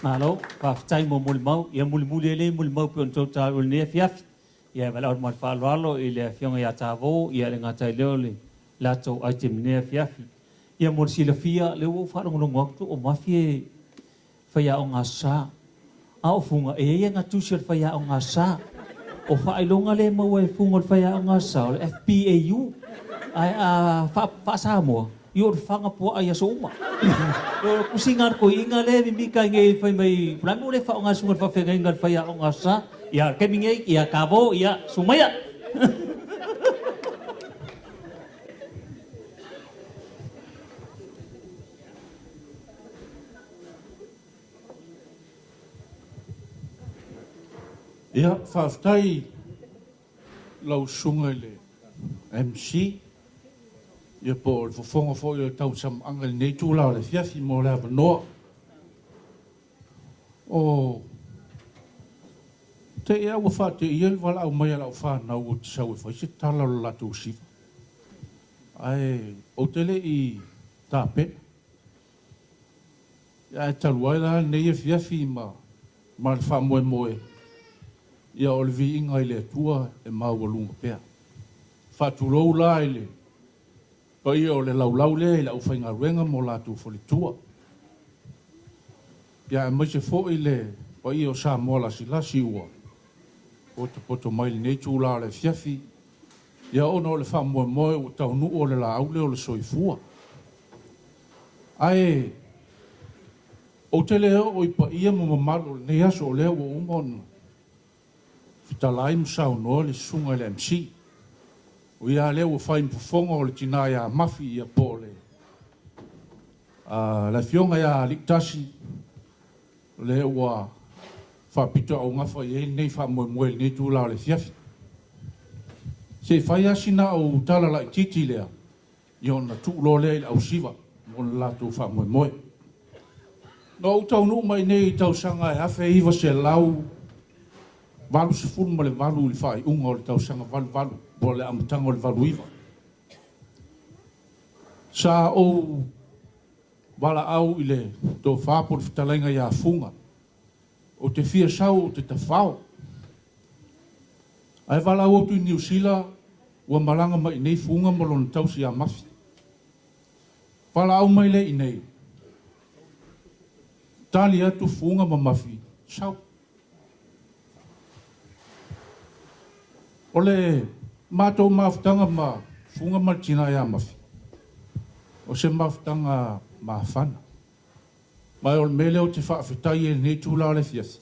A: Malo, whaftai mo mulimau, ia mulimuli ele mulimau pe ontou tā ulnea fiafi. Ia wala or mar whaaloalo i le fionga ia tāwō, ia le ngatai leo le lato item nea fiafi. Ia mor sila fia le o wharongonongo aktu o mafie whaia o ngā sā. A o funga e ia ngā tūsir whaia o ngā sā. O whailonga le mau e funga whaia o ngā sā, o le FPAU. Ai a whaasa mua. I o whanga pua ai aso uma. O kusingar ko inga le mimika nge whai mai prime o le wha o ngā sungar whawhenga inga whaia o ngā sā. Ia kemingei, ia kabo, ia sumaya.
N: Ia, whaftai lau sunga le MC. Ia po o whafonga fo i tau sam angal nei tūlau le fiafi mo le hawa noa. O te ea wa wha te ia wala au mai ala o whanau o te sau e whaise tala lo latu sifa. Ai, o te le i tāpe. Ia e taluai la nei e fiafi ma le wha moe moe. Ia o le vi inga i le atua e mau walunga pēr. Whatulou la i le. Pa ia o le laulau le i la uwhainga ruenga mo lātu foli tua. Ia e maise fo i le pa ia o sa mola si lasi ua. O te poto mai le nei tūla le fiafi. Ia ono o le wha moe moe o taunu o le la aule o le soifua. Ai, o te leo o i pa ia mo mamalo le nei aso o leo o umonu. Fitalai msau noa le sunga le MC. O ia leo o whain pufonga o le tina ia mafi ia po le. La fionga ia liktasi. Leo wa whapito au ngawha i nei wha moe moe nei tūla le fiafi. Se whai asina o tala la i titi lea. I ona tūlo lea i au siva. Mona lātou wha moe moe. No tau nu mai nei tau sanga e awhe iwa se lau. Valu se fulu ma le valu i whai unga o le tau sanga valu. Bo le amutanga o le valu iwa. Sa o wala au i le tō whāpo le whitalenga i a funga. O te fia sau o te tawhao. Ai wala au tu New Zealand ua malanga mai nei funga ma lona tausi a mafi. Wala au mai le i nei. Tali atu funga ma mafi. Sau. O le mātou mawhtanga ma funga martina ia mafi. O se mawhtanga ma whana. Mai o le mele o te whaafetai e nei tūla le fiasi.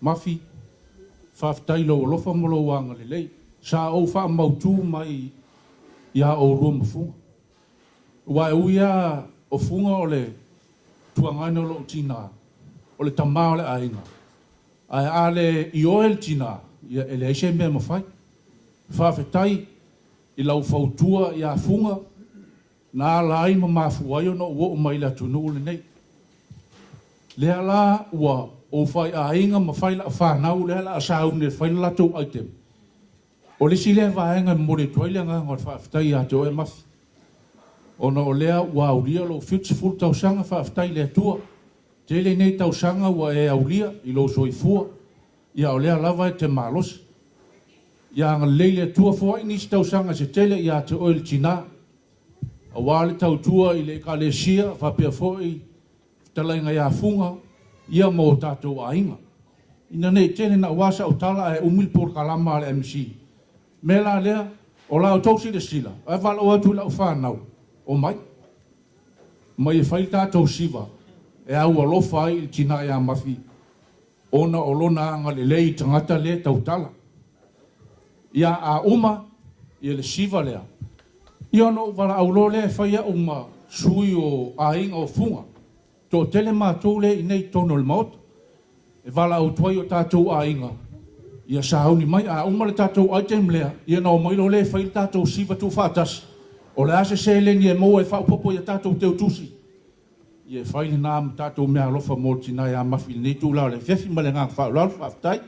N: Mafi, whaafetai lo lofa molo wanga le lei. Sa o wha mautu mai ia o rua mafunga. Wa e uia o funga o le tuangaina o lo tina. O le tamā o le ainga. Ai ale i oel tina. Ia ele eise mea mawhai. Whaafetai i lau whautua i a funga. Nā lai ma mafuai o no ua o mai la tunu le nei. Lea la ua o whai a inga ma whai la whanau lea la a saune whai la tau item. O le si lea vaenga more tuaile ngā ngot whaafetai a tau e mafi. O no lea ua aulia lo full tau sanga whaafetai lea tua. Tele nei tau sanga ua e aulia i lo soifua. Ia o lea lava e te malos. Ia anga leile tua fua inis tau sanga se tele ia te oil tina. A wale tau tua i le kalesia whapea foi talainga ia funga ia mo tātou ainga. Ina nei tene na wasa o tala e umilpur kalama le MC. Mela lea o lao tausi le sila. E wala o atu lau whanau. O mai.
P: mai fai tātou siva, e au alofa ai i tina e a mafi. Ona o lona anga le lei tangata le tautala. Ia a uma, ia le siva lea. Ia no wala au lo le fai a uma sui o a inga o funga. Tō tele mātou le i nei tono le maota. E wala au tuai o tātou a inga. Ia sa hauni mai a uma le tātou aitem lea. Ia no mailo le fai tātou siva tu whātasi. O le ase se le ni e mo e whaupopo ia tātou teu tusi. Ia whai ni nām tātou mea alofa mō tina ia mafi nei tū lau le whiawhi ma le ngā whaulau whaftai.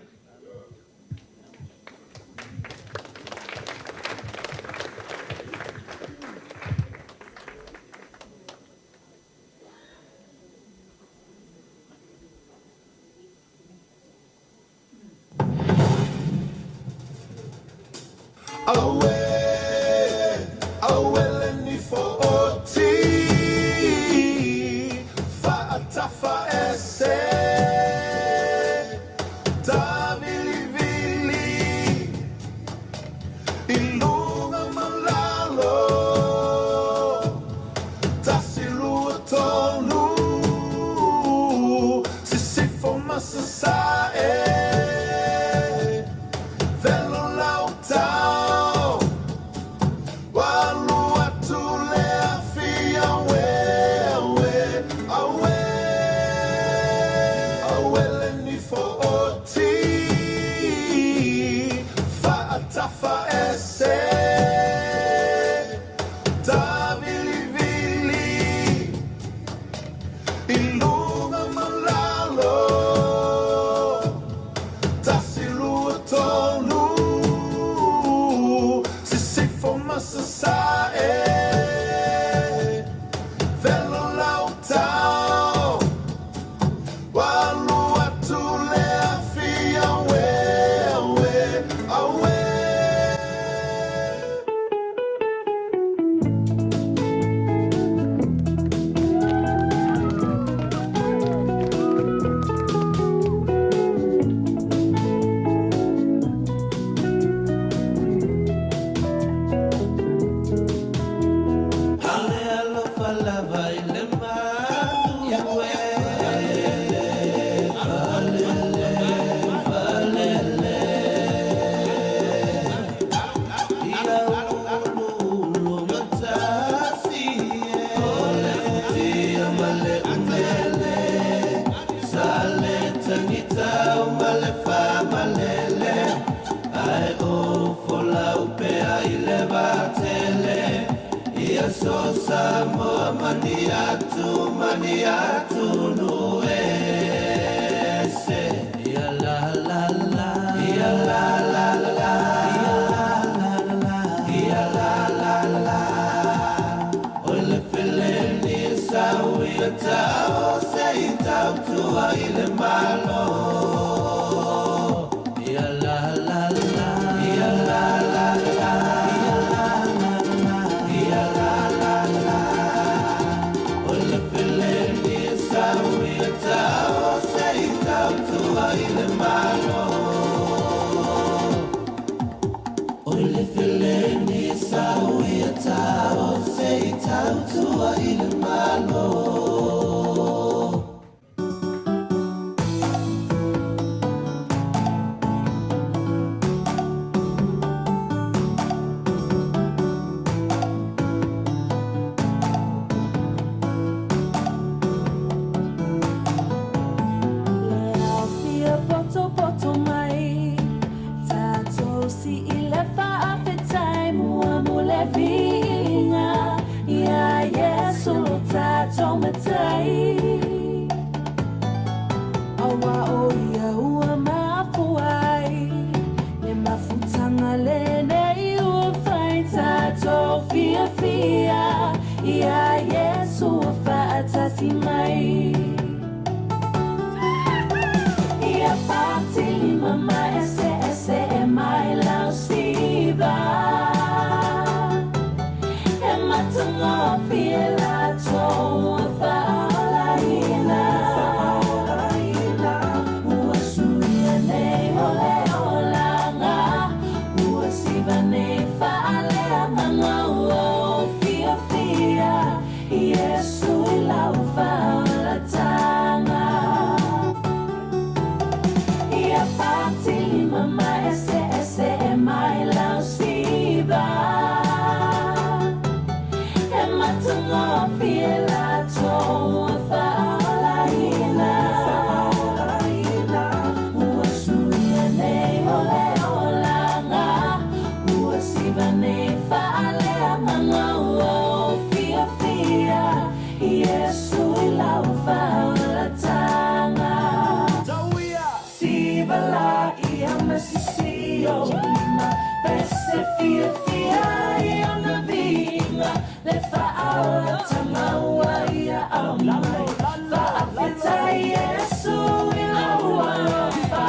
B: yo lima Pese fia fia ia na vinga Le fa'ala tamaua ia au mai Fa'afeta Yesu ila ualofa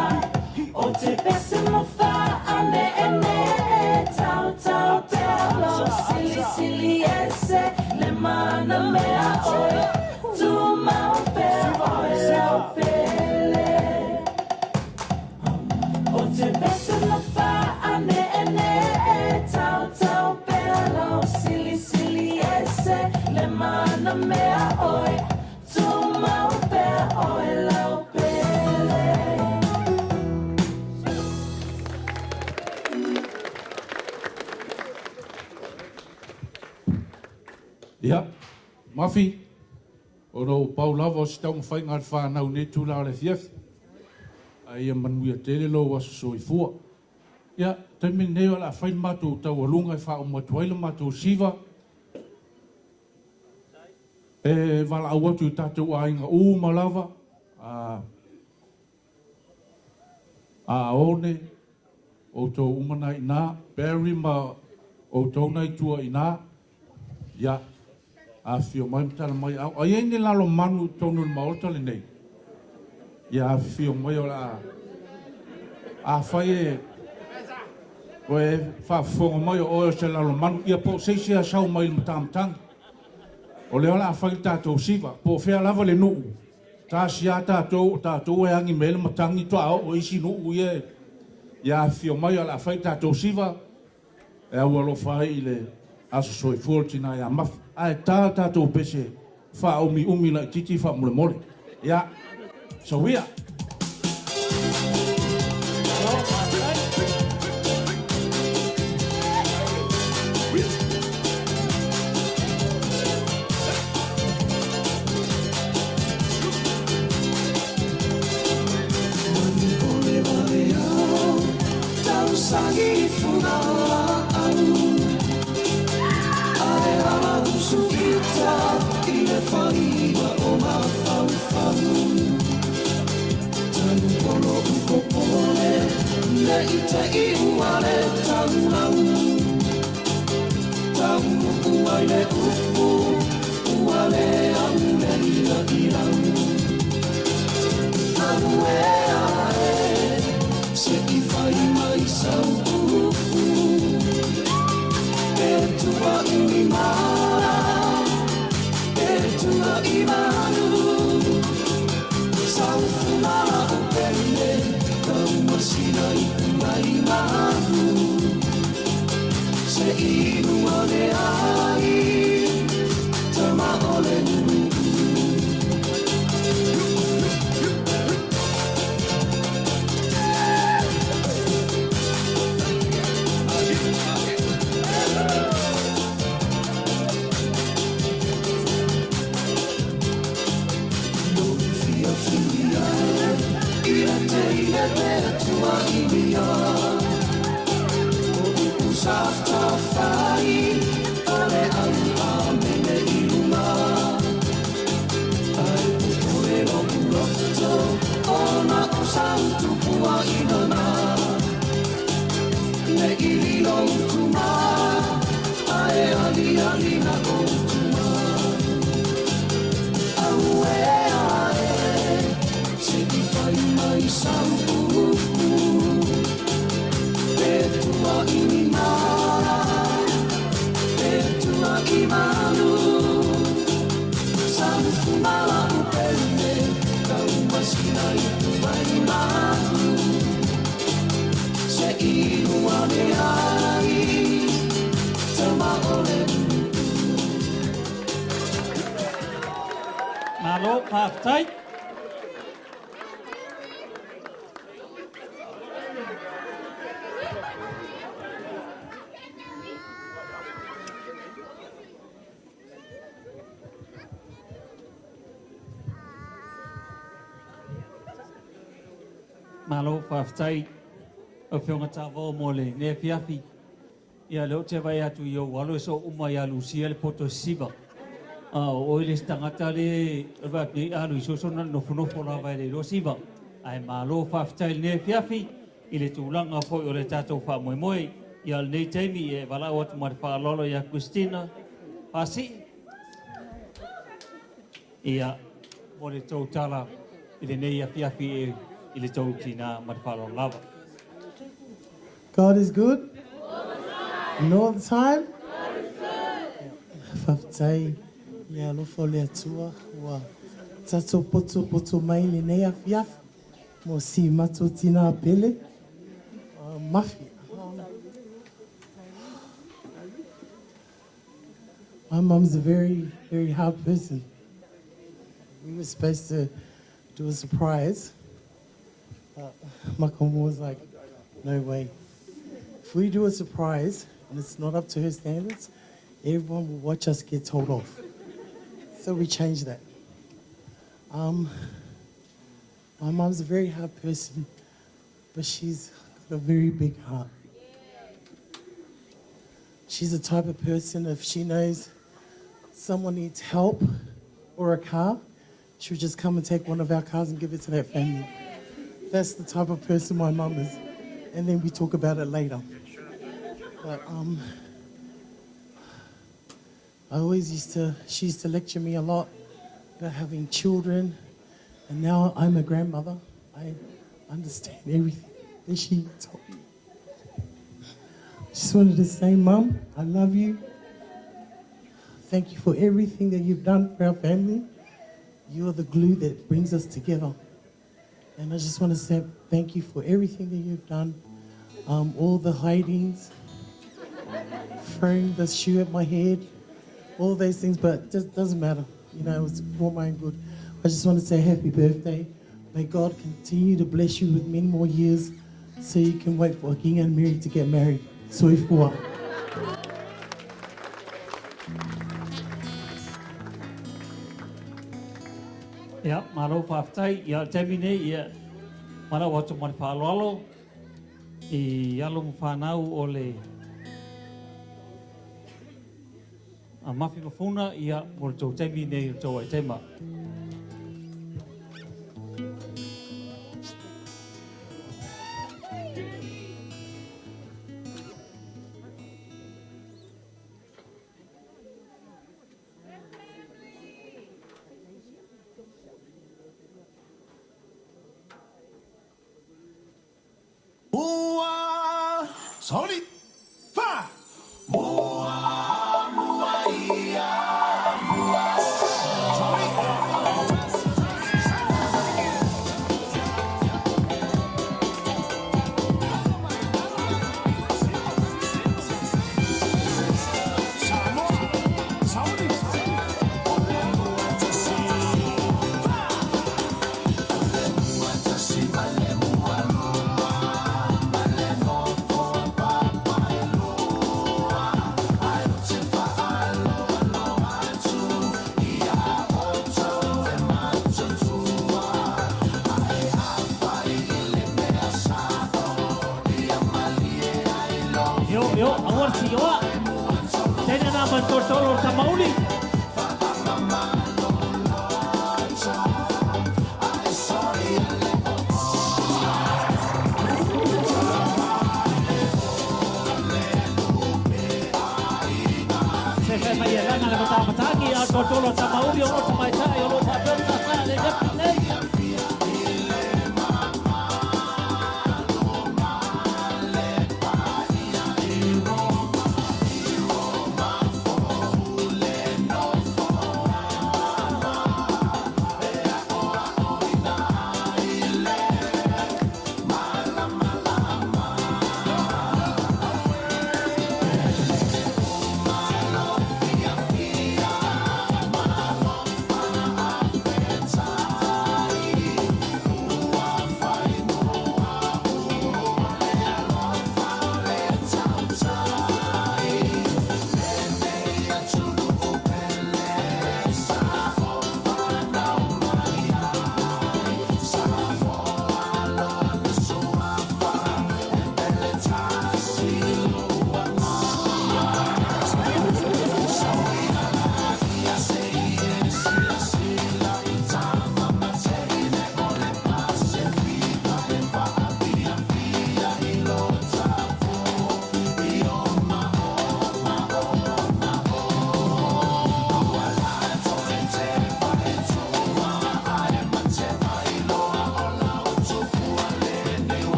B: O te pese mo fa'ane ene Tau tau pelo Sili sili ese Le mana mea oe Tu mau pe oe lau pele O te pese mo fa'ane ene Tau tau pelo Sili sili ese Le mana mea oe Tu mau pe oe lau pele
P: Ia, mafi, o ro pau lava o si tau mwhai ngā whanau ne tūla le fiafi. A ia manuia tele lo waso soi fua. Ia, taimi neo la whai mātou tau alunga e whao matuaila mātou siva. E wala au atu tātou a inga u malava. A one, o tō umana i nā, Barry ma o tō nei tua i nā. Ia, a fio mai mtala mai au. A iei ni lalo manu tonu ni maota le nei. Ia a fio mai o la a whai e o e whaafonga mai o oe se lalo manu. Ia po seisi a sau mai le mtamtang. O leo la a whai tātou siva. Po whea lava le nuu. Tā si a tātou e angi mele matangi toa o isi nuu ie. Ia a fio mai o la a whai tātou siva. E au alo whai i le aso soi fuortina ia mafi. Ai tā tātou pese wha umi la titi wha mole mole. Ia, so ia.
B: Tau sangi funala au Ae ala usu ita I le whaiwa o ma whau whau Tanu polo uko pole Le ita I uale tau nau Tau uai le upu Uale au le ira irau Anu e ae Se I whai mai sau E tua uni mara E tua I manu Sau funala o pene Kau masina I kunai manu Se I nuane ai Tama ole nunu
A: Malo, half tight. Malo, half tight. O whionga tāwao mole, ne fiafi. Ia leo te vai atu i o walo e so umai a Lucia le poto siva. O ile stangata le va pi alu i so so na no funo fo la vai le lo siva. Ai malo half tight ne fiafi. I le tūlanga fo o le tātou wha moe moe. Ia nei Jamie e wala o atu mare whaalolo ia Christina. Pasi. Ia mo le tau tala I le nei afiafi e I le tau tina mare whaalolo lava.
Q: God is good. And all the time. Whaftai, ia lofo le atua, ua tato poto mai le nei afiafi, mo si mato tina pele, mafi. My mom's a very, very hard person. We were supposed to do a surprise. Makomo was like, no way. If we do a surprise and it's not up to her standards, everyone will watch us get told off. So we changed that. My mom's a very hard person, but she's got a very big heart. She's the type of person, if she knows someone needs help or a car, she'll just come and take one of our cars and give it to that family. That's the type of person my mum is. And then we talk about it later. But she used to lecture me a lot about having children, and now I'm a grandmother. I understand everything that she told me. Just wanted to say, Mum, I love you. Thank you for everything that you've done for our family. You're the glue that brings us together. And I just want to say thank you for everything that you've done. All the hidings, throwing the shoe at my head, all those things, but it just doesn't matter. You know, it was for my good. I just want to say happy birthday. May God continue to bless you with many more years so you can wait for King and Mary to get married. Soi fua.
A: Ia, maro whaftai, ia Jamie nei, ia mara watu mare whaaloalo, I alo mo whanau o le a mafi mawhuna, ia mo tau Jamie nei tau ai teima.
B: Sorry. Fa. Mua, mua, ia, mua. Sorry.
A: Yo, awar si yo. Tena na man tortolo sa mauli. Se mai la na la mataki al tortolo sa mauli o sa mai sai o lo fa per sa le le.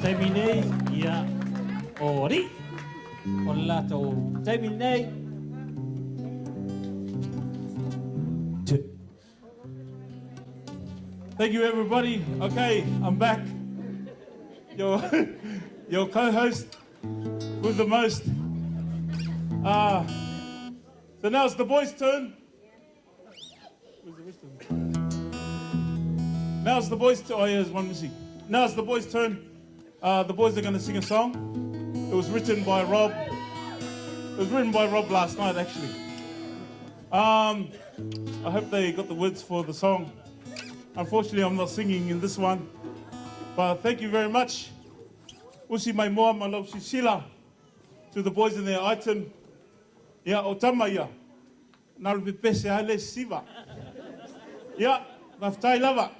A: Taimi nei ia ori. O lato taimi nei.
C: Thank you, everybody. Okay, I'm back. Your, your co-host with the most. So now it's the boys' turn. Where's the rest of them? Now it's the boys' turn. Oh, yeah, there's one missing. Now it's the boys' turn. The boys are going to sing a song. It was written by Rob. It was written by Rob last night, actually. I hope they got the words for the song. Unfortunately, I'm not singing in this one. But thank you very much. Usi mai moa malau sila to the boys in their item. Ya otama ya. Nalu pepese ale siva. Ya, maftai lava.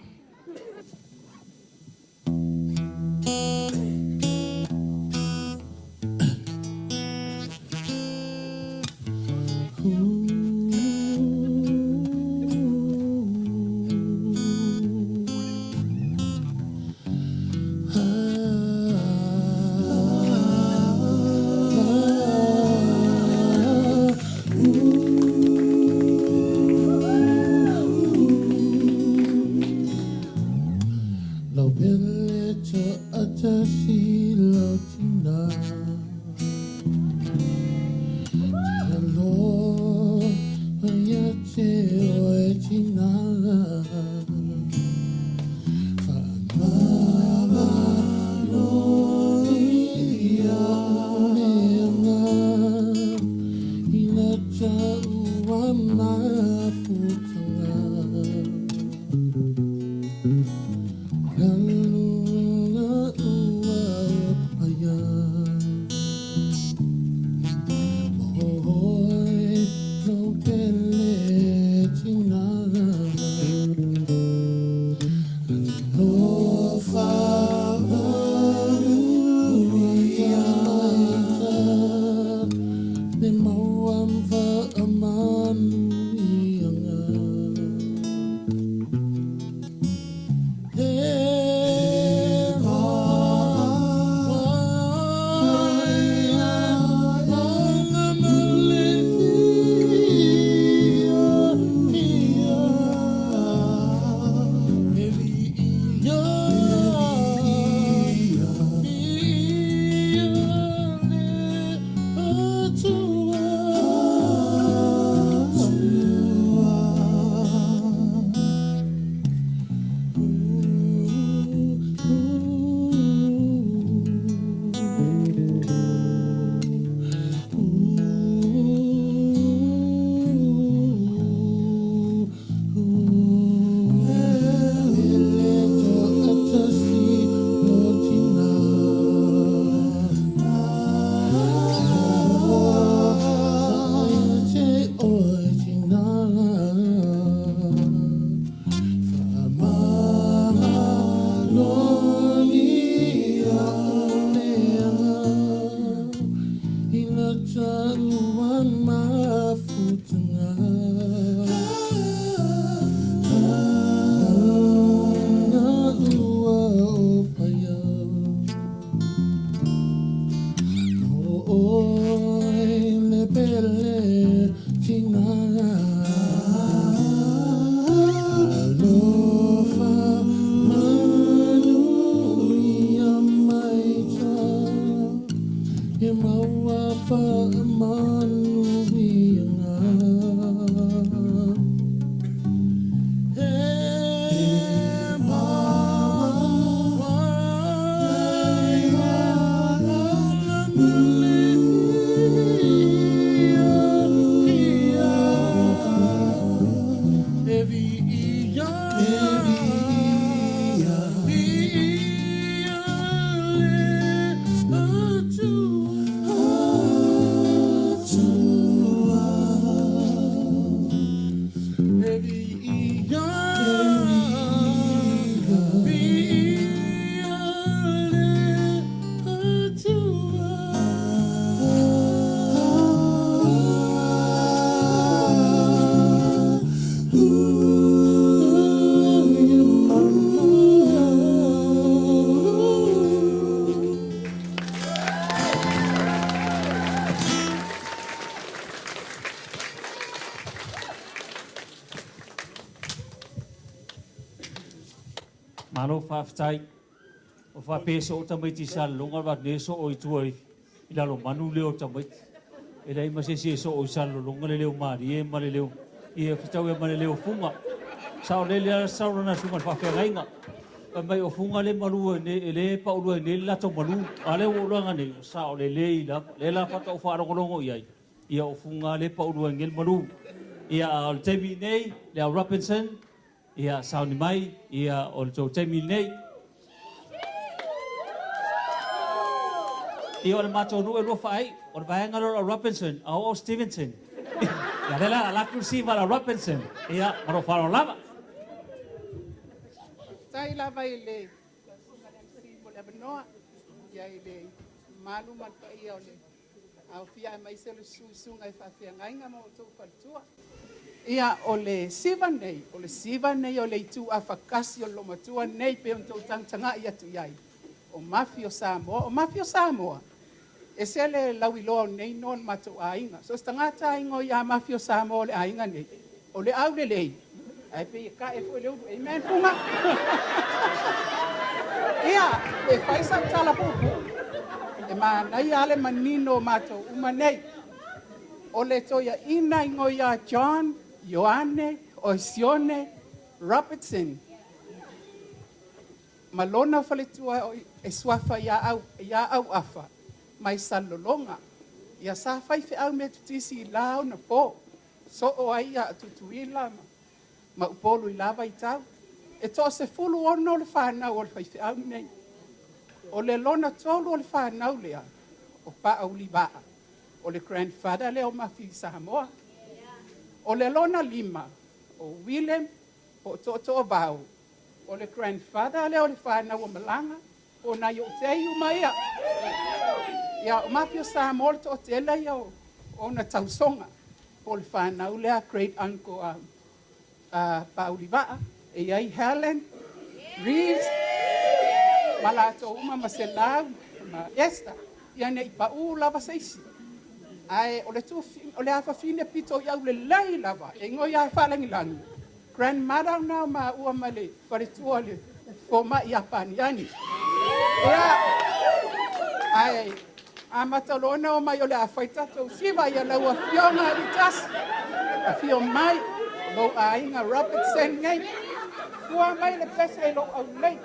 A: whaafitai. O whapeso o tamaiti sa longa wa neso o i tuai. I lalo manu leo tamaiti. E rei masese so o sa longa le leo maari e ma le leo. I e whitau e ma le leo funga. Sa o le lea saura na sunga whawhengainga. Mai o funga le malu ne le pa ulu ne lato malu. Ale o langa ne sa o le le la pata o whaarongolongo iai. Ia o funga le pa ulu ngel malu. Ia o le teimi nei, le a Robinson. Ia sauni mai, ia o le tau teimi nei. Ia o le mato nu e lofa ai, o le vaenga lo Robinson, a o Stevenson. Ia le la kursiva la Robinson. Ia maro wharo lava.
R: Tai lava i le mo le abanoa ia i le malu man pa ia o le au fia mai se le susunga i whawhiangainga mo tau whalitua. Ia o le siva nei o le itu a whakasi o lomatua nei pe on tau tangtanga i atu iai. O Mafio Samoa. E se le lauiloa nei non matou ainga. So stangata ingo ia Mafio Samoa le ainga nei. O le au le lei. Ai pe ka e foi leu amen punga. Ia e fai sa tala pupu. E ma nai ale manino mato uma nei. O le toia ina ingo ia John, Ioane, Oisione, Robertson. Malona faletua e swafa ia au afa. Mai salolonga. Ia sa fai fe au me tutisi lao na po. So o ai ia tutuila ma upolu i lava i tau. E toa se fulu ono le whanau o le whaiwhi au nei. O le lona tolu o le whanau lea. O pa au li waa. O le grandfather leo Mafio Samoa. O le lona lima. O Willem. O to vau. O le grandfather leo le whanau o Malanga. O na i o te iu mai a. Ia o Mafio Samoa le to te la ia o na tausonga. O le whanau lea great uncle Paulivaa, e ai Helen, Reeves, malato uma maselau, ma Esther, ia nei pau lava seisi. Ai o le afa fine pito ia le lei lava, e ngoi ia falangi langi. Grandmother na ma ua male, faritua le foma ia paniani. Ia, ai, a matalona o mai o le afaita tau siva ia lau a fionga i tas, a fio mai, lo ainga Robertson ngai. Kua mai le pese lo au lei.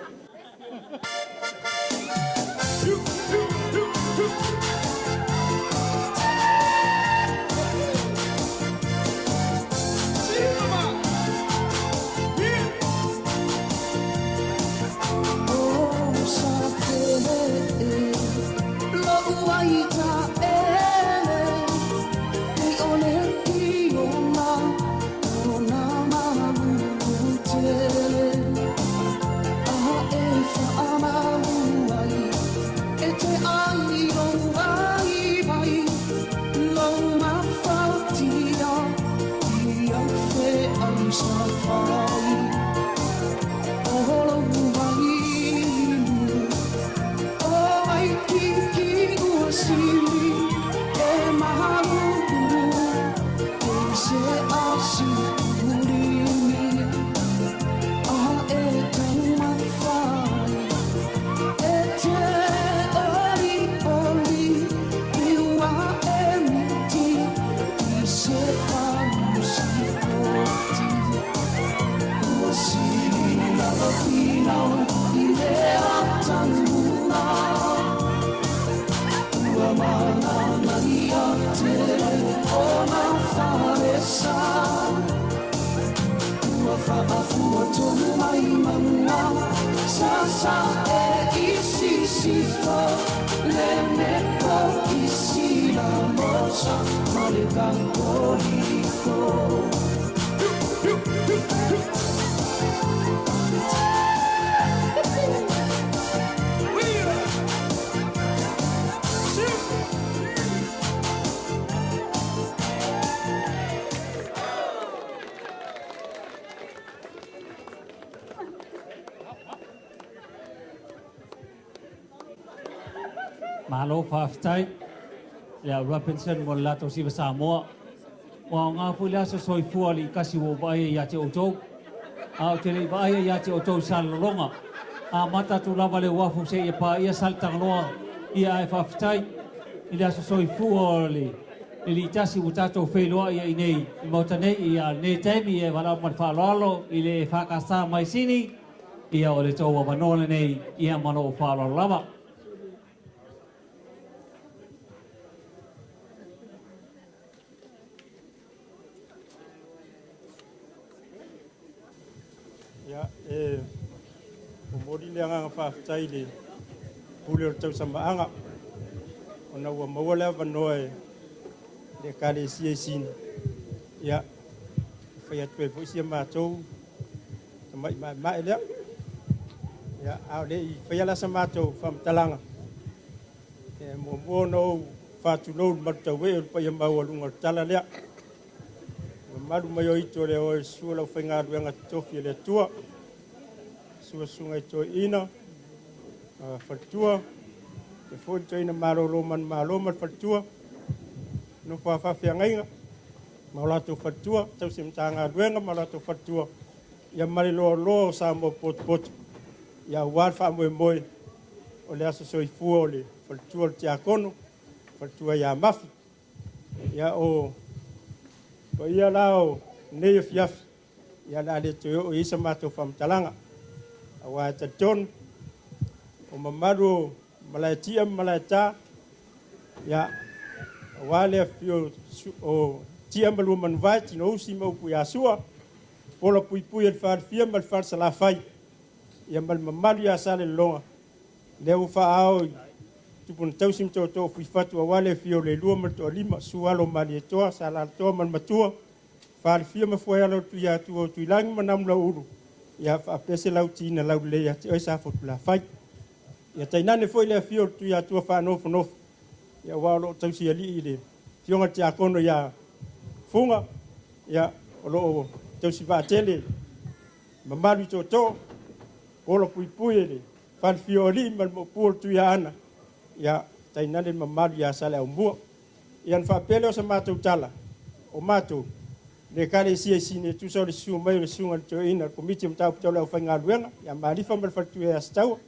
A: Malo whaafitai. Lea Robinson mo lato siva Samoa. Wa ngā pula so soifua li kasi wo vai ia te outou. A o te li vai ia te outou sa lolonga. a mata tu lava le wafu se ia pa ia saltang loa ia e whaftai i le aso soi fua o le li tasi u tatou whailoa ia i nei i mauta nei ia nei taimi e wala man whaaloalo i le whakasa mai sini ia o le tau wa manole nei ia mano o whaaloalo lava.
S: Ya, o mori le anga whaftai le pule o tau samaanga. O na ua maua lea wanoe le kare sia sin. Ya, whai atu e fo isia mātou. Mai lea. Ya, au le i whai ala sa mātou whamtalanga. E mua no whātu nou matau e o pai mau alunga tala lea. Maru mai o ito le o sua lau whainga ruenga tofi le tua. Sua sunga ito ina. Whatua. E fo ito ina maroro man whatua. No whawhawhia ngainga. Maulato whatua. Tau simtanga ruenga maulato whatua. Ia mari loa sa mo pot. Ia wad wha moe. O le aso soi fua o le whatua o te akono. Whatua ia mafi. Ia o ko ia lao nei fiaf ia la le to o isa mato fam talanga awa ta ton o mamaru malaita ya wale fio o tia malu man vai no si mo pu ya sua pola pui el far fia mal far sala fai ia mal mamaru ya sale longa le u fa au tupun tau sim to fui fatu wale fio le lua mato lima sualo mali to sala to man matua far fia ma foi alo tu ya tu lang manam la uru ya fa pese lau tina lau le ya o sa fo la fai ya taina ne foi le fio tu ya tu fa no ya walo tau si ali ile fio ngati akono ya funga ya lo tau si va tele mamalu to olo pui le far fio li man mo pul tu ya ana ya taina le mamalu ya sala o mbu ian fa pele o sa matu tala o matu le kale sia sine tu so le su mai le su ngal to ina komiti mta to le fa ngal wenga ya mali fa mal fa tu ya stau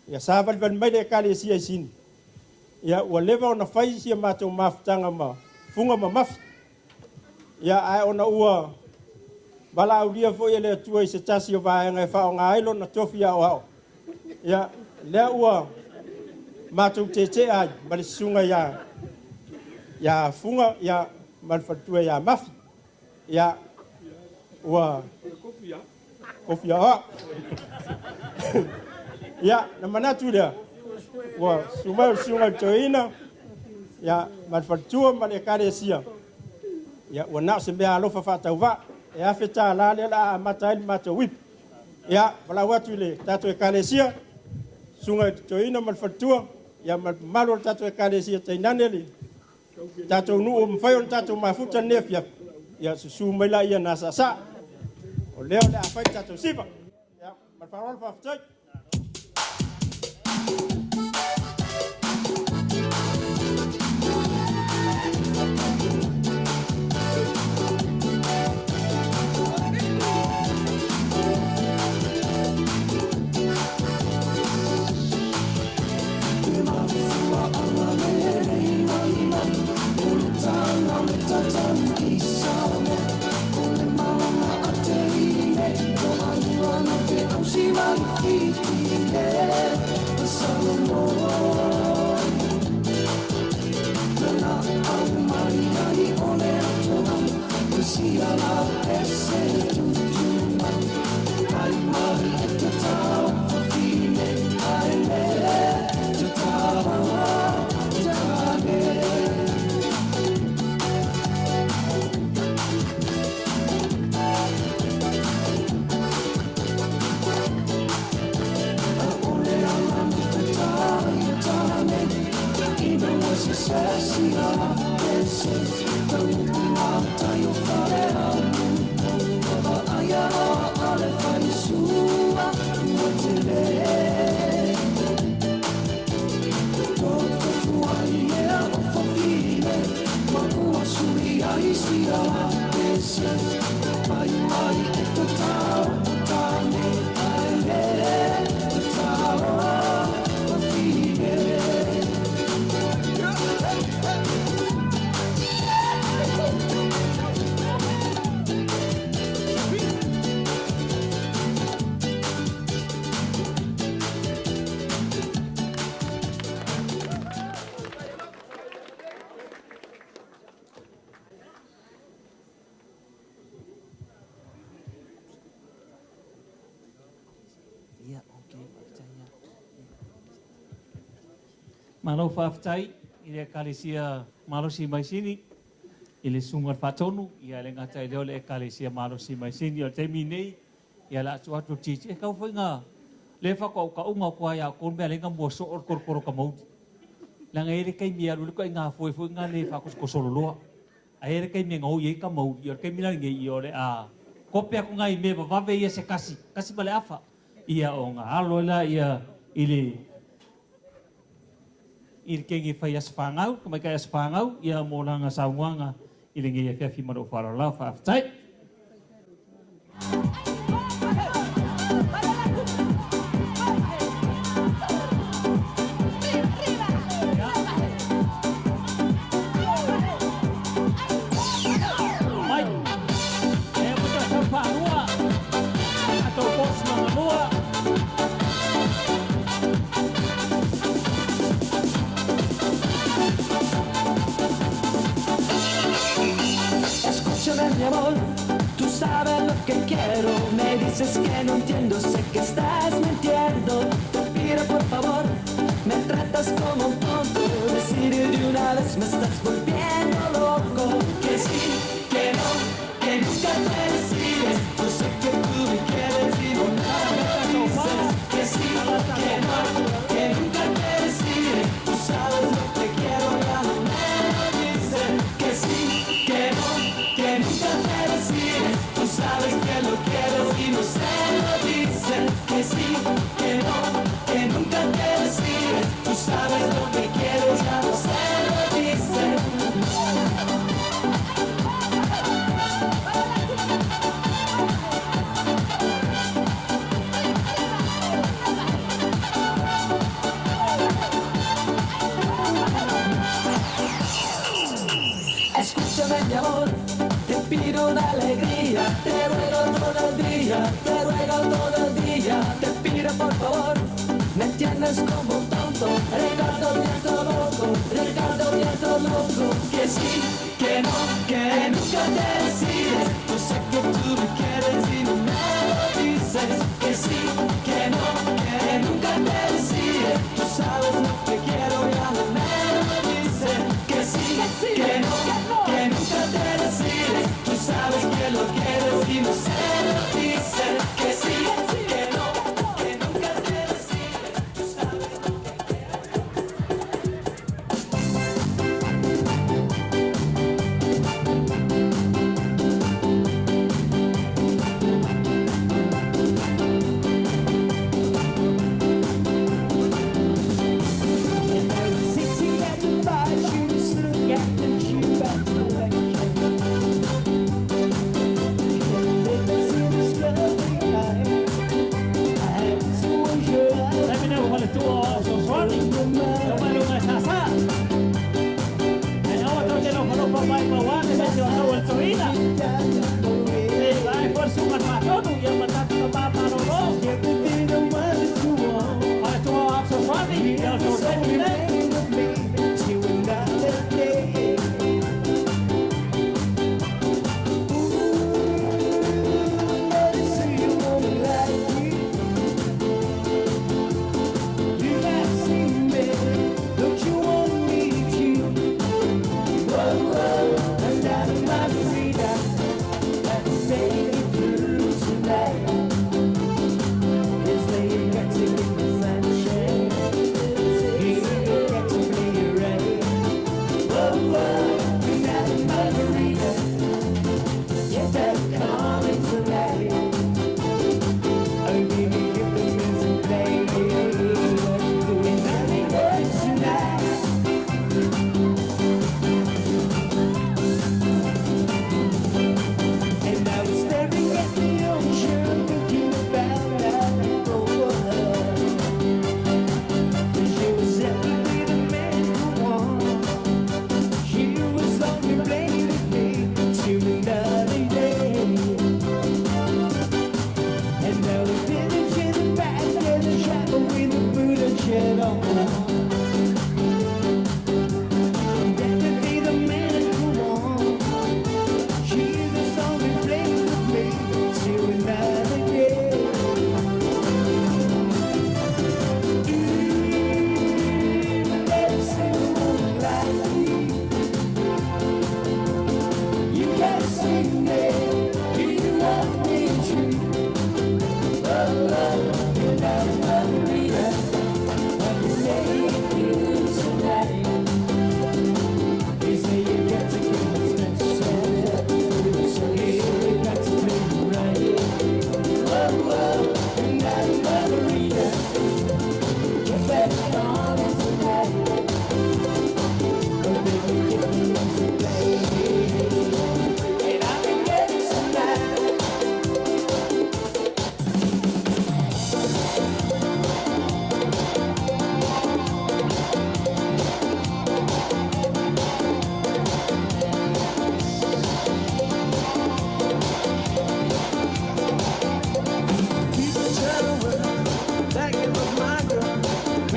S: ya sabal ban mai le kale sia sine ya waleva ona fai sia matu maftanga ma funga ma maf ya ai ona ua bala udia fo ele tu se tasi o va nga fa nga ilo na tofia o ya le ua matu tete a mal sunga ya funga ya mal fa tu ya maf ya wa kofia ya na manatu dia wa sunga toina ya malfatua malekare sia ya wana sembe alo fa tauva ya feta la la matai matawip ya bala watu le tatu ekalesia sunga toina malfatua ya malo tatu ekalesia tainaneli tatu nu mfayo tatu mafuta nefya ya susu mela ya nasasa o leo le afai tatu sipa ya malfarol fa ftai
B: Bye.
A: Malo whaafitai, i le kalesia malosi maisini, i le sunga whatonu, i le ngata i leo le kalesia malosi maisini, o te minei, i la atu atu titi, e kau whainga, le whakau ka unga kua ia kor mea lenga mua so or korokoro ka mauti. Langa ere kai mea lule ko i ngā fwoi ngā le whakos ko sololoa. A ere kai mea ngau i ka mauti, i or kai mila nge i ore a kope aku ngai me wawe ia se kasi male afa. Ia o ngā aloela ia i le kengi whai as whangau, ka mai kai as whangau, ia mō langa saunga i le nge ia whiawhi maro wharala whaafitai.
B: Mi amor, tú sabes lo que quiero. Me dices que no entiendo, sé que estás mintiendo. Te pido por favor, me tratas como un tonto. Decir de una vez me estás volviendo loco. Que sí, que no, que nunca te decides. Yo sé que tú me quieres y no nada me dices. Que sí, que no, que nunca te decides. Tú sabes lo que quiero, ya no me lo dices. Que sí, que no, que nunca te decides. Tú sabes que lo quiero y no se lo dicen. Que sí, que no, que nunca te decides. Tú sabes lo que quiero, ya no se lo dicen. Escúchame mi amor, te pido una alegría, te ruego todo el día, te ruego todo el día, te pido por favor, me entiendes como un tonto, Ricardo Nieto loco, Ricardo Nieto loco, que sí, que no, que nunca te decides, yo sé que tú me quieres y no me lo dices, que sí, que no, que nunca te decides, tú sabes lo que quiero, ya no me lo dices, que sí, que no, que nunca te decides, tú sabes que lo quieres y no se lo dices, que sí, que no, que nunca te decides, tú sabes lo que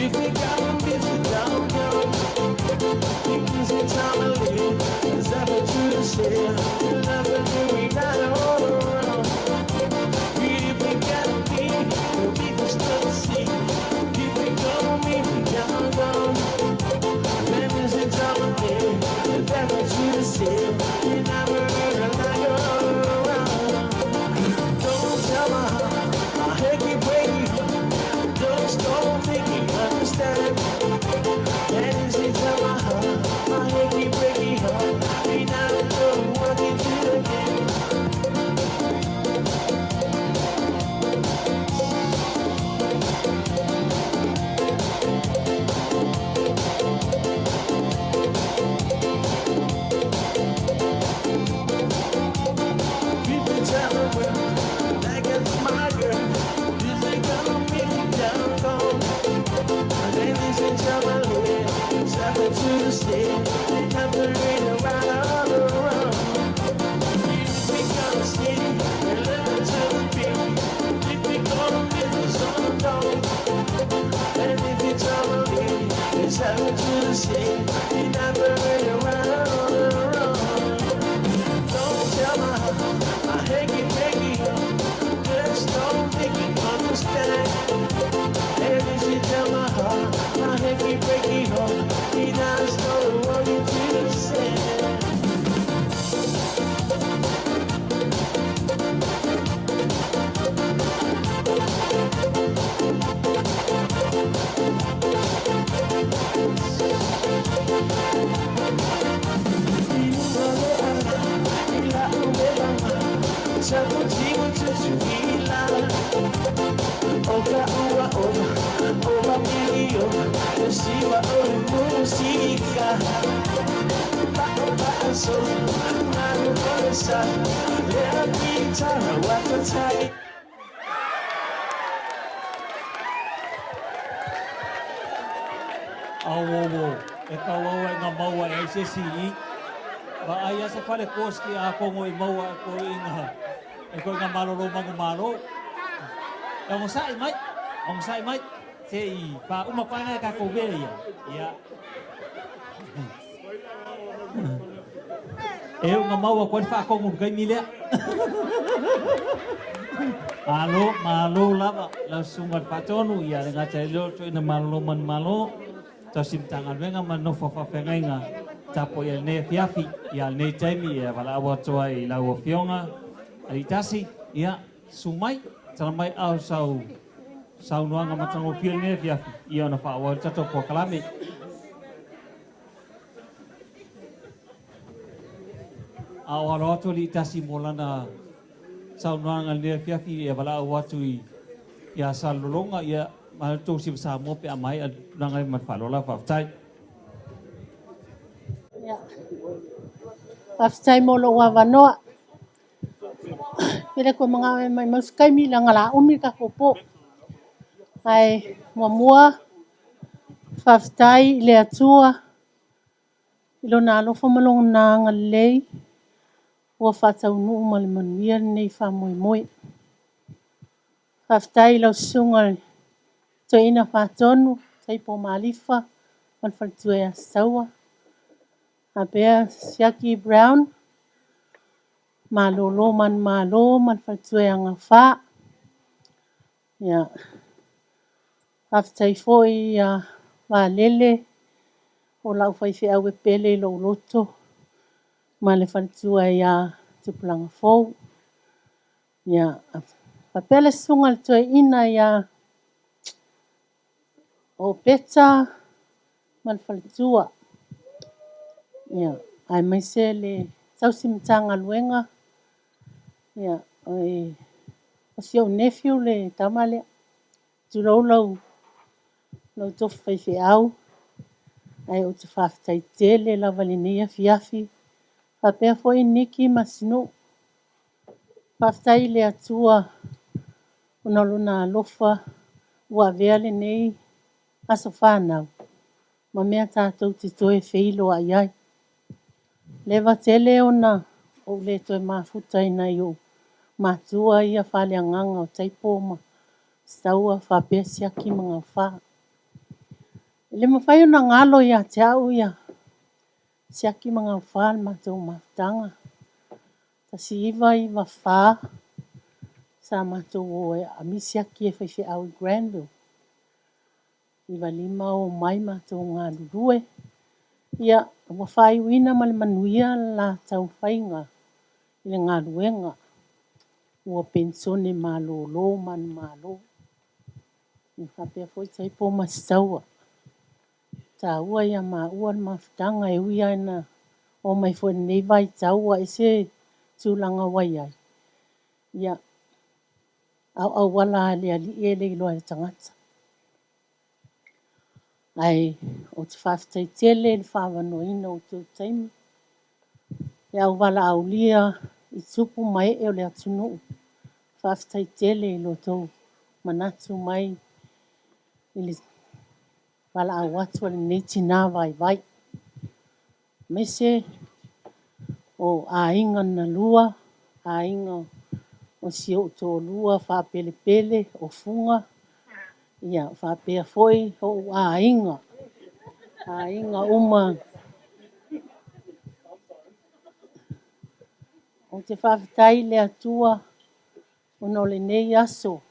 B: If we got them busy down, because it's time to live. There's nothing to the share. Nothing that we got all around. If we got to be, we can still see. If we go, we got gone. Then there's a time to live. There's nothing to the share. You never heard a lie all around. Don't tell my heart, my head keep breaking. Don't think you understand. That is it, tell my heart, my head keep breaking up. We now know what you do again. People tell me, well, like it's my girl. This ain't gonna make me down cold. Ladies and gentlemen, step into the stage. They come to read around all around. We gonna see and listen to the beat. We gonna get this on the road. And if you tell me, step into the stage. They never read around all around. Don't tell my heart, my head keep breaking up. Just don't think you understand. Ladies and tell my heart, my head keep breaking up. He does know what you do to say.
A: Awowo, e kawawa ngā maua e se si i. Ba ai asa whare koski a kongo i maua ko i ngā. E koe ngā maroro mangu maro. E ongo sai mai, te i pa uma paina e ka kovere ia. Ia. E ngā maua koe wha kongo kai milea. Malo lava, lau sungat patonu ia. Ngā tai leo tui na malo man malo. Tasim tangan venga manofa fa fengainga tapo ia ne fiafi ia ne taimi ia wala awa toa i lau fionga ali tasi ia sumai talamai au sau noanga matango fil ne fiafi ia na fa awa tato po kalame au haro li tasi molana sau noanga ne fiafi ia wala awa tui ia salolonga ia ma tu sim sa mo pe amai nangai mat falola fa tai
T: ya aftai mo lo wa vanoa pere ko mga mai maskai mi la ngala umi ka kopo ai mua faftai le atua ilo na lo fo malong na ngalei wa fata unu mal manir nei fa moi faftai lo sungal to ina fatonu sai po malifa man faltua sawa abea Jackie Brown malo man faltua ngafa ya aftai foi ya valele o lau fai fe au pele lo loto male faltua ya tupulanga fou ya papele sungal to ina ya o peta man faltua ya ai mai sele sausim tanga luenga ya ai o seu nephew le tamale tu lo to fai fe au ai o te faftai tele la valinia fiafi fa pe foi niki masino faftai le atua ona luna lofa wa vele nei asa whanau. Ma mea tātou te toe whilo ai ai. Lewa tele ona o le toe mafutai nei o matua ia whale anganga o taipoma. Staua whapesia ki mga wha. Le mawhai ona ngalo ia te au ia. Siaki mga whān mātou mawhtanga. Ta si iwa iwa whā. Sa mātou o e amisiaki e whaiwhi au i Granville. Iwa lima o mai mātou ngā lurue. Ia, wa whai wina ma le manuia la tau whainga. I le ngā luenga. Ua pensone mālo lo manu mālo. Ni whapea fwoi taipo mastaua. Ta ua ia ma ua mawhtanga e uia ina o mai fwoi nei vai taua e se tūlanga wai ai. Ia, au wala le ali e le iloa e tangata. Ai, o te whaftai tele le whawano ina o tō taimi. Ia au wala au lia i tupu mai e o le atunu. Whaftai tele i lo tō manatu mai i le wala au watu le neiti nā vai vai. Mese o a inga na lua, a inga o si o tō lua whapele pele o funga. Ia, whapea foi o a inga. A inga uma. O te whawhitai le atua o no le nei aso.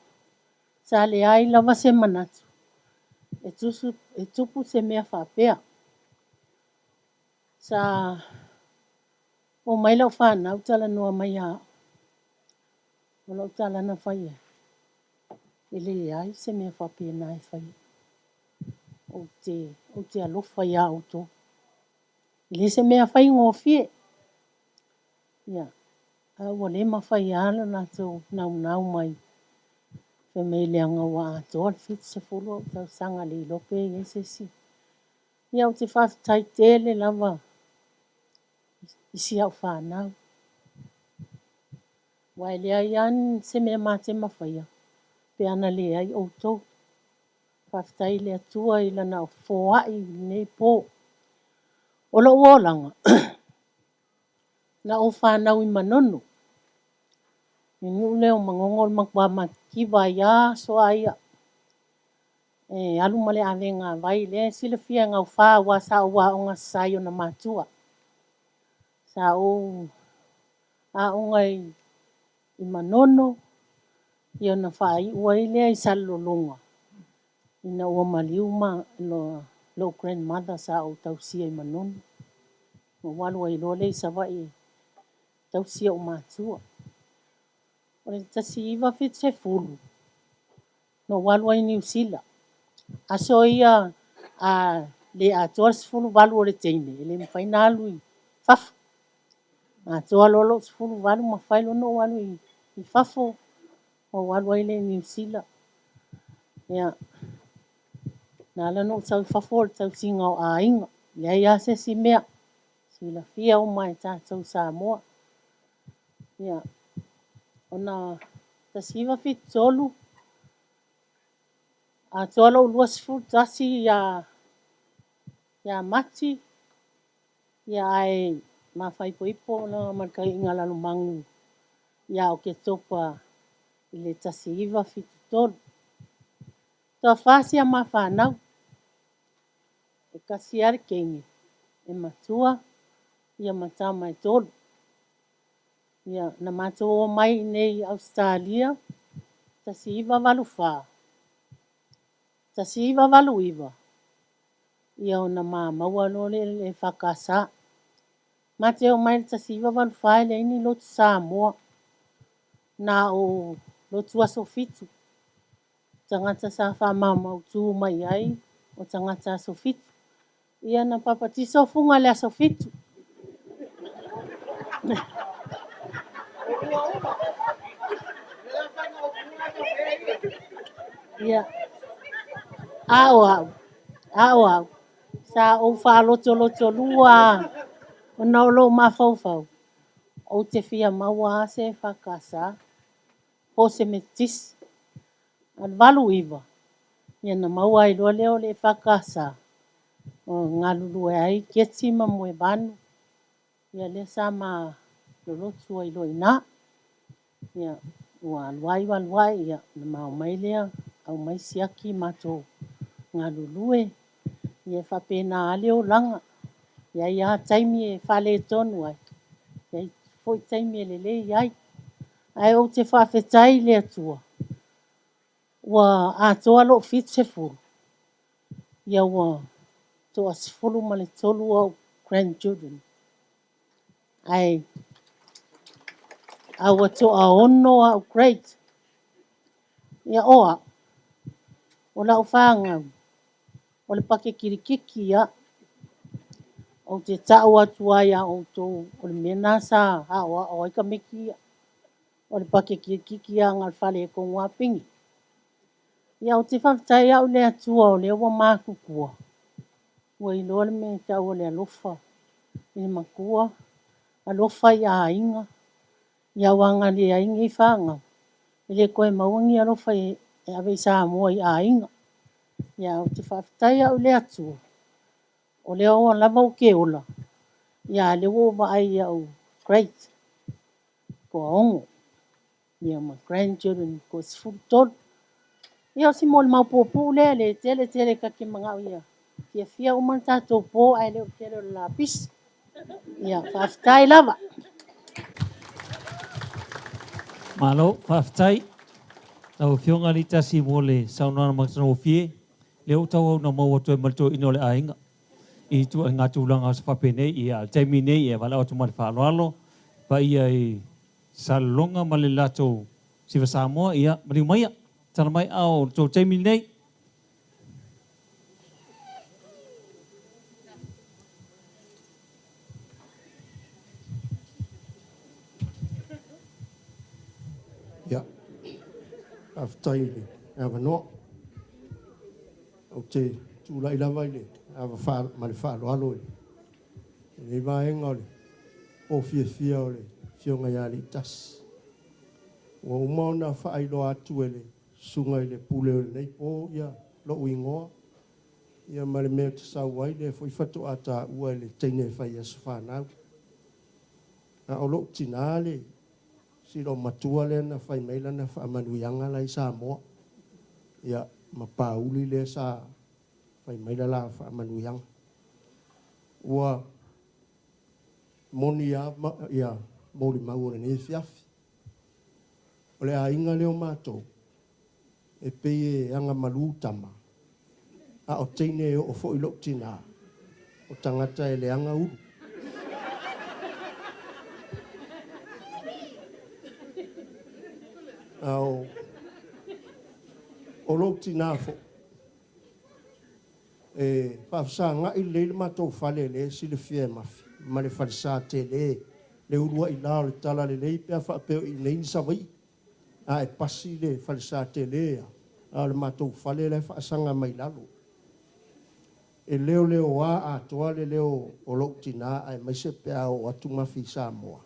T: Sa le ai lava se manatu. E tupu se mea whapea. Sa o mai lau whanau tala noa mai a. O lau tala na whaia. Ele ai se mea whapea na e whaia. O te alofa ia o tō. Ele se mea whai ngō fie. Ia. Awa le ma whai ala na tō nau mai. Fe mei leanga wa a tō al fit se fulu au tau sanga le ilope i ese si. Ia o te whawhitai tele lava. Isi au whanau. Wai le ai an se mea mate ma whaia. Pe ana le ai o tō. Whaftai le atua i lana o fōai nei pō. Ola uolanga. Na o whanau i manono. Ni leo mangongol makwa makiwa ia so aia. E alu male ave ngā vai le sila fia ngā wha wa sa o wa o ngā sayo na matua. Sa o a o ngai i manono. Ia na whai ua i lea i salolonga. Ina ua maliu ma lo grandmother sa o tausia i manono. O walua i lole i sawa i tausia o matua. O le tasi iwa fit se fulu. No walua i New Zealand. Aso ia le a toas fulu walu o le teine. Ele mwhaina alu i fafu. A toa lolo fulu walu ma whailo no walu i fafu. O walua i le New Zealand. Ia. Nala no tau fafu o le tau singa o a inga. Ia ia se si mea. Si la fia o mai tātou Samoa. Ia. Ona tasiwa fit tolu. A tolo luas fu tasi ya mati. Ya ai mawhai poipo na markai inga lalo mangu. Ya o ke topa i le tasiwa fit tolu. Toa whasi a mawhanau. E kasi are keingi. E matua. Ia matama e tolu. Ia, na mātua mai nei Australia, tasi iwa walu whā. Tasi iwa walu iwa. Ia o na maua lole le whakasa. Mateo mai tasi iwa walu whā le ini lotu Samoa. Na o lotu aso fitu. Tangata sa wha mamau tū mai ai, o tangata aso fitu. Ia na papatiso funga le aso fitu. Ia. Au. Sa o wha loto lua. O nau lo mawhauwhau. O te fia maua se whakasa. Ho se metis. Al walu iwa. Ia na maua i loa leo le whakasa. O ngā lulu e ai keti ma mwe banu. Ia le sa ma lolotu ai lo ina. Ia. Ua luai. Ia. Na mau mai lea. Au mai siaki mato ngā lulue. Ia whapena ale o langa. Ia ia taimi e whale tonu ai. Ia foi taimi e lele iai. Ai o te whawhetai le atua. Ua atoa lo fit se furu. Ia ua toa sifuru ma le tolu au grandchildren. Ai aua toa ono au great. Ia oa. O la o whangau. O le pake kirikiki ia. O te tau atua ia o tō. O le mena sa hawa o aika meki ia. O le pake kirikiki ia ngal whale e kongua pingi. Ia o te whawhitai au le atua o le ua mākukua. Ua iloa le me tau o le alofa. I le makua. Alofa i a inga. Ia wanga le a inga i whanga. I le koe mauangi alofa e ave i sa mua i a inga. Ia o te whawhitai au le atua. O le oa lama o ke ola. Ia le ua ai au great. Ko ongo. Ia ma grandchildren ko sifuru tolu. Ia o si mo le maupopu le tele ka ke mangau ia. Kia fia umana tātou pō ai leo tele o le lapis. Ia whawhitai lava.
A: Malo, whawhitai. Tau whionga li tasi mo le saunana maksana o fie. Leo tau au na maua toi malto ino le ainga. I tu ngā tūlanga sa whapenei i a taimi nei e wala o tu mali whaaloalo. Pa ia i salonga ma le lato siwa Samoa ia mariu maia. Tana mai au tō taimi nei.
F: Ia. Aftai le. Ava noa. O te tūlai lava le. Ava male whaaloalo le. Nei vaenga le. O fia o le. Fionga ia le tasi. Ua umauna whaeilo atu e le. Sunga i le pule o le nei po ia. Lo uingoa. Ia male mea te sau ai le. Foi fatu ata ua le teine whai asu whanau. Na o lo tina le. Siro matua le na whai meila na whaamanuianga lai Samoa. Ia mapauli le sa whai meila la whaamanuianga. Ua moni ia mori mau le nei fiafi. O le a inga leo mātou. E pei e anga malu tama. A o teine e o fo ilo tina. O tangata e le anga uru. Au o lo tina fo. E whafsa nga i leile mātou whale le si le fie mafi. Ma le whalisa te le urua i lao le tala le lei pia whapeo i nei ni sawai. A e pasi le whalisa te le a le mātou whale le whaasanga mai lalo. E leo a toa le leo o lo tina a e maise pia o atu mafi Samoa.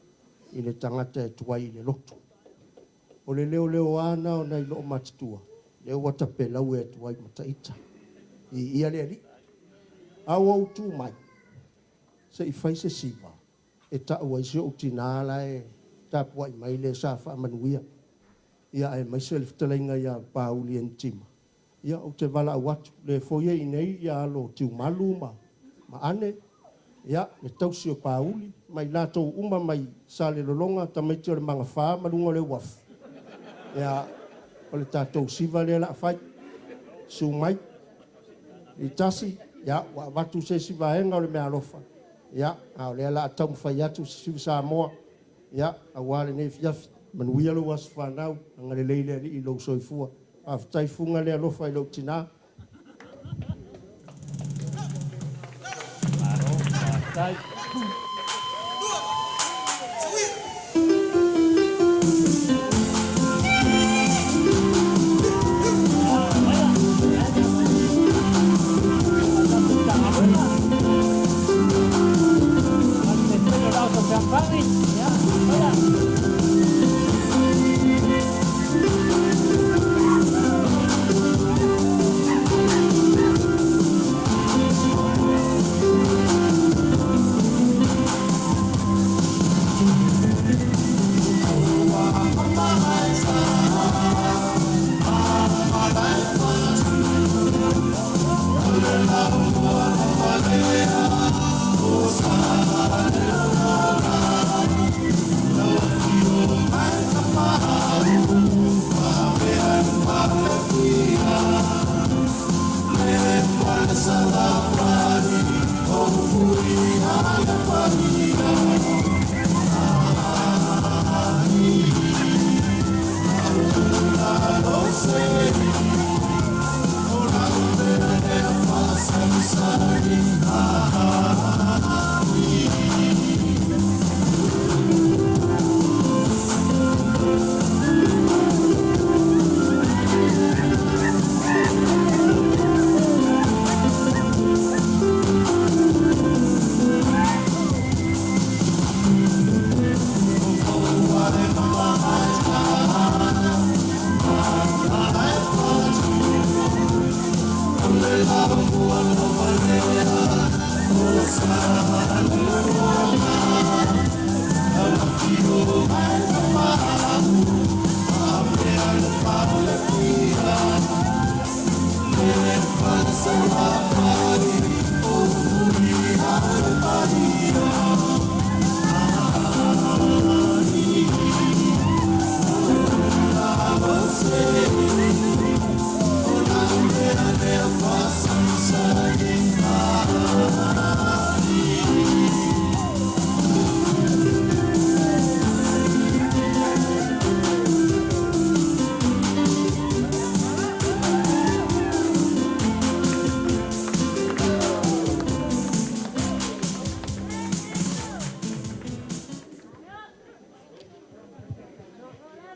F: I le tangata e tuai i le loto. O le leo ana o nei loo matatua. Leo watape lau e tuai mataita. I ia le ali. Au au tu mai. Se i fai se siva. E ta ua isi o tina ala e tapua i mai le sa wha manuia. Ia e mai se le fitalenga ia pauli en tima. Ia o te wala watu. Le foia i nei ia alo tiu malu ma ane. Ia le tausi o pauli. Mai lato uma mai sa le lolonga ta mai tio le manga wha malungo le wafu. Ia o le tātou siva le la fai. Su mai. I tasi. Ia watu se siva enga o le mea alofa. Ia au le la tau fai atu siva Samoa. Ia awale ne fiafi. Manuia lo was whanau. Anga le leile i lo soifua. Aftai funga le alofa i lo tina.
A: Aftai.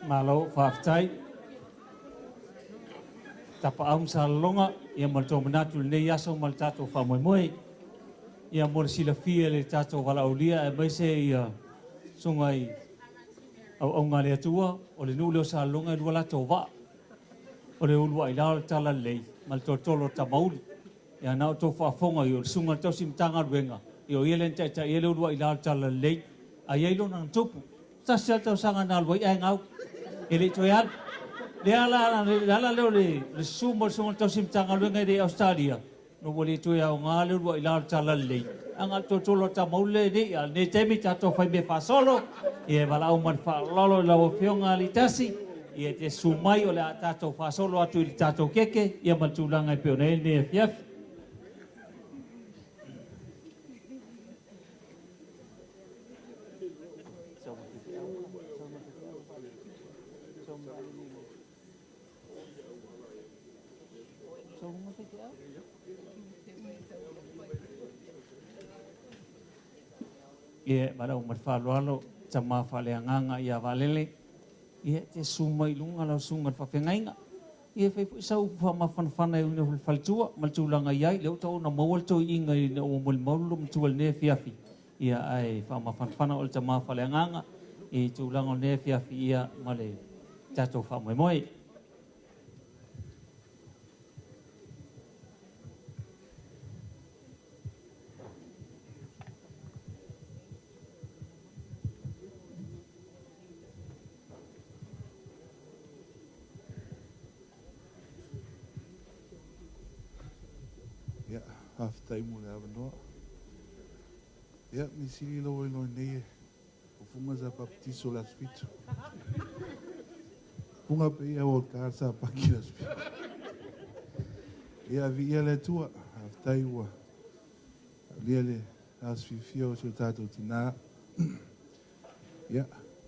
A: Malo whaftai. Tapa aum sa longa, ia malto manatu nei aso mal tato whamoemoe. Ia mor sila fia le tato wala ulia, e mai se ia sungai au ngare atua, o le nuleo sa longa i luala to wa. O le ulua i lao tala lei, mal to tolo ta mauli. Ia nao to whaafonga i o sunga tau simtanga ruenga. I o ielen ta iele ulua i lao tala lei. A ielo nang tupu. Sa sial tau sanga na alwai ai ngau. Ele to yal. Le ala leo le sumo sunga tau simtanga ruenga i Australia. No wale to ya o ngā le ulua i lao tala lei. Anga to tolo ta maule ni, ne temi tato whai me whasolo. Ie wala au man whalolo i lau whionga li tasi. Ia te sumai o le a tātou whasolo atu i tātou keke, ia matulanga i peo nei ne fiaf. Ia marau mat whaloalo, tama whaleanganga ia walele. Ia te suma i lunga lau sunga whawhengainga. Ia whaifu sau whamawhanwhana i una whaltua, maltulanga iai, leo tau na mawalto i inga i na o maulu mtual ne fiafi. Ia ai whamawhanwhana o le tama whaleanganga, i tūlanga o ne fiafi ia male tato whamoemoe.
E: half time mo le avanoa. Ia, mi sili lo ilo nei o funga za baptizo la spiritu. Funga pe ia o casa paki la spiritu. Ia vi ia le tua, half time ua. Lia le as fifia o tato tina. Ia,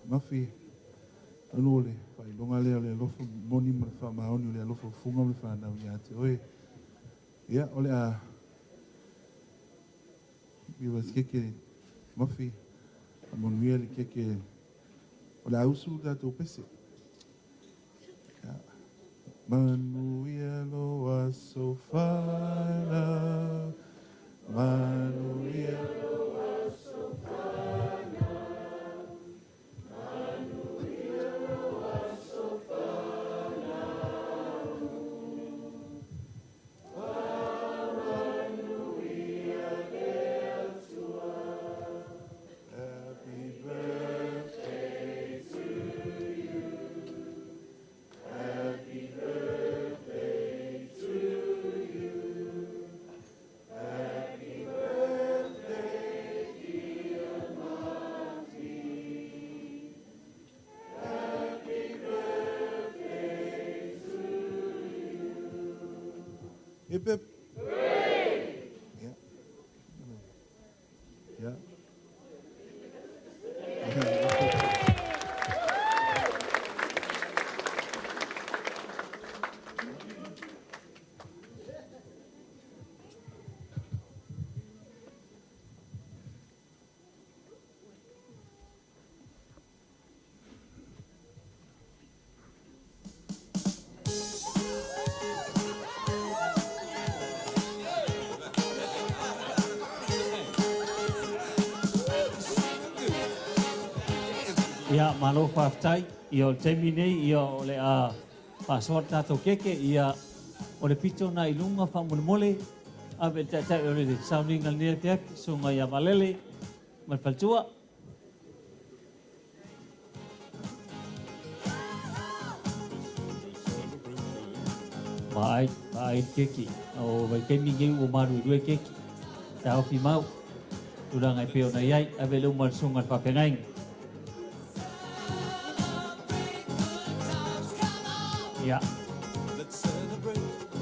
E: mafi. Anu le, fai longa le lofo moni ma fa maoni le lofo funga le fa na ia te oe. Ia, ole a mi was keke mafi amon wieli keke ola usu da to pese Manuelo aso fala Manuelo aso fala Manuelo aso fala Hip hip. Yeah. Yeah.
A: Ia malo whaftai, ia o teimi nei, ia o le a whasoa tātou keke, ia o le pito na ilunga whamole, a be tai o le sauninga nea te api, sunga ia malele, mai paltua. Vai keki, o vai kemi ngei o maru rue keki, tau fi mau, turang ai peo na iai, a be leu marsunga whapengainga. Ia.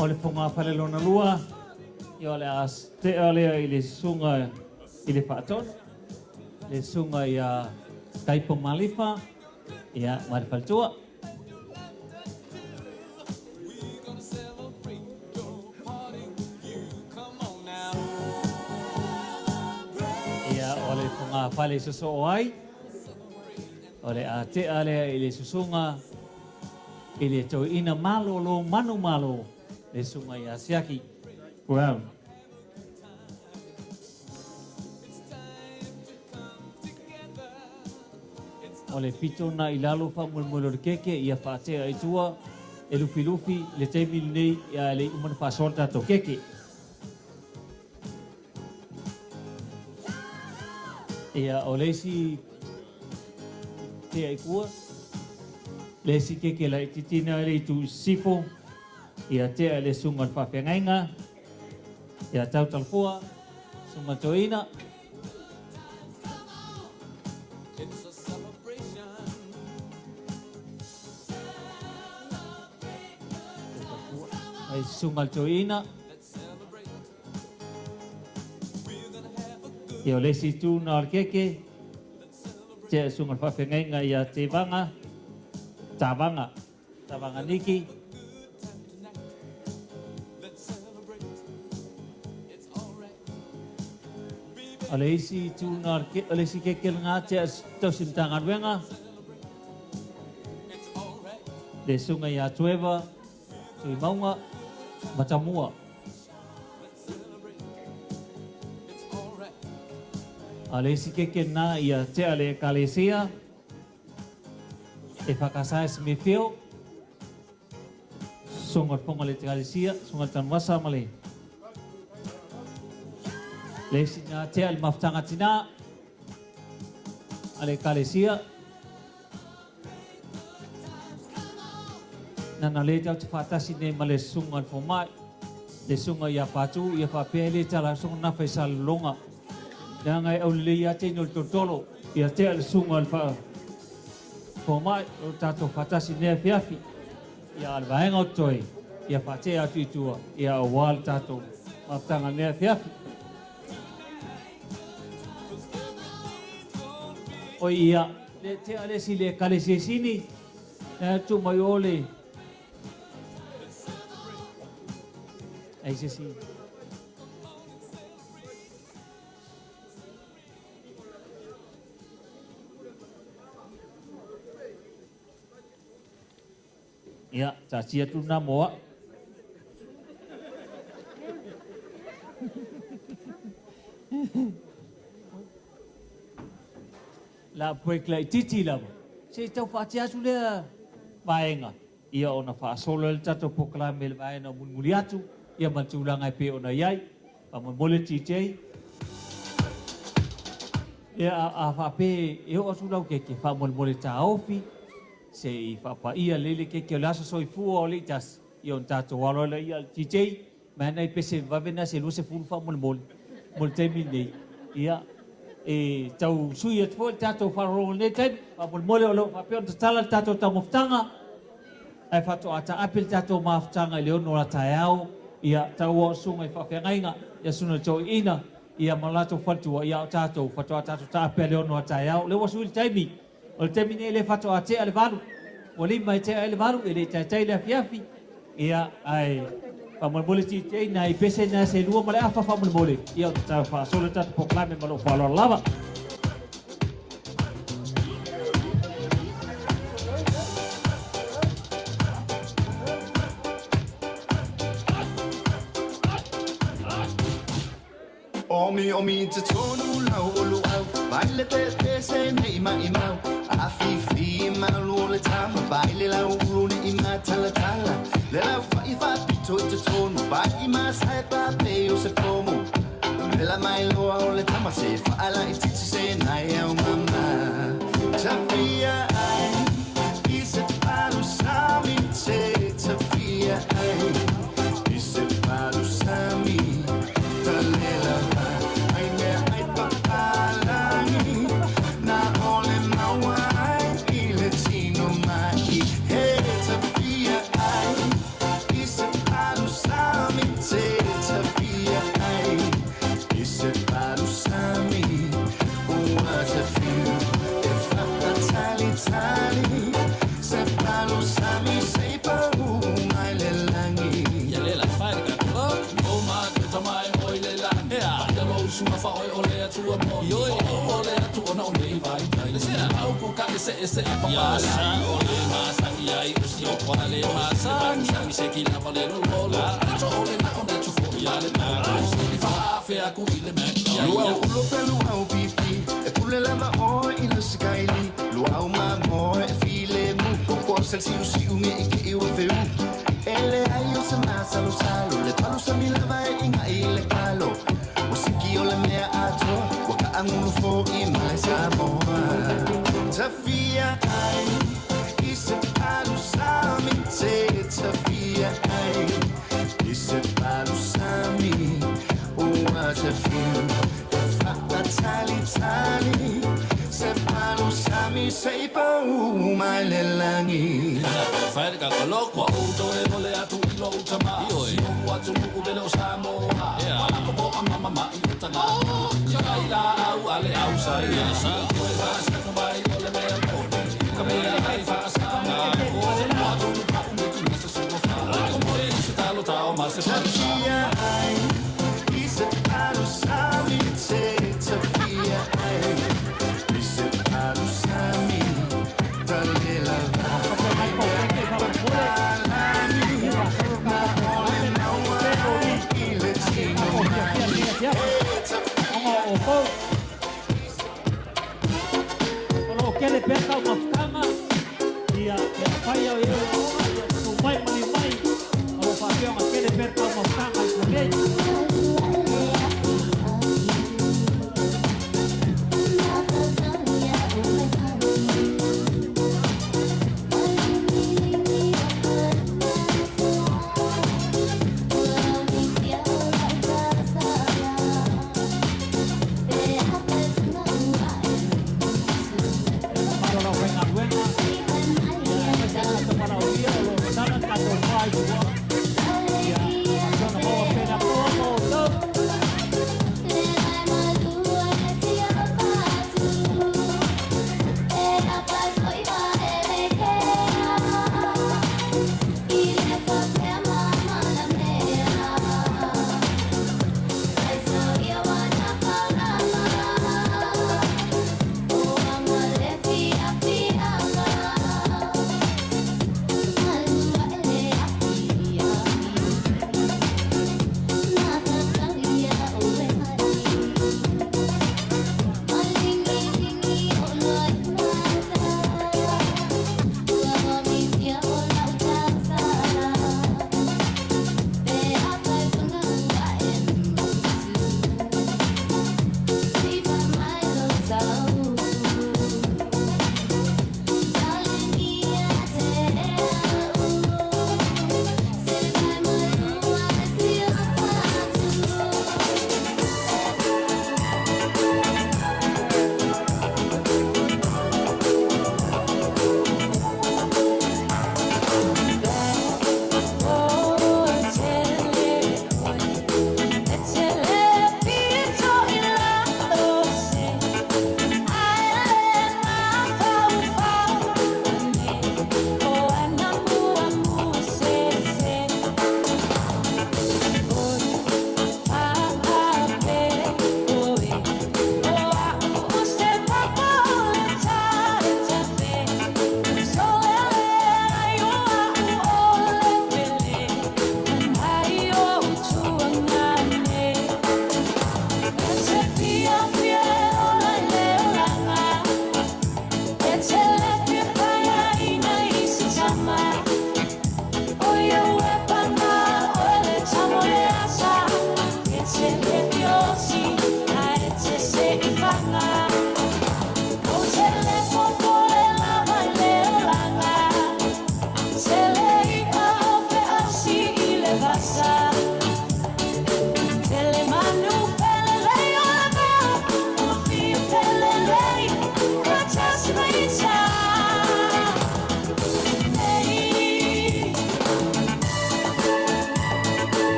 A: O le whonga whalelona lua, ia le as te alea i le sunga i le whaaton, le sunga i a Taipo Malifa, ia Marifaltua. Ia o le whonga whale suso o ai, o le a te alea i le susunga, i le tau ina malo lo manu malo le sunga i Asiaki. Wow. O le pito na i lalo wha mulmulo le keke i a whaatea i tua e lufi lufi le teimi nei i a le umana whaasonta to keke. Ia o leisi te ai kua le si keke la titina le tu sifo ia te le sunga whawhengainga ia tau talfua sunga toina ai sunga toina ia le si tu na keke te sunga whawhengainga ia te vanga Tabanga Niki. Alesi tuna alesi kekel ngace tau simtangan wenga. De sungai ya tueva, sui maunga, macamua. Alesi kekel na ia te ale kalesia. E whakasai me whio, songa ponga le te kalesia, songa tanwasa male. Le sina te al maftanga tina, ale kalesia. Nana le tau te whatasi ne male sunga fomai, le sunga ia patu, ia whapele tala sunga na whaisa longa. Nanga au le ia te nol totolo, ia te al sunga alfa. Fomai o tato whatasi nea whiawhi, ia alwaenga o toi, ia whate atu i tua, ia o wal tato maftanga nea whiawhi. O ia, le te alesi le kalesi sini, nea tu mai ole. Ai se si. Ia, tacia tu na moa. La puekla titi la. Se tau fatia su le vaenga. Ia ona fa solo el tato pokla mel vaena mulmuli atu. Ia mantulanga pe ona yai. Pa mole titi. Ia a fa pe e o su lau ke fa mole ta ofi. Se I whapaia lele ke o lasa soi fua o le tas I on tato walo la ia titei mana I pese wawena se luse fulu wha mol teimi nei ia e tau sui at fo tato wharongo nei teimi mole o lo whapeo ta tala tato ta moftanga ai whato ata apel tato maftanga leo no la taiao ia tau o sunga I whawhengainga ia suna tau ina ia malato whatua ia o tato whato tato ta apel leo no la taiao leo sui teimi o le temi nei le whato a te ale varu. O lima I te ale varu, e le tai le fiafi. Ia ai, whamolmole ti te na I pese na se lua male afa whamolmole. Ia o tau wha sole tatu poklame malo whaloa lava.
B: Omi te tonu lau olu au Baile te se nei mai mau A fi mau lu le tama Baile lau ulu ni ima tala tala Le lau fai pito te tonu Bai ima sai pa pe o se pomo Le la mai loa o le tama Se faala I titi se nai au mama Tafia ai I se palu sami te Tafia ai I se palu sami Talela
U: Ese yasa ole masang yai usio kwale masang sami sekila vale lola acho ole na ona chufo ya le na ni fa fe aku ile me
B: Luau ulo pelu au pipi E pule lama o ina sikaili Luau mamo e file mu Koko sel siu siu nge ike iwa feu Ele ayo se masa lo salo Le palo sa mi lava e inga ile kalo Wasiki ole mea ato Waka angulu fo ima le samoa Tafia ai Ise palo sami te Tafia ai Ise palo sami What a feel Tali Se palo sami sei pa mai le langi
U: Fai ka koloko auto e mole atu ilo utama si o atu ku belo samo ha ko po mama ma utanga ya ila au ale au sai sa ko fa sa ko bai ole me ko ka me ai fa sa ma ko atu pa ku me tu sa so fa ko mo e se talo tao ma se fa
B: ai Is it palo sami te Tafia ai Is it palo sami Talela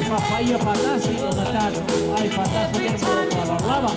A: Papaya patasi o natado. Ay, patasi que no hablaba.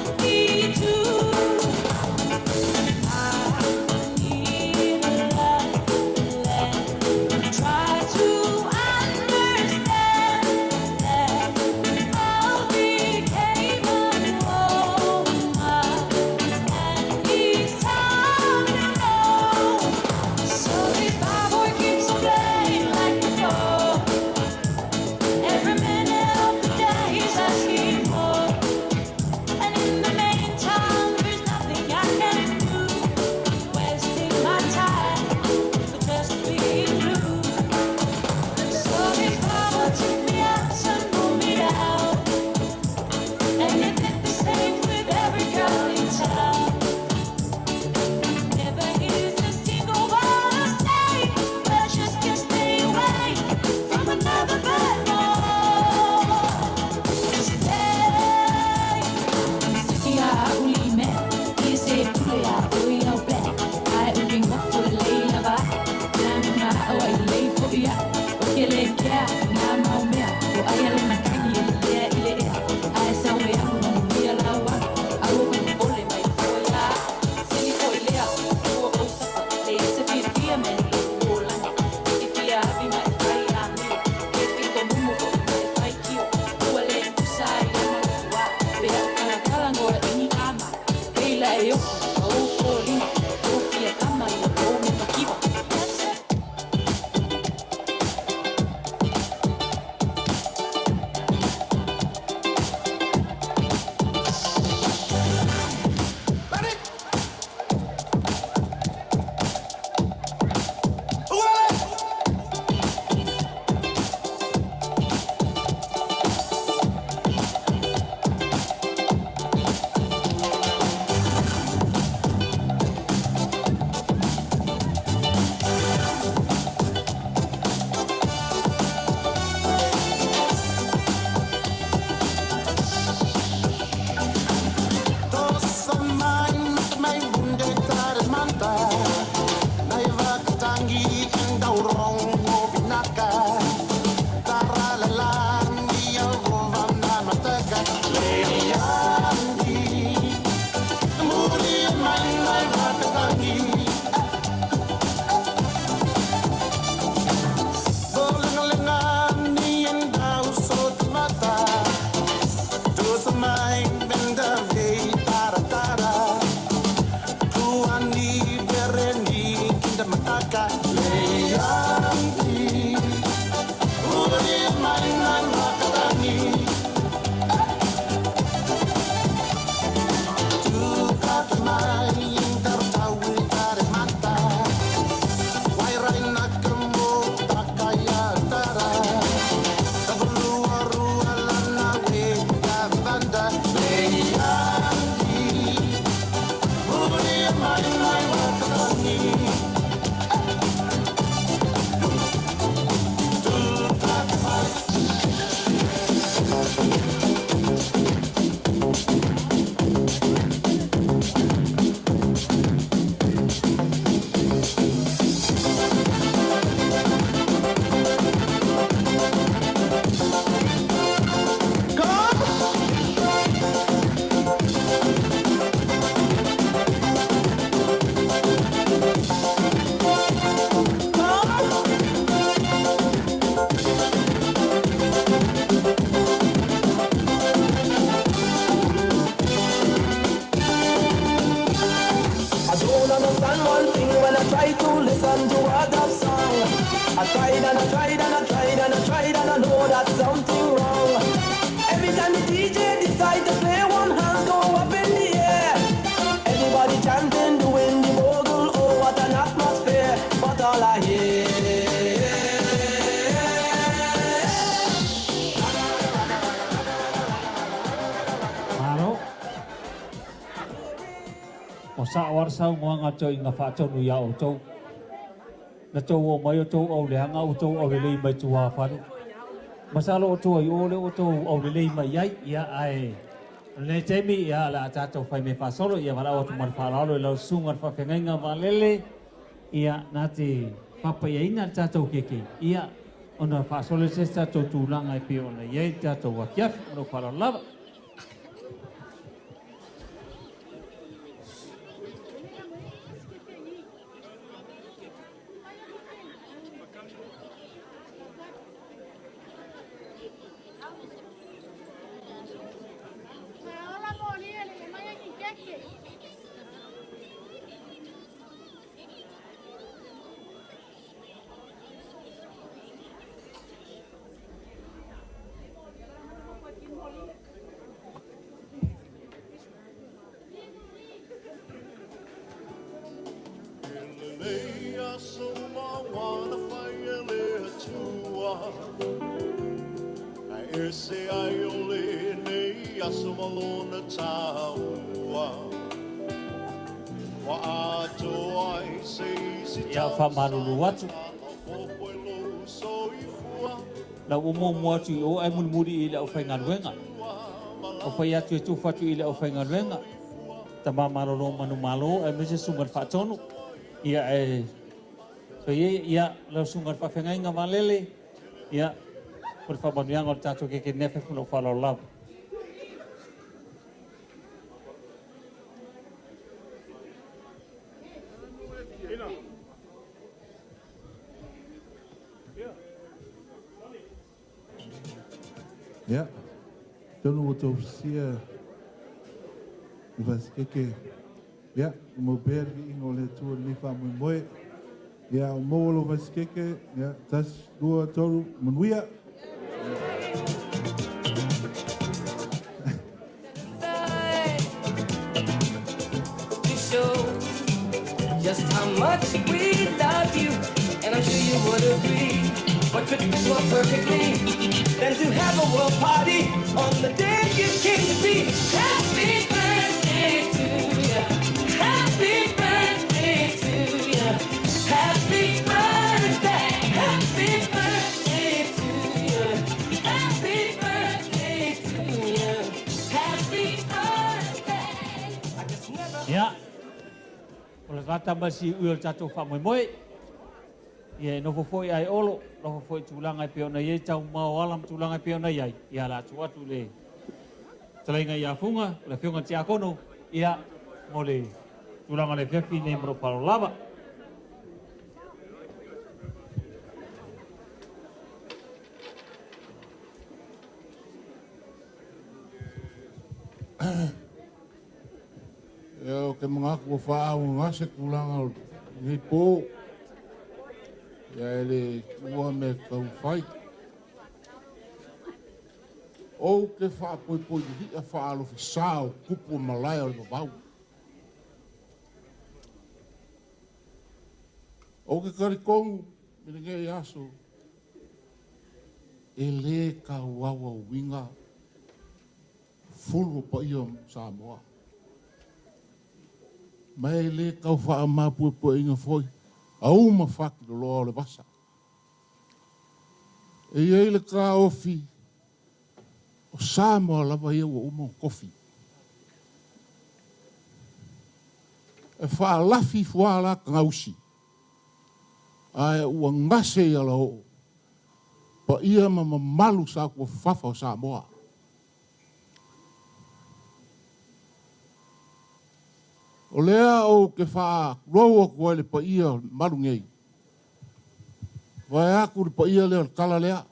A: sa awar sa nganga cho inga fa cho nu ya o cho na cho o mai o cho o le anga o cho o le mai chua fa masalo o cho o le o cho o le mai yai ya ai le temi ya la cha cho fai me fa solo ya mara o man fa la lo sungan fa fenga va lele ia nati papa ya ina cha cho keke ia ona fa solo se cha cho tu langa e pe ona ye cha cho wa kia no fa la lava ya fa marulu watu la umo mo tu o ai mun muri ile o fa ngalwenga o fa ya tu fa tu ile o fa ngalwenga tama marulu manu malo ai mese sungar fa tonu ia e so ye ia la sungar fa fenga nga malele ia por favor yang o tato ke nefe no fa lo love
E: Ja, tonu o tau sia i Vaskeke. Ja, mo bergi ingo le tua ni fa mo moe. Ja, o mo lo Vaskeke, ja, tas dua toru manuia.
B: To show just how much we love you, and I'm sure you would agree. What could fit more perfectly than to have a world party on the day you came to be? Happy birthday to you. Happy birthday to you. Happy birthday. Happy birthday to you. Happy birthday to you. Happy birthday. I just never.
A: ya ola gata masi uil tato fa moi moi ye no foi ai olo no foi tulanga pe ona ye tau mau alam tulanga pe ona ye ya la tua tu le tlenga ya funga le funga tia kono ia mole tulanga le fefi ne mro palo lava
C: Eu ke mga ko fa nga se kulanga ni po ya ele ua me kau fai o ke fa poi poi hi a fa alo sao kupu malai o bau o ke kari kong me nge yaso ele ka wawa winga fulu pa iom Samoa mai le kau wha ma pui pui inga foi. Au ma whaki lo loa le wasa. E iei le ka ofi. O Samoa lava ia ua uma o kofi. E wha lafi fua la ka ngausi. Ai ua ngase ia la ho. Pa ia ma malu sa kua whafa o Samoa. O lea o ke wha roa kua le pa ia marungei. Vai aku le pa ia lea kala lea.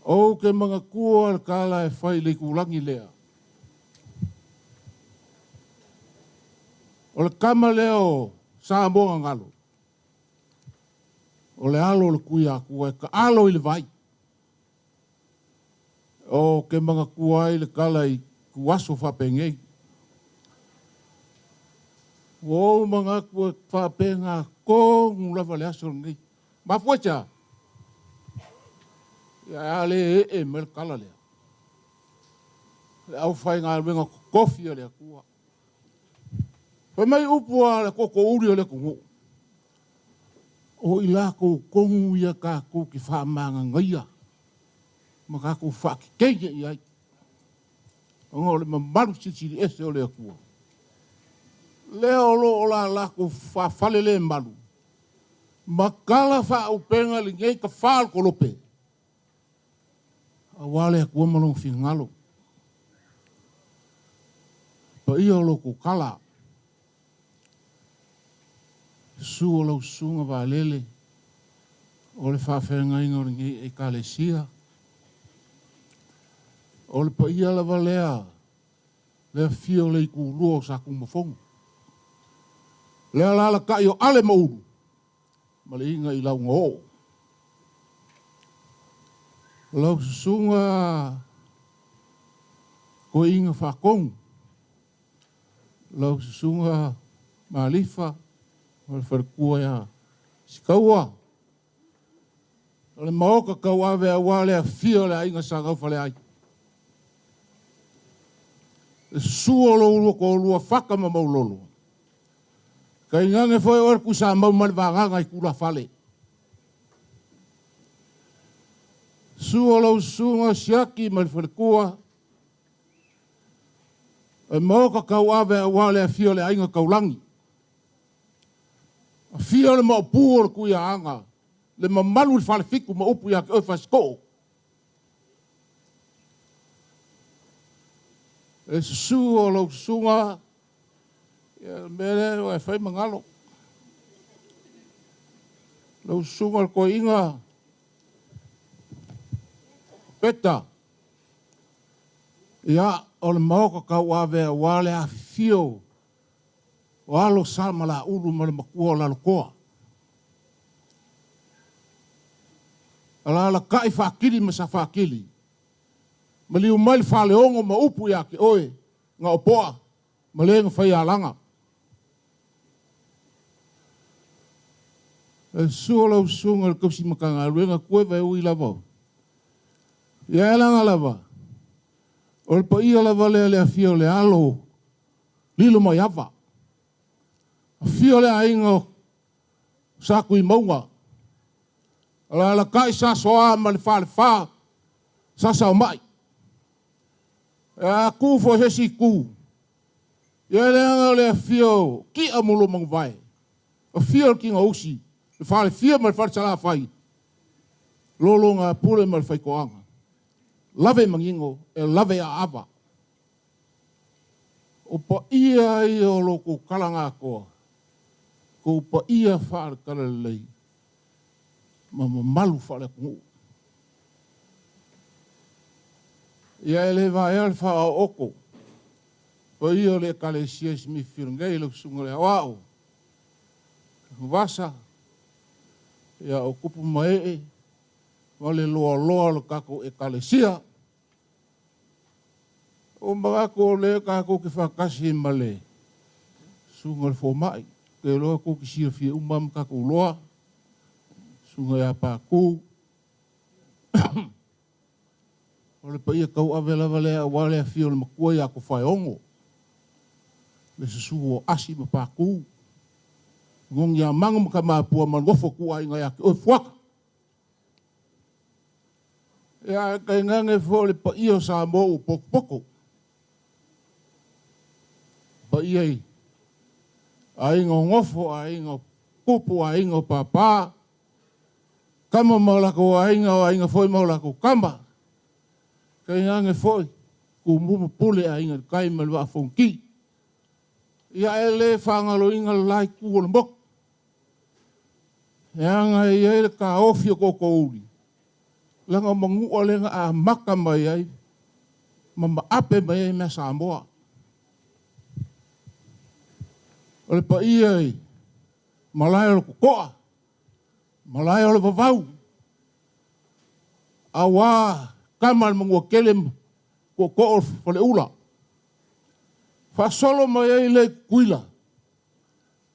C: O ke mga kua le kala e whai le kulangi lea. O le kama lea o Samoa ngalo. O le alo le kuia kua e ka alo i le vai. O ke mga kua i le kala i kuaso whapengei. O mga kua whapenga ko ngulawa le aso ngei. Mafuacha. Ya ale e mel kala lea. Le au whai ngā wenga kofi o le kua. Whai mai upua le koko uri o le kungu. O i la kou kongu ia ka kou ki whaamanga ngaia. Ma ka kou whaaki keike i ai. O ngā le mamaru sitiri ese o le kua. Leo lo o la kou whawhale le malu. Ma kala wha upenga li ngei ka whaal kolope. A wale kua malong fi ngalo. Pa ia o loko kala. Su o lau sunga wa lele. O le whawhenga inga ringi e kalesia. O le pa ia la walea. Lea fio le iku lua sa kumafongu. Lea lala kai o ale mauru. Ma le inga i lau ngō. Lau sunga ko inga whakongu. Lau sunga malifa. O le wharekua ia sikaua. O le maoka kau awe a wale a fio le inga sa ngau whale ai. Le sua lo ulua ko ulua whaka ma maulolo. Ka ingange foi ora ku sa mau mali vanganga i kula whale. Sua lo sunga siaki ma le wharekua. E maoka kau awe a wale a fio le inga kaulangi. A fia le mau pūor kui a anga. Le mamalu le whale fiku ma upu ia ki oi whasko. E su o lau sunga. Ia mele o e whai mangalo. Lau sunga ko inga. Peta. Ia o le maoka kau awe a wale a fio. O alo salma la uru ma le makua o lalo koa. Ala kai whakiri ma sa whakiri. Ma liu mai whale ongo ma upu ia ki oe. Nga opoa. Ma lenga whai alanga. E suolau sunga le kausi makanga. Ruenga koe vai ui lava. Ia elanga lava. O le pa ia lava le a fio le alo. Lilo mai ava. A fio le a ingo saku i maunga. Ala la kai sa soa ma le whale wha. Sa sao mai. E a ku fo hesi ku. Ia le anga le a fio ki a mulo mang vai. A fio ki nga usi. Le whale fia ma le whale sala whai. Lolo ngā pule ma le whai koanga. Lave mangingo e lave a ava. O pa ia i o loko kalanga koa. Ko pa ia whaare kare lei. Ma malu whaare kungu. Ia ele wa ele wha o oko. Pa ia le kale sia simi whirungai lau sunga le awao. Wasa. Ia o kupu mae. Wale loa loa lo kako e kale sia. O magako le kako ki whakasi male. Sunga le fo mai. Ke loa ko ki sia fia umam kako loa. Sunga ia pāku. O le pa ia kau awela wale a wale a fia le makua ia ko whai ongo. Le susu o asi ma pāku. Ngong ia mangam ka māpua man wofo kua inga ia ki oi fuaka. Ia kai ngange fo le pa ia sa mo u poko poko. Pa ia i. A ingo ngofo, a ingo kupu, a ingo papa. Kama maulako a inga foi maulako kama. Kai ngange foi. Ku mumu pule a inga kai malwa fonki. Ia ele whangalo inga lai kuo le mok. Ia nga ia ele ka ofio koko uri. Langa mangu o lenga a maka mai ai. Mama ape mai ai mea Samoa. Ole pa ia ai. Malai ole kukoa. Malai ole vavau. Awa kamal mangua kelem kukoa ole ula. Fasolo mai ai le kuila.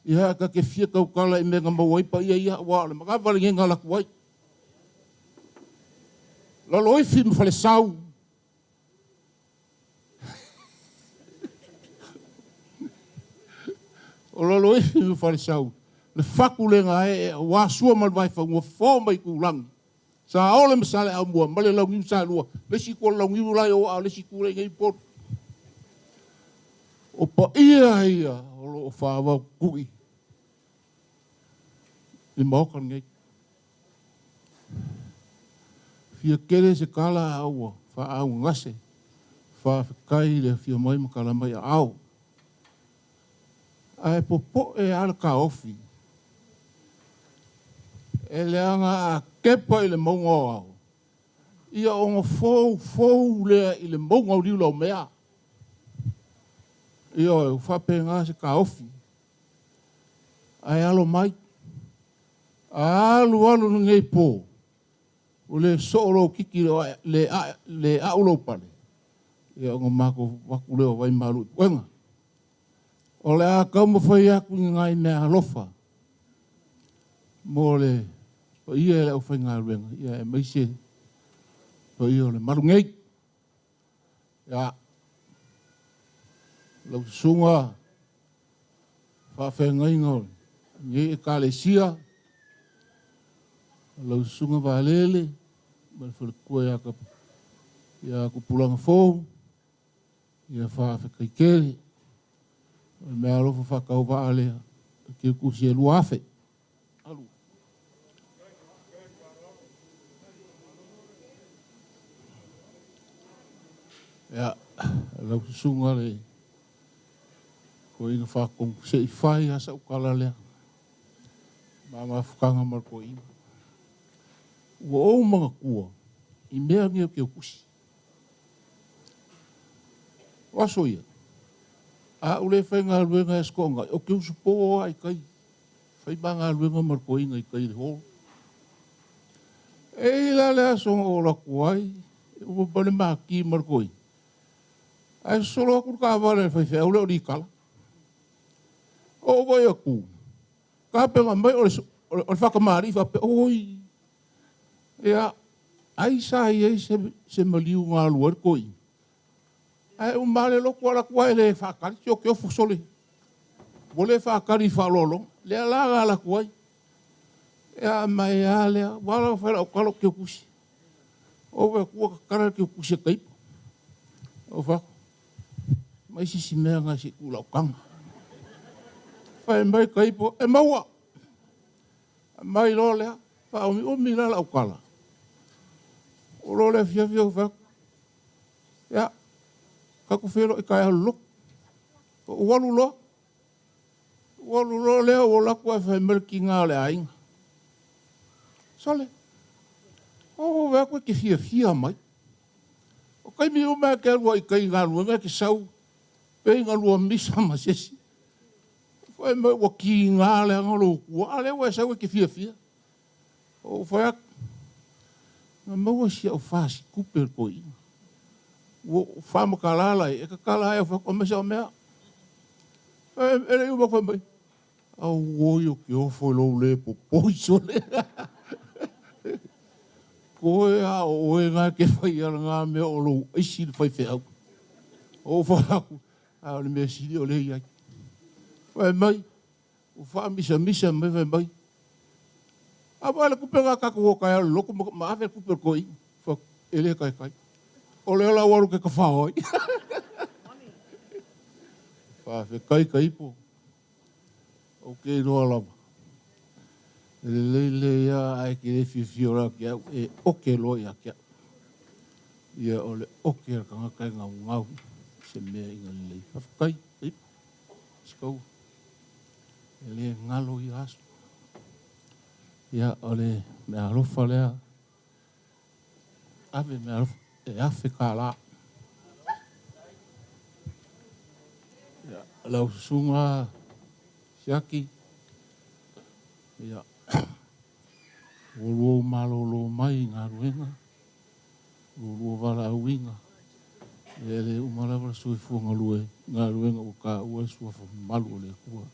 C: Ia ka ke fia kau kala i menga mawai pa ia wa ole makawale ngenga la kuwai. Lalo i fi mwhale sau. o ifi me farisau. Le faku le ngā e wā sua mal vai whanua fō mai kulangi. Sa ole masale au mua, male lau ngiu sa lua. Lesi kua lau ngiu lai o au, lesi kua ngai poru. O pa ia, o lo whāwau kui. I maukan ngai. Fia kere se kala aua, wha au ngase. Wha whikai le fia mai makala mai au. Ai popo e ala ka ofi. E leanga a kepa i le maunga au. Ia o ngā fōu lea i le maunga riu lau mea. Ia o whape ngā se ka ofi. Ai alo mai. Alu ngei pō. O le sooro kiki le aulo pale. Ia o ngā mako waku leo vai maru. Wenga. O le a kauma whai aku i ngai mea alofa. Mo le pa ia e leo whai ngā ruenga. Ia e maise pa ia o le maru ngei. Ia. Lau sunga whawhai ngai ngau. Ngai e ka le sia. Lau sunga waalele. Ma le whalekua ia ka pulanga fōu. Ia whawhai kai kere. Me alofa whakau waalea. Ke kusi e lua afe. Alu. Ia, lau sunga le. Ko inga whakong se i whai asa ukala lea. Mama whakanga mar ko inga. Ua o mga kua. I mea ngeo ke kusi. Waso ia. A ule whai ngā ruenga e skonga. O ke usu pō ai kai. Whai ba ngā ruenga mar ko inga i kai le holo. E la lea songa o la kuai. E upa pane maki mar ko inga. Ai solo aku ka vale fai fe ule o di kala. O vai aku. Ka pe mai o le whakamari fa pe oi. Ia ai sai ai se maliu ngā luar koi. Ai o male loko ala kuai le whakari tio ke ofu sole. Wole whakari whalolo. Lea laga ala kuai. Ia mai a lea. Wala whaera o kalo ke kusi. O vai kua kakara ke kusi kaipo. O whako. Mai sisi mea ngā si kula o kanga. Whai mai kaipo, e maua. Mai lo lea, wha omi lala o kala. O lo lea fia o whako. Ia, kako whero i kai halu loko. O walu lo. Walu lo lea o laku ai whai mai ki ngā lea inga. Sole. O whako ke fia mai. O kai mi o mea ke alua i kai ngā lua, mea ke sau. Pei ngā lua misa ma sesi. Whai mai wa ki ngā lea ngā lua kua. Ale wa sau e ke fia. O whai ak. Ngā maua si au whasi kuper ko inga. O whama ka lalai. E ka kalai au whako mesa o mea. E rei uma whai mai. Au oi o ke ofo lo le po poiso le. Koe a o e ngā ke whai ala ngā mea o lo isi le whai whau. O whai aku. A le mea siri o le iai. Whai mai. O wha misa mai whai mai. A wale kupe ngā kako o kai ala loko ma awe kupe koi. Wha ele kai. O le ala waru ke ka whaoi. Wha whe kai po. O ke roa lama. Le ia ai ke le fiora ki au. E oke loa ia ki au. Ia o le oke ka ngakai ngau. Se mea inga lei. Hawhakai, ipu, skau. E le ngalo i aso. Ia o le mea alofa lea. Awe mea alofa, e awhi ka la. Ia, lau sunga, siaki. Ia, uluo malolo mai ngā ruenga. Uluo wala auinga. Ele umalawa sui fuanga lue ngā ruenga o ka ua sua fa malu o le kua.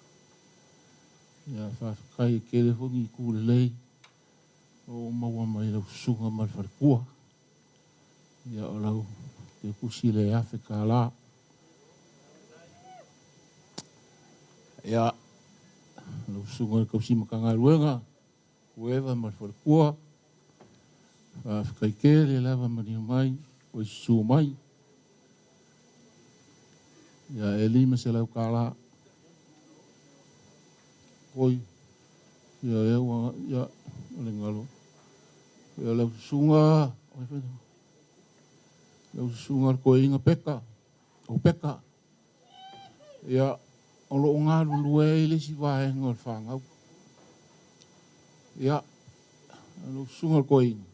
C: Ia whaakai kere hongi kūre lei o maua mai lau sunga mai wharekua. Ia o lau te kusi le awhi ka la. Ia Lau sunga kau si makanga luenga. Kuewa ma fore kua. Whikai kele lava mani mai. O su mai. Ia e lima se lau kala. Koi. Ia e wanga. Ia ole ngalo. Ia lau sunga. Lau sunga ko inga peka. O peka. Ia olo ngā lulu e le si wae ngol whangau. Ia lau sunga ko inga.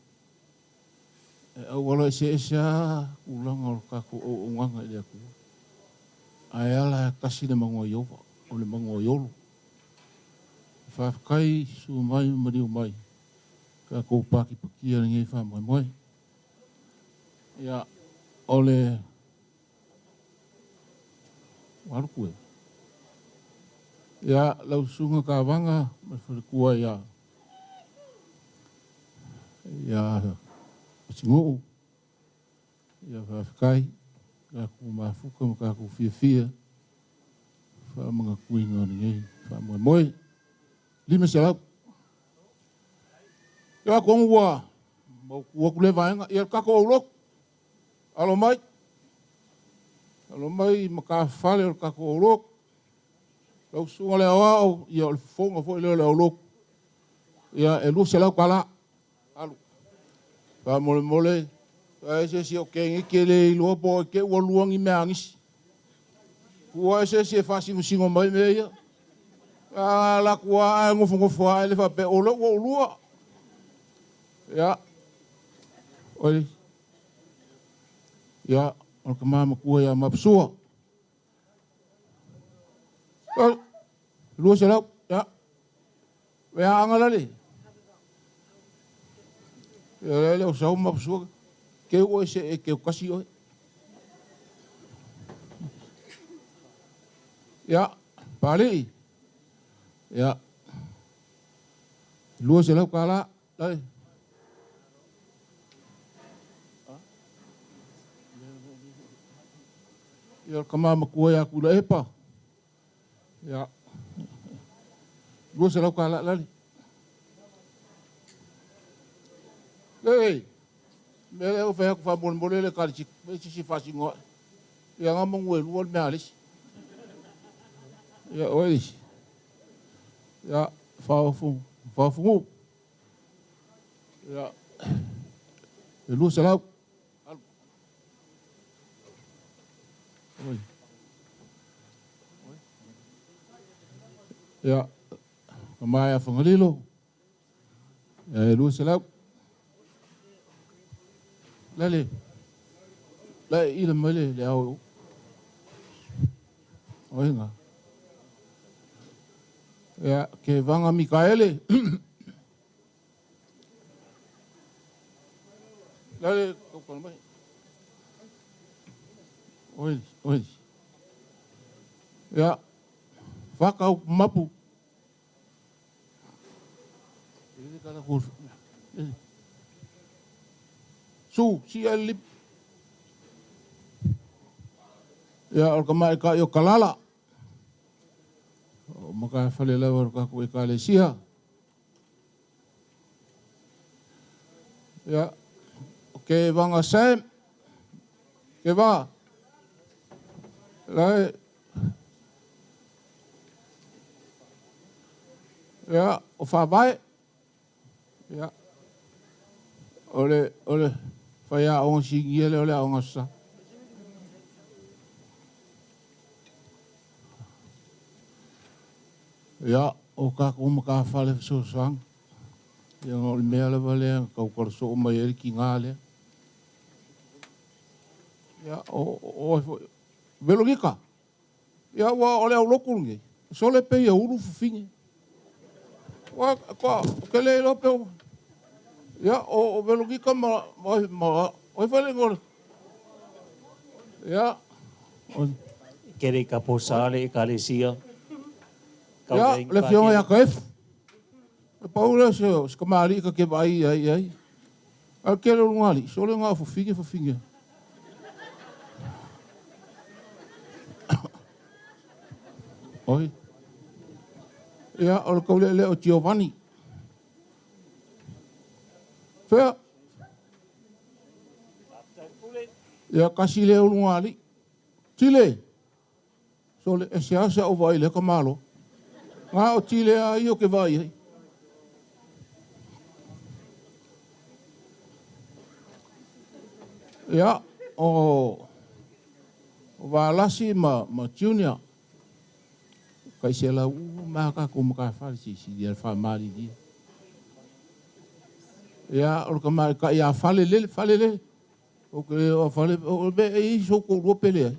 C: E au wala se esa ulanga o kako o nganga i aku. Ai ala kasi le mango iova. O le mango iolo. Whafkai su mai mariu mai. Ka kou paki pakia ni ngai wha mai. Ia ole waruku e. Ia lau sunga ka wanga mai wharekua ia. Ia singo. Ia whafkai. Ka kou mafuka ma ka kou fia. Wha mga kuinga ni ngai wha mai. Lima se lau. Ia kongu wa. Ua kule vaenga. Ia kako au lok. Alo mai. Alo mai maka whale o kako au lok. Lau sunga lea wao. Ia o fonga fo ileo lea au lok. Ia e lu se lau kala. Alu. Ka mole mole. Ka ese si o kengi ke le iloa po ke ua luangi me angisi. Kua ese si e fasi musingo mai me ia. La kua ngofu ai le fa pe o lo o lua. Ya. Oi. Ya, o ka mama kua ya mapsua. Lua se lau, ya. Wea angala le. Ya le o sau mapsua. Ke o se e ke o kasi oi. Ya, pali. Ya. Lua se lau kala. Lai. Ia ka mama kua ia kula epa. Ia. Lua se lau kala lali. Lei. Mele o whea kwa mole le kari chik. Me si fasi ngoa. Ia ngā mongu e lua me alis. Ia oelis. Ia whaafungu. Ia. E lua se lau. Oi. Ya, kamaya fangalilo. Ya, lu selap. Lale. La ila male le au. Oi nga. Ya, ke vanga Mikaele. Lale, kau mai. Oi. Ya. Whakau mapu. Ele kata ko. Su, si alip. Ya, o kamai ka yo kalala. O maka fale lawa ka ko e kale sia. Ya. Ke vanga sem. Ke va. Lai. Ya, o whabai. Ya. Ole. Whaia o singi ele ole o ngasa. Ya, o ka kumaka whale so sang. Ya ngol mea le wale, kau korso o mai eri ki ngale. Ya, o velogika. Ya, wa ole au lokulungi. Sole pe ia uru fufingi. Wa, kwa, kele lope o. Ya, o velogika oi whale ngol. Ya.
A: Kere ka posale e kalesia.
C: Ya, le fionga ya kaef. E paula se o, skamari ka ke vai ai. Al kere lungali, sole ngā fufingi. Oi.
P: Ia, o le kaule le o Giovanni. Fea. Ia, kasi le o lunga ali. Chile. So le ese ase o vai le kamalo. Ngā o Chile a i o ke vai hei. Ia, o Valasi ma Junior. Kai se la maka ko maka fali si dia fa mali dia. Ya o ka mai ka ya fale le. O ke o fale o be i so ko ro pele.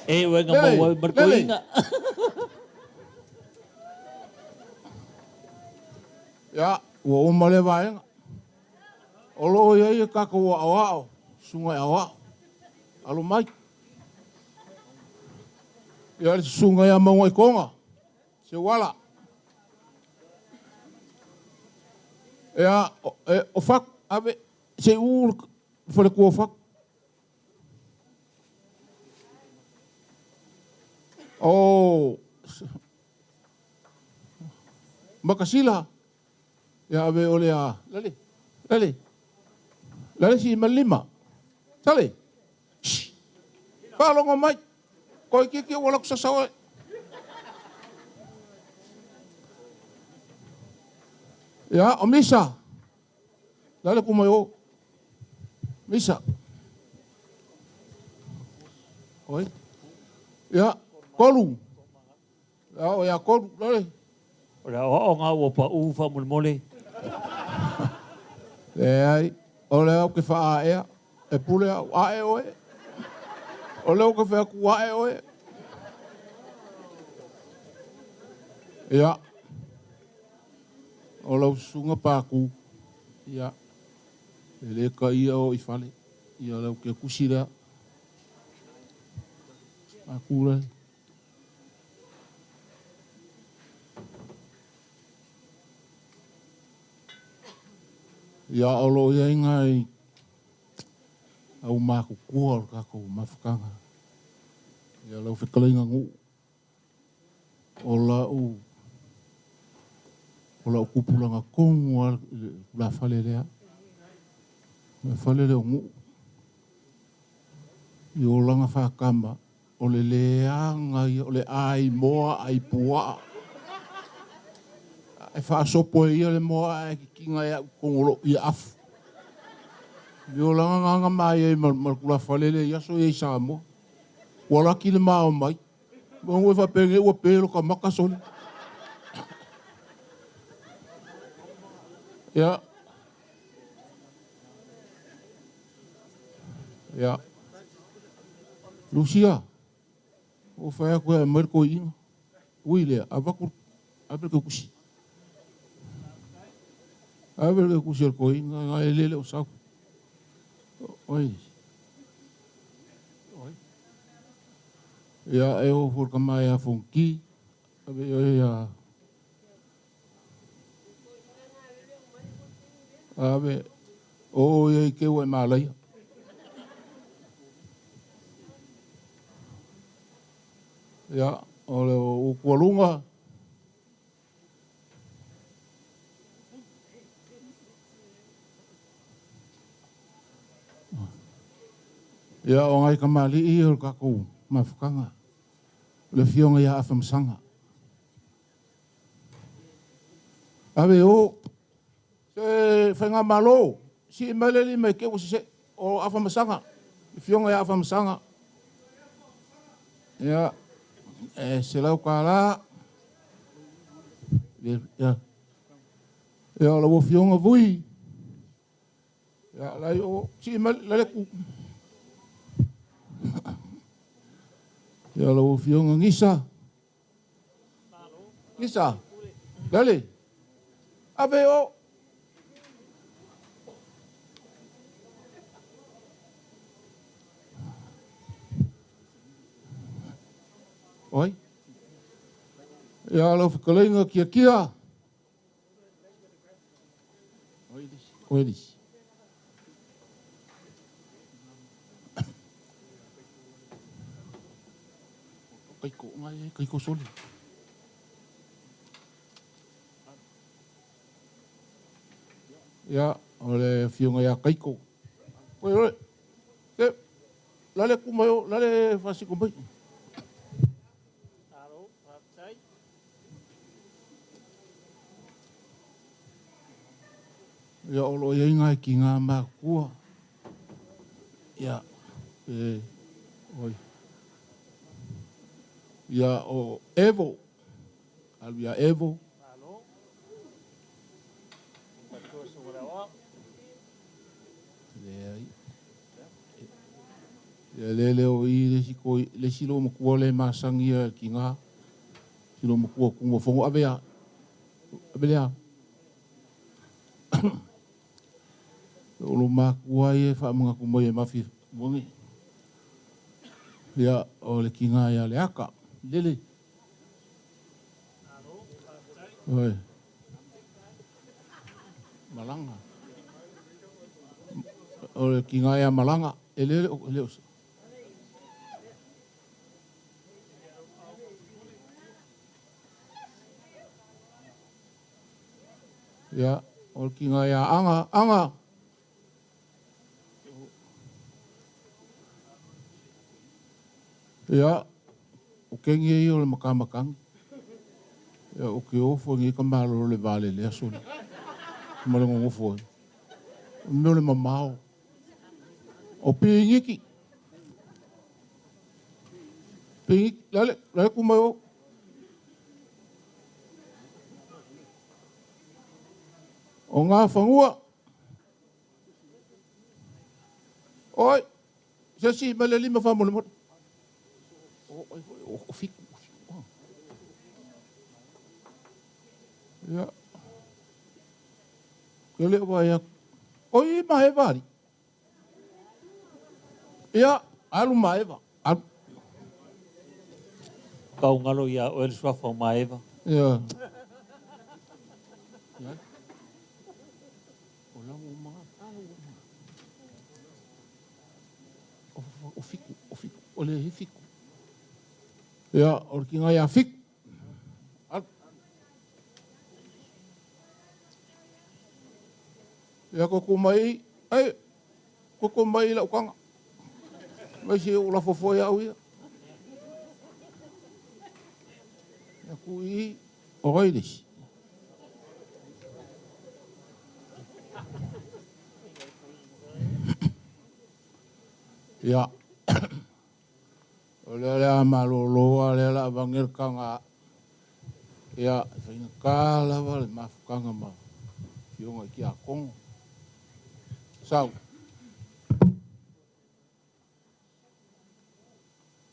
A: E wenga mo berkoinga.
P: Ya, o male vai. O lo ye ka ko awa. Sunga awa. Alo mai. Ia le sunga ia maunga i konga. Se wala. Ia o fak ave se ur fole kua fak. O makasila. Ia ave ole a lale. Lale si malima. Tale. Palonga mai. Koi kiki wala ko sasawa. Ya, o misa. Lale ku mai o. Misa. Oi. Ya, kolu. Ya kolu, lale.
A: Ora o nga o pa u fa mole.
P: Ai, ole o ke fa a e pule a e oe. Ole o ke fa ku a e oe. Ya. Ole o sunga pa ku. Ya. Ele ka ia o i fale. Ia le o ke kusira. Aku le. Ia olo ia ingai au maku kua ka ko mafukanga. Ia lau whekalinga ngu. Ola o kupulanga kongu la fale lea. Me fale leo ngu. I o langa whakamba. O le leanga, o le ai moa, ai pua. E whaasopo ia le moa e kinga ia kongolo i afu. I o langa nganga mai e malkula whalele ia so i sa mo. Wala ki le mao mai. Mongo e whapenge ua pēro ka makasoni. Ia. Ia. Lucia. O whaia koe e merko inga. Ui lea, a wakur, a berke kusi. A berke kusi al koe inga, nga e lele o sau. Oi. Oi. Ia e o furka mai a fonki. A be oi a... A be... O e ke ue malai. Ia, ole o kualunga. Ia, o ngai kamali i o kako mafukanga. Le fionga ia afamsanga. Awe o, se whainga malo, si maleli me ke se o afamsanga. Le fionga ia afamsanga. Ia, se lau ka la. Ia. Ia la wo fionga vui. Ia la o si lale ku. Ia la wo fionga ngisa. Ngisa. Lale. Ave o. Oi. Ia lo whakalenga kia. Oedis. kaiko ngai kaiko soli. Ya, ole fionga ya kaiko. Oi, oi. Lale kumayo, lale fasi kumbai. Ya olo ya inga ki ngā makua. Ya, oi. Ya o Evo. Alu ya Evo. Ya lele o i le silo makua le masangia ki ngā. Silo makua kungo fongo avea. Abelea. Olo makua e wha mga kumoe e mafi mongi. Ya o le ki ngā ya le aka. Lele. Oi. Malanga. O le ki ngā ya malanga. E lele o leo. Ya, o ki ngā ya anga. Ya, o kengi e o le makamakang. Ya, o ke ofo ngi ka malo le vale le asoli. Malango ngofo. Meo le mamao. O pingiki. Pingiki, lale kumayo. O ngā whangua. Oi, sesi mele lima whamone mot. O fiku. Ya. Ke leo wa ya. Oi, mahevari. Ya, alu maeva.
A: Kau ngalo ia o el swafa maeva.
P: Ya. O le hifiku. Ya, o ki ngai a fiku. Ya, koko mai, koko mai la ukanga. Mai se o la fofo ya uia. Ya, kui, o gaidesi. Ya. O le a maloloa le la vangir kanga. Ya, whainga kāla wale mafukanga ma. Fionga ki a kongo. Sau.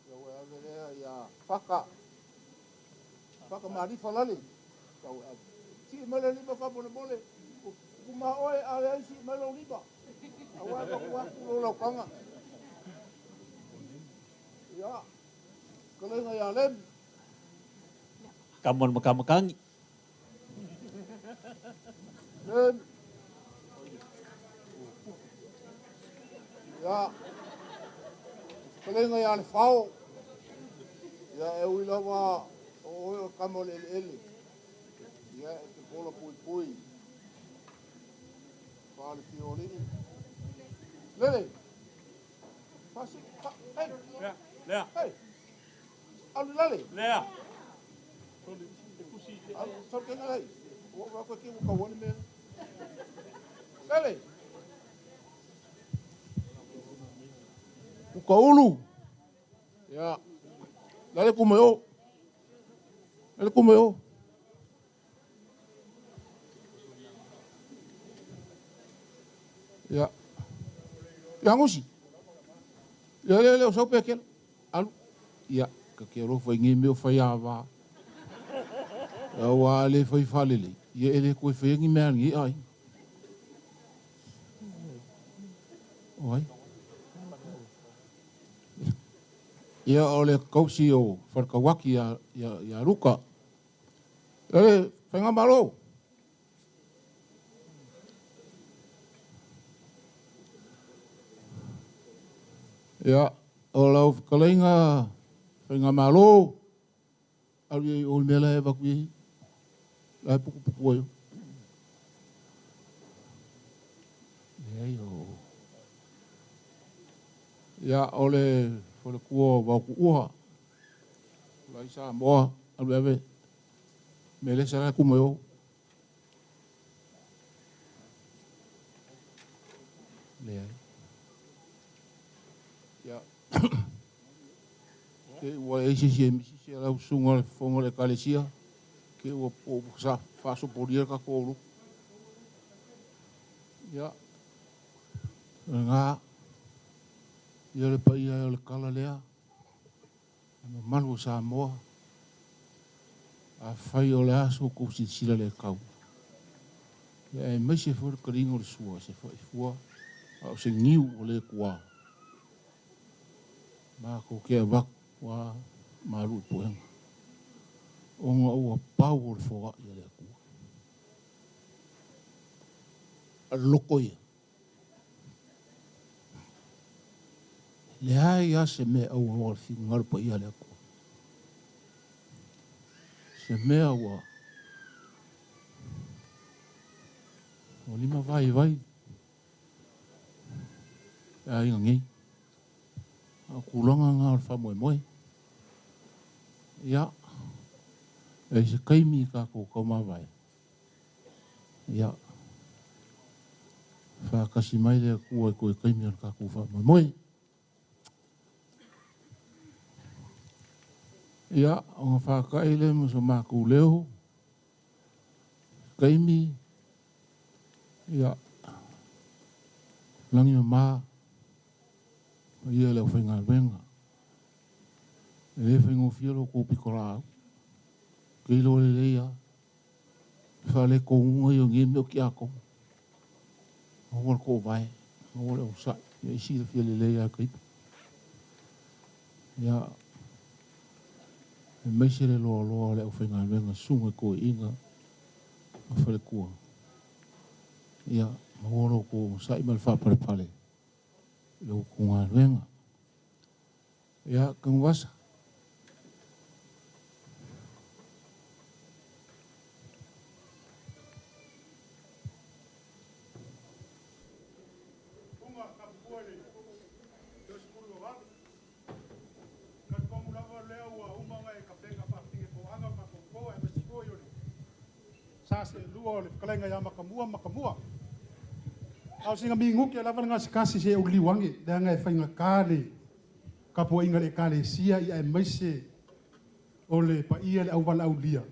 P: Ya wea lea ya whaka. Whaka marifa lale. Sau au. Si mele liba whapone mole. Kuma oe ale aisi mele liba. Awa waku lola kanga. Ya. Kalenga ya lem.
A: Kamon makamakangi.
P: Lem. Ya. Kalenga ya le fao. Ya e uila wa o kamo le ele. Ya e te pola pui pui. Pale fiolini. Lele. Pasi. Hey.
C: Lea.
P: Hey. Alu lale.
C: Lea.
P: Sor que ngai. O va ko ki ka woni me. Lale. Ku ka ulu. Ya. Lale ku meu. Lale ku meu. Ya. Ya ngosi. Ya le o sope aquel. Alu. Ya, ka ke ro foi ngi meu foi ava. Ya wa le foi falele. Ye ele ko foi ngi mer ngi ai. Oi. Ya ole kausi o farkawaki ya ruka. Ele fenga malo. Ya, o lau kalenga whainga malo.
E: Alu o mela e vakui. Lai puku puku oyo. Eio. Ia ole fole kua wa ku uha. Lai sa moa alu ave. Mele sa ku mo. Le. Ya. Ke wa e si mi la sunga fonga le kalesia. Ke wa po sa fa so podia ka ko. Ya. Nga ia le pa ia le kala lea ma malu sa moa a fai o le aso ko si sila le kau ia e mai se for karingo le sua se fai fua a se ngiu o le kua ma ko ke vak wa malu poenga o nga o pau le foa ia le kua a loko ia le ai a se me au o fi ngar pa ia le ko se me au o lima vai ai ngi a kulanga ngar fa moi ya e se kaimi ka ko ma vai ya fa kasi mai le ko kaimi ka ko fa moi ia o whakaile le mo so maku leo kaimi ia langi ma ia le whainga wenga e whaingo whiaro ko pikola keilo le leia whale ko unga i o ngime o ki ako o ko vai o le o sa ia isi le whiale leia kaipa ia e mai se le loa le o whainga wenga sunga ko inga a whale kua. Ia, mahoro ko sa ima le whapare pale. Le o kunga wenga. Ia, kangwasa.
D: Sase lua le kalenga ya makamua. Au singa mingu ke lava nga skasi se o liwangi da nga fainga kale. Kapo inga le kale sia ia e maise o le pa ia le au wala au lia.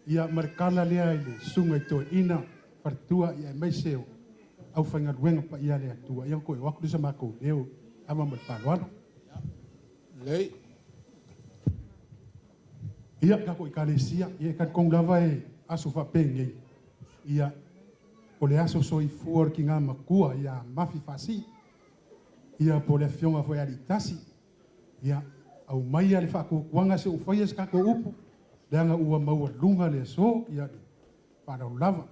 D: Ia markala lea ile sunga to ina partua ia e maise o au fainga ruenga pa ia le atua. Ia koe waku disa mako leo ama marfaluana.
E: Lei.
D: Ia kako i kale sia ia kan kong lava e aso whapenge ia o le aso soi fuor ki ngā makua ia mafi fasi ia po le fionga foi aritasi ia au mai ale whakukuanga se ufaias kako upu leanga ua maua lunga le so ia whanau lava.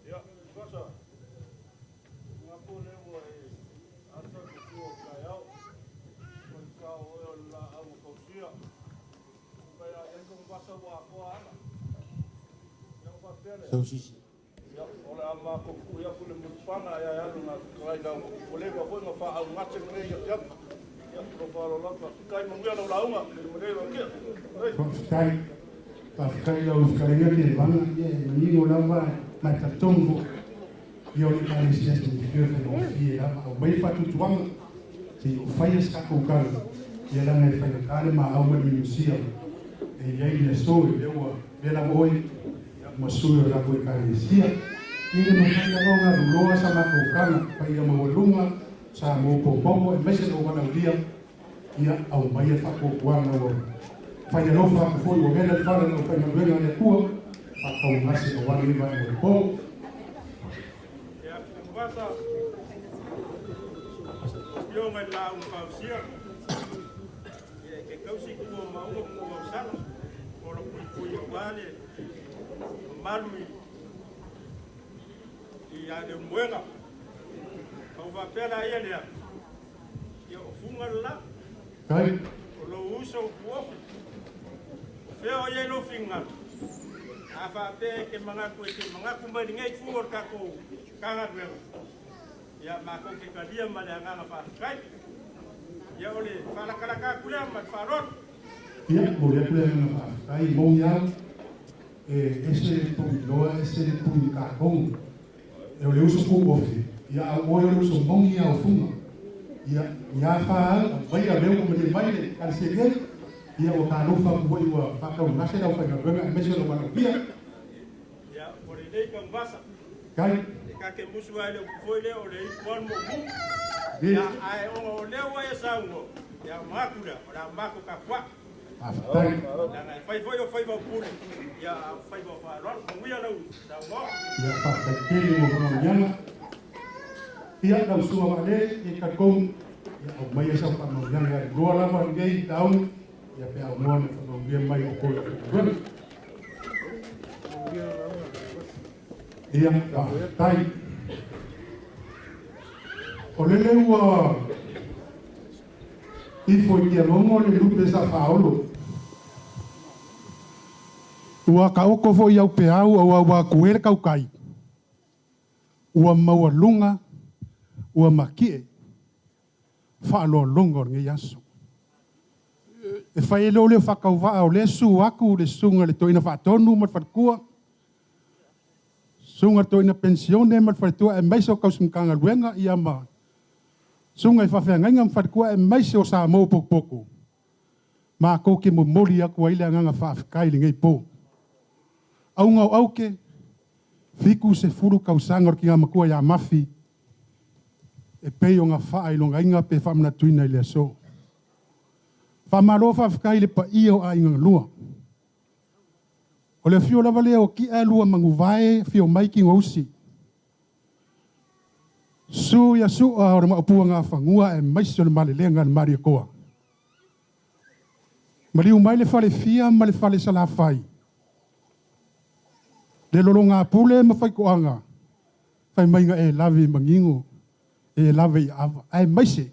C: Ia, wasa, ngā pōne ua e ata kukua kai au, koi ka oe o la au kausia.
E: Sau sisi.
C: Ya, ole ama ko ya kule mutpana ya ya nga kai da ole ko ko fa au ngate ne ya ya. Ya pro falo la ka kai mo ya no la uma, mo ne lo ke.
D: Kai la uskaria le bana ye ni no lava ma tatongo. Yo ni kai sia se ni ke fe no fie la o bai fa tu tuang. Si o fai ska ko ka. Ye la ngai fa ka ma au ma ni sia. E ye le so le wa le la moi masuyo la koe kalesia. Ile mahanga ronga ruloa sa makokana pa ia mawalunga sa mopopopo e mese no wana ulia ia au mai e whakokuanga o whaia lofa ko foi o mena whara no whaina luenga ne kua whakau ngase no wana iwa e mo
C: Ya, kumbasa yo mai la un pausia. E kausi kua maunga kua sana o lo kui wale malui i a de muega au va pela ia ia o funga la
D: Kai.
S: O lo uso kuofi. Feo ye lo finga. Afa pe ke manga kumba ni ngai kuor ka ko kanga re. Ya ma ko ke kadia ma le nganga fa kai. Ya ole fala kala ka kula ma farot.
D: Ya boleh kula nganga fa. Kai mo ya ese punto ese punto carbon. Eu le uso kuofi. Ya o eu uso mongi au funga. Ya fa vai a meu como de vai al seguir. Ya o ka no fa ko wa fa ka na se da fa ga ga me se lo wa pia.
S: Ya por ele kan vasa.
D: Kai.
S: Ka ke musu ale foi le ole kon mo bu. Ya ai o le wa ya sango. Ya makura ora mako ka kwa.
D: Kai.
S: Dan fai foi ba pure. Ya fai ba fa ron ko wi ala u. Da mo.
D: Ya fa ka ke mo no yana. Ya da usua male e ka kom ya o mai sa pa mo yana roa la ma ngai down ya pe au mo no ngai mai o ko. Ya tai. O lele ua i foi ki a longo le lupe sa Paulo. Ua ka oko foi au pe au ua kuere kau kai. Ua maua lunga, ua makie, whaalo longo nge yaso. E whai leo leo whakau waa o le su aku le sunga le toina whaatonu mat whatkua. Sunga toina pensione mat whatua e maiso kau sumkanga luenga i ama. Sunga i whawhea ngainga whatkua e maiso sa mō pokpoko. Mā kou ke mo mori aku aile anganga whaafikai li ngai pō. Au ngau auke, fiku se furu kau sangor ki ngā makua ia mafi. E pei o ngā wha ilonga inga pe whamna tuina i lea so. Whamaro whaafikai le pa iyo a inga lua. O le fio lava leo ki e lua mangu vae fio maiki ngausi. Su ya su a ora maupua ngā whangua e maisi o le male lenga le maria koa. Maliu mai le whale fia ma le whale salafai. Le lolo ngā pule ma whai koanga. Whai mainga e lawe mangingo. E lawe i awa. Ai maise.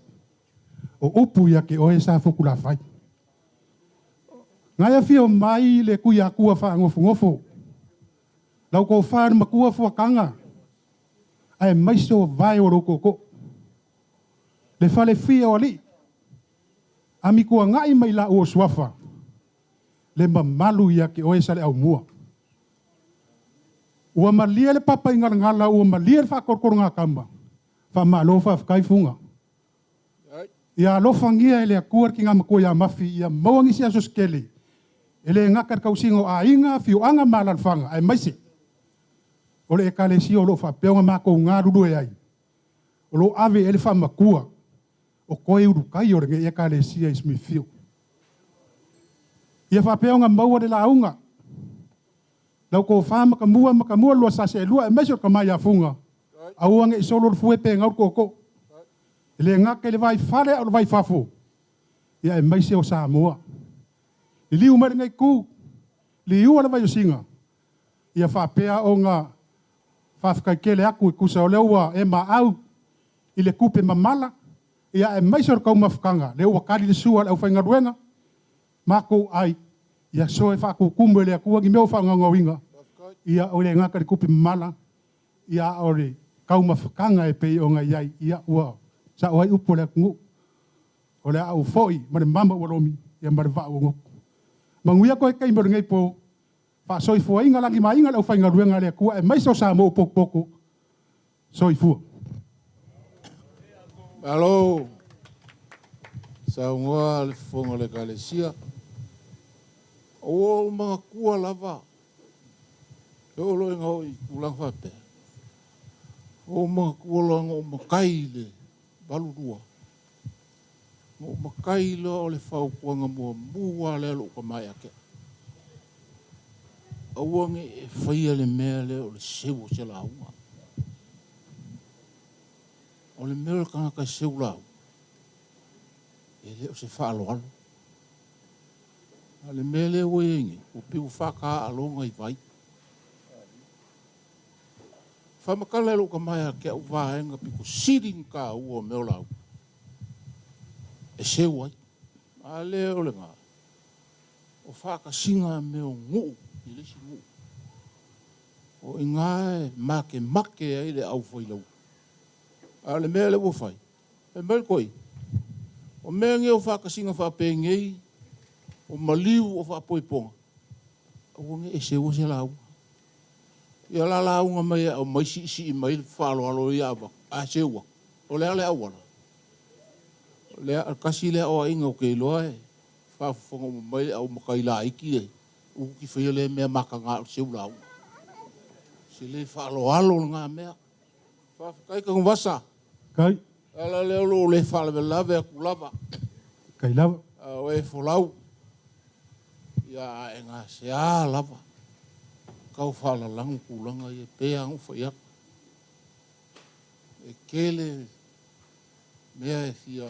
D: O upu ia ke oe sa whukula whai. Ngai a whio mai le kui a kua wha ngofo. Lau ko whaar ma kua whuakanga. Ai maise o vai o roko ko. Le whale whia o li. Ami kua ngai mai la o swafa. Le mamalu ia ke oe sa le au mua. Ua malia le papa i ngala ua malia le whakorkoro ngā kamba. Wha malofa whakai funga. Ia alofa ngia ele a kuar ki ngā makua ia mafi ia mauangi si aso skele. Ele ngakar kausingo a inga fiu anga malalwhanga ai maise. Ole e kale si o lo whapeonga mako ngā ruru e ai. O lo ave ele wha makua. O koe uru kai ore nge e kale si a ismi fiu. Ia whapeonga maua de la unga. Lau ko wha makamua lua sase e lua e meso ka mai a funga. Auange i solo fue pe ngau koko. Ele ngaka le vai fare au vai fafo. Ia e meise o Samoa. I liu mare ngai ku. Liu ala vai o singa. Ia whapea o ngā whafkai kele aku i kusa o leua e ma au. I le kupe mamala. Ia e meise o kau mafukanga. Le ua kari le sua au whainga ruenga. Mako ai. Ia soe whakukumu ele akua ki meo whangangawinga. Ia o le ngaka le kupe mamala. Ia o le kau mafukanga e pei o ngai iai. Ia ua. Sa oai upo le akungu. O le au foi. Mare mama waromi. Ia mare vaa wongo. Manguia koe kai mare ngai po. Wha soi fua inga lagi ma inga lau whainga ruenga le akua. E maiso sa mo poko poko. Soi fua.
E: Alo. Sa ungoa le fonga le kalesia. O mga kua lava. E o lo inga hoi ulang whape. O mga kua langa o makai le balurua. O makai le o le whaupuanga mua le alo ka mai ake. Auange e whaia le mea le o le sewa se la unga. O le mea le kanga kai sewa lau. E le o se whaalo alo. Ale mele o ingi, o piu whaka alonga i vai. Whamakala lo ka mai a kia uwahenga piko siring ka ua meo lau. E se wai.
P: A le o le ngā. O whakasinga me o ngū, i lesi ngū. O i ngāe make ai le au whailau. A le mea le wawhai. E mele koi. O mea nge o whakasinga whapengei, o maliu o whapoiponga. O nge e se o se lau. Ia la launga mai o mai si i mai whalo alo i awa. A se ua. O lea le awana. O lea kasi lea o inga o kei loa e. Whafonga o mai au makai la iki e. Uku ki whaia le mea maka ngā o se ula au. Se le whalo alo ngā mea. Whakai ka ngwasa.
D: Kai.
P: Ala leo lo le whale me lawe a kulava.
D: Kai lava.
P: O e wholau. Ia e ngā se a lava. Kau whala langu kulanga i e pēa ngu whaiak. E kele mea e fia.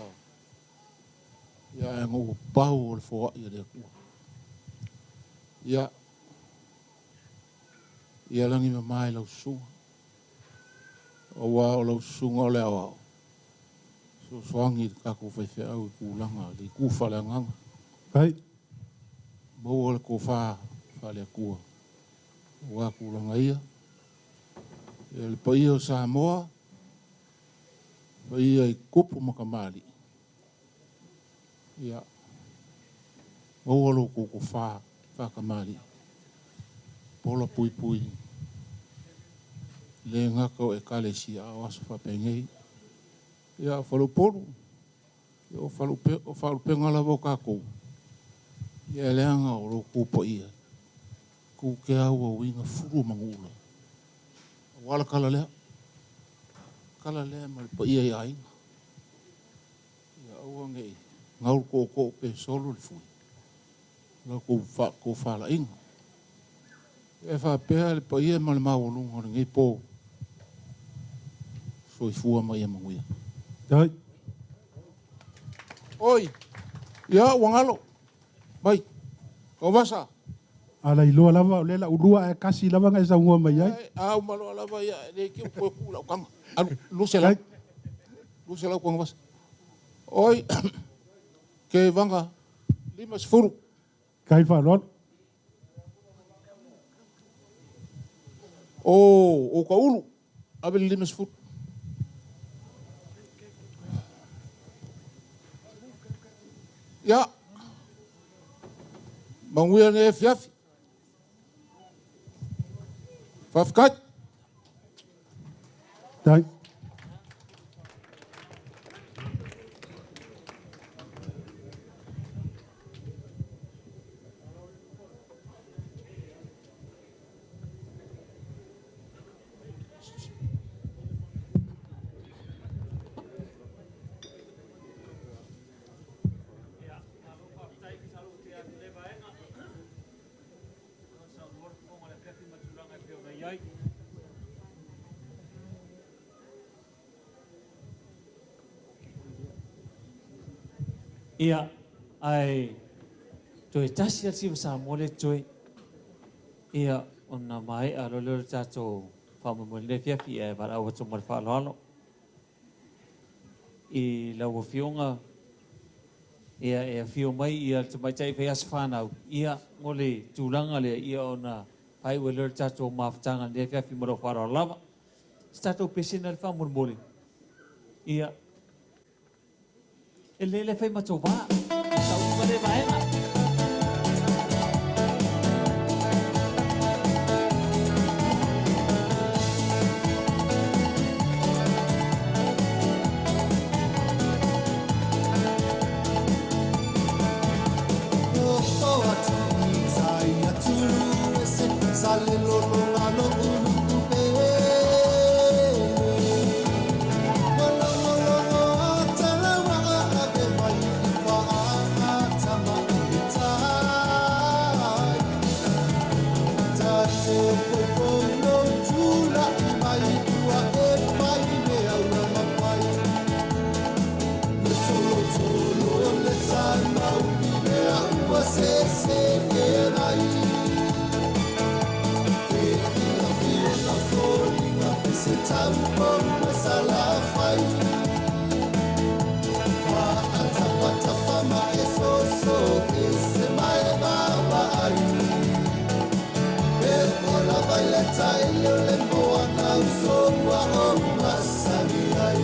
P: Ia e ngō pau o le whoa i rea kua. Ia langi me mai lau sunga. O wā o lau sunga o le awao. So soangi kako whaiwhea au i kulanga. Li ku whale anganga.
D: Kai.
P: Mau o le ko whale a kua. Wā kulanga ia. Ia le pa ia o Samoa. Pa ia i kupu makamali. Ia. Mau alo ko whakamali. Pola pui pui. Le ngako e kale si a wasu whapengei. Ia whalupolu. Ia o whalupenga lavo kako. Ia leanga o lo kupa ia. Ku ke au o winga furu mangula. Wala kala lea. Kala lea mali pa ia i ainga. Ia au angei. Ngaur ko pe solo le fui. Nga ko whala inga. E whapea le pa ia mali mawalunga ngei po. So i fua mai e manguia.
D: Dai.
P: Oi. Ia wangalo. Mai. Kau masa.
D: Ala iloa lava o lela urua e kasi lava ngai sa ngua mai ai.
P: Au malo lava ia le ki ko kula o kanga. Anu lusela. Lusela ko ngas. Oi. Ke vanga 5
D: Kai fa lor.
P: O ka ulu. Abel 5 Ya. Manguia ne fiafi. Fafkat.
D: Dai.
A: Ia ai toi tasi si sa mole toi ia ona mai a lo lo tato fa mo le fia fia para o tso mo fa lo I la wo fionga ia e fio mai ia tso mai tai fe as fana ia ngole tulanga le ia ona pai wo lo tato maftanga le fia fi mo lo fa lo stato personal fa mo mole ia ele fai matova sa uma de vaina
B: Tapa ma eso leta ele le moa na usonga o masani ai.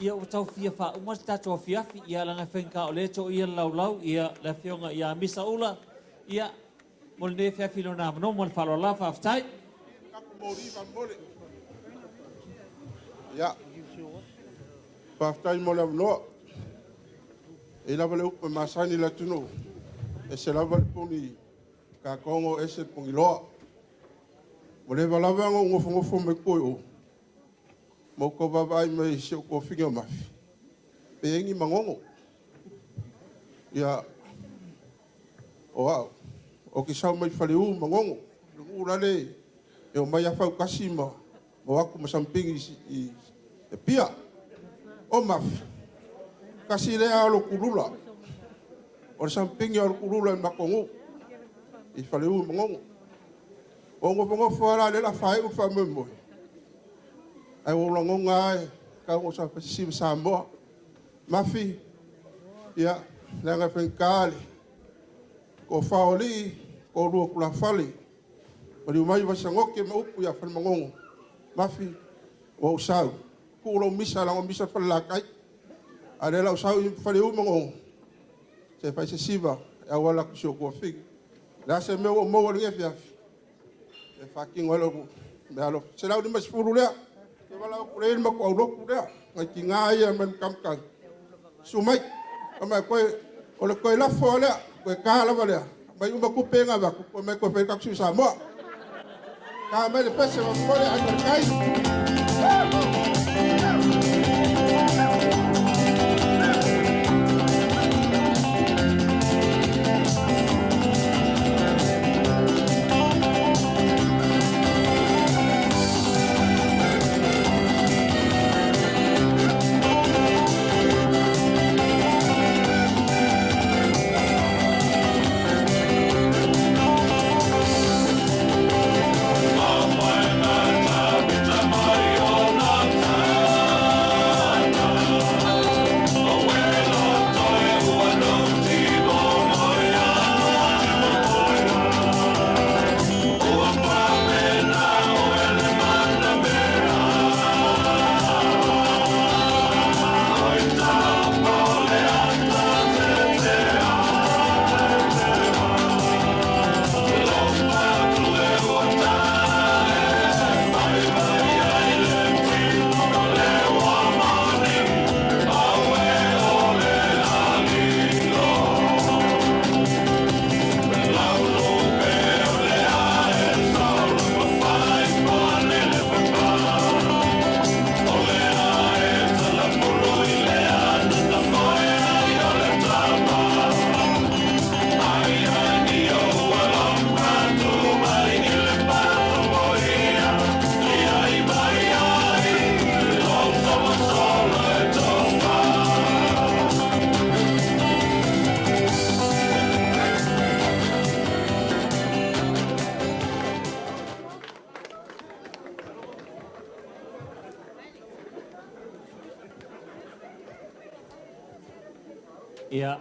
A: Ia o tau fia wha umas tato fiafi ia langa whenka o leto ia laulau ia le whionga ia misa ula ia mol ne fiafi lo na mano mol whalo la whaftai.
G: Ia, whaftai mo le avanoa. E lava le upe masani la tuno. E se lava le puni ka kongo e se pungi loa. Mo le lava ngofo me koe o. Mo ko vavai mai se ko finga mafi. Pe engi mangongo. Ia o o ki sau mai fale u mangongo. Ura le e o mai afau kasima. Mo aku masampingi i e pia. O mafi. Kasi le alo kulula. O sampingi alo kulula i makongo. I fale u mangongo. O ngofo ala le la fai u fa mo. Ai o longo ngai ka o sa si Samoa mafi ia langa fenkali ko faoli ko ru kula fali o di mai vasangoke mo upu ya fal mangongo mafi o sau ku lo misa la misa fala kai ale la sau fali u mangongo se fa se siva ya wala ku sho ko fi la se me o mo le fia e fucking wala me alo se la di mas furu le wala ko le ma ko lo ku le ngai ki ngai men kam kan sumai ama ko o le ko la fo le ko ka la vale mai uma ku penga ba ko me ko fe ka su sa mo ka me le pese mo ko le ai kai
A: Ia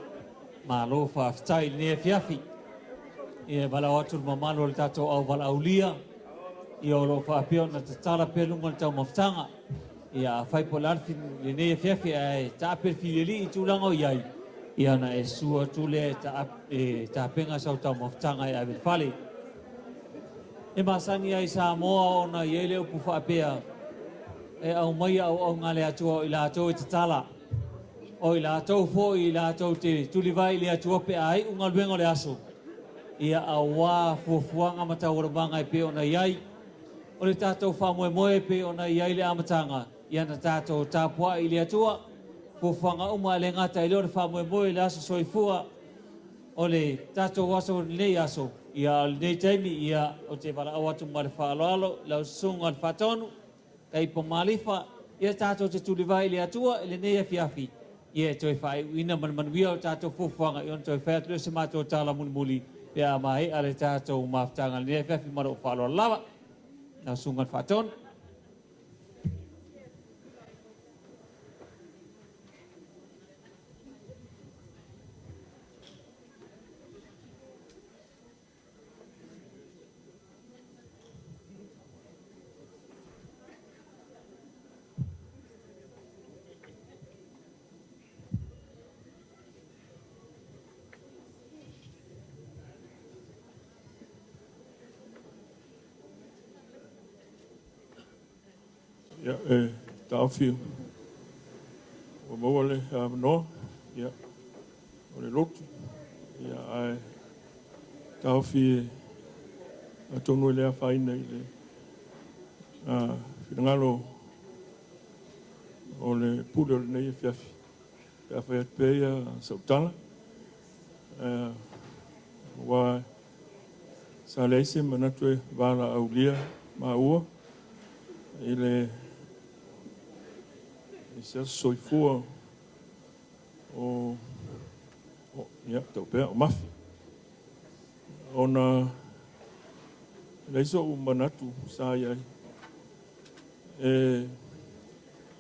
A: malo whaftai ne fiafi. Ia wala watu mamalo le tato au wala aulia. ia o lo whaapea na te tala pelunga tau mawhtanga. Ia whai po larfi le nei fiafi ai ta aper filili i tūlanga o iai. Ia na e sua tūle ta penga sau tau mawhtanga i awe whale. E masani ai sa moa o na iei leo pu whaapea. E au mai au ngale atua i la atua i te tala. O i la atua fo i la atua te tulivai le atua pe ai unga luenga le aso. Ia awa fuafuanga mata waramanga i pe o na iai. O le tātou whamoe pe o na iai le amatanga. Ia na tātou tāpua i le atua. Fuafuanga uma le ngata i leo le whamoe le aso soifua. O le tātou aso nei aso. Ia nei taimi ia o te wala awatu ma le whaaloalo. Lau sunga le whatonu. Kai po malifa. Ia tātou te tulivai le atua le nei afiafi. Ia toi whai uina manmanuia o tātou fuafuanga. Ia toi whai atu se mātou tāla muli. Ia mai ale tātou maftanga le nei afiafi mara o whaaloalo lava. Lau sunga le whatonu.
H: Ja, tawhio. O mawale no. Ja. O le lotu. Ja, ai tawhi a tonu le a whaina i le. Whingalo o le pule o le nei e whiawhi. Pea whai at peia sautana. Wa sa leise manatue wala au lia ma ua. I le se soifua o ia tau pea o mafi. Ona leiso o manatu sa iai. E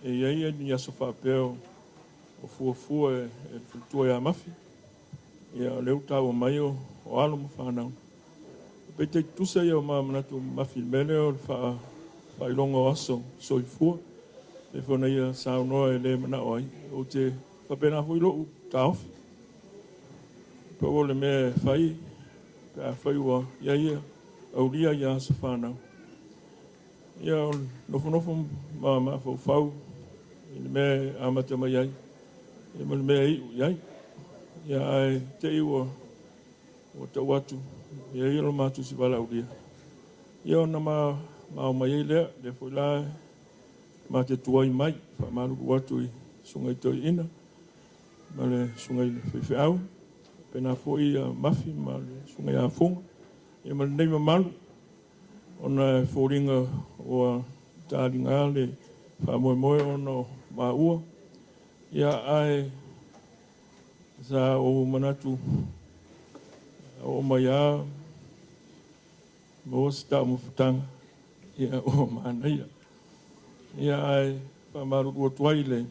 H: iai e ni aso whapeo o fuafua e futua ia mafi. Ia leu tau o mai o alo mo whanau. Pete tusa ia o manatu mafi mele o whailongo aso soifua. E whana ia sao noa e le mana oi. O te whapena hui lo taofi. Pa o le mea whai. Pea whai ua ia ia. Au lia ia sa whanau. Ia o nofo ma whau. I le mea amata mai ai. E ma le mea iu iai. Ia ai te iua o tau atu. Ia ia lo matu si wala au lia. Ia o na ma mai lea. Le fwoi lae. Ma te tuai mai, wha maruku watu i sungai toi ina, ma le sungai whiwhiau, pena fwoi a mafi, ma le sungai a funga, e ma le neima malu, ona fōringa o a tāri ngā le wha moe ono ma ua, ia ai sa o manatu o mai a mo sta mo futanga, ia o manaia. Ia ai whamaru ua tuai le.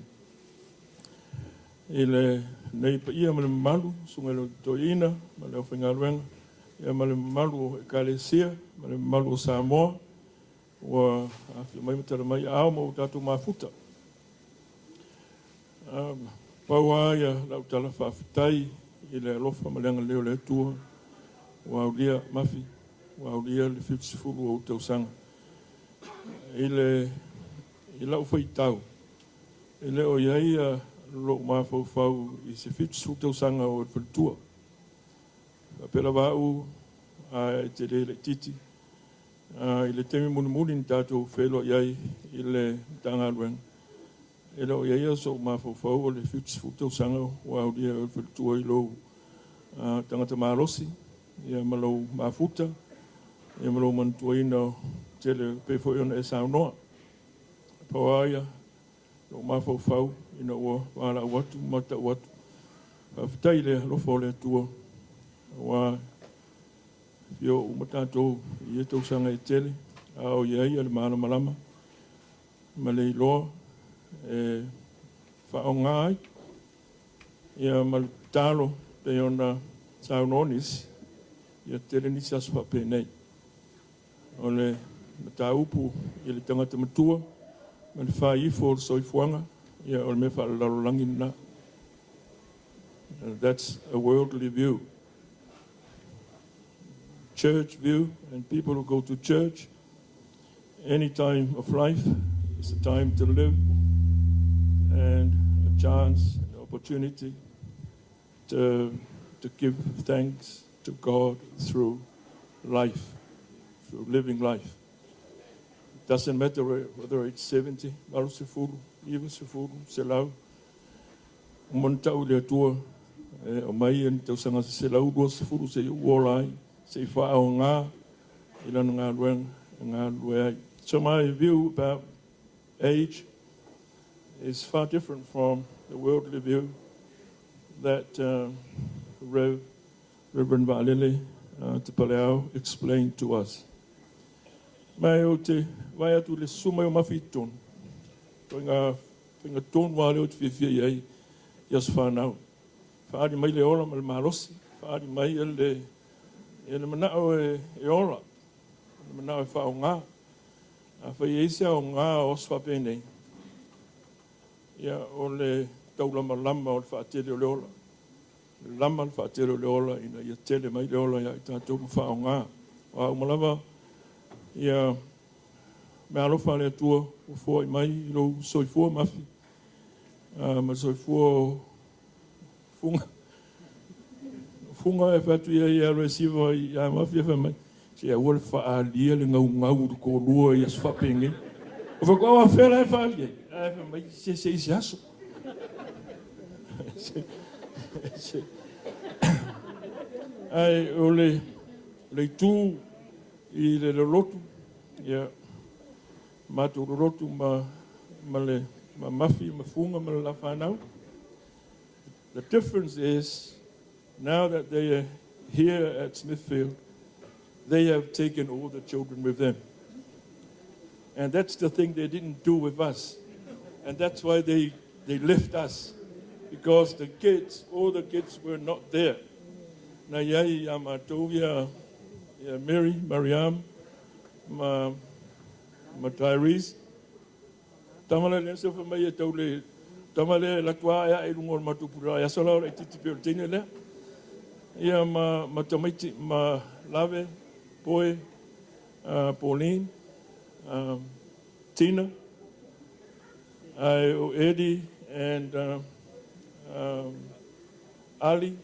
H: I le nei pa ia ma le malu, sunga le toina, ma le whengaruenga. Ia ma le malu o Ekalesia, ma le malu o Samoa. Ua awhi mai matara mai ao ma o tātou mafuta. Pau aia lau tala whawhitai i le alofa ma leanga leo le tua. Ua aulia mafi, ua aulia le whipsifuru o tausanga. I lau whai tau. E leo iai lo ma fau i se whitsu tau sanga o e whaltua. A pera wau a te le titi. I le temi muni ni tātou whelo iai i le tanga rueng. E leo iai so ma fau o le whitsu tau sanga o au dia o e whaltua i lo tangata marosi. Ia malau mafuta. Ia malau mantua ina te le pefo iona e saunoa. Pauaia, lo mafau ina ua wala watu, mata watu. Whitai le lofo le tua. Wa fio umatatou i e tausanga i tele. Ao iai ale maana malama. Ma le iloa. Whaongai. Ia malutalo pe ona saunonis. Ia tele nisi aswa pe nei. O le ma tā upu i le tangata matua, ma le whaifo o le soifuanga, ia o le me whaalalolangi na. And that's a worldly view. Church view, and people who go to church, any time of life is a time to live and a chance, an opportunity to give thanks to God through life, through living life. It doesn't matter whether it's 70, maru sefuru, even sefuru, selau. Montau le tua, o mai en tau sanga selau dua sefuru se uolai, se whao ngā, ilan ngā luenga. So my view about age is far different from the worldly view that Reverend Valele Te Paleao explained to us. Mai o te vai atu le suma o mawhi tonu. Ko inga tonu wale o te whiwhia iei ias whanau. Whaari mai le ola ma le malosi. Whaari mai le manao e ola. Le manao e whao ngā. A whai eisia o ngā o swape nei. Ia o le taulama lama o le whaatere o le ola. Le lama le whaatere o le ola ina ia tele mai le ola ia i tātou ma whao ngā. O au malawa ia me alofa le atua o fua i mai i lo soifua mafi. Ma soifua funga. Funga e whatu i a resiva i a mafi e whamai. Se a ua le whaalia le ngau ko lua i as whapenge. O whakaua whera e whaalia. A whamai se isi aso. Ai o le tū i le lolotu. Ia mātou lolotu ma mafi, ma funga, ma la whanau. The difference is, now that they are here at Smithfield, they have taken all the children with them. And that's the thing they didn't do with us. And that's why they left us. Because the kids, all the kids were not there. Na iai a mātou ia Mary, Mariam, ma Tyrese. Tamale le se fa mai tau le tamale la tua ia e lungo matu pura ia sola o titi pe tene le. Ia ma tamaiti ma Lave, Boy, Pauline, Tina, Eddie and Ali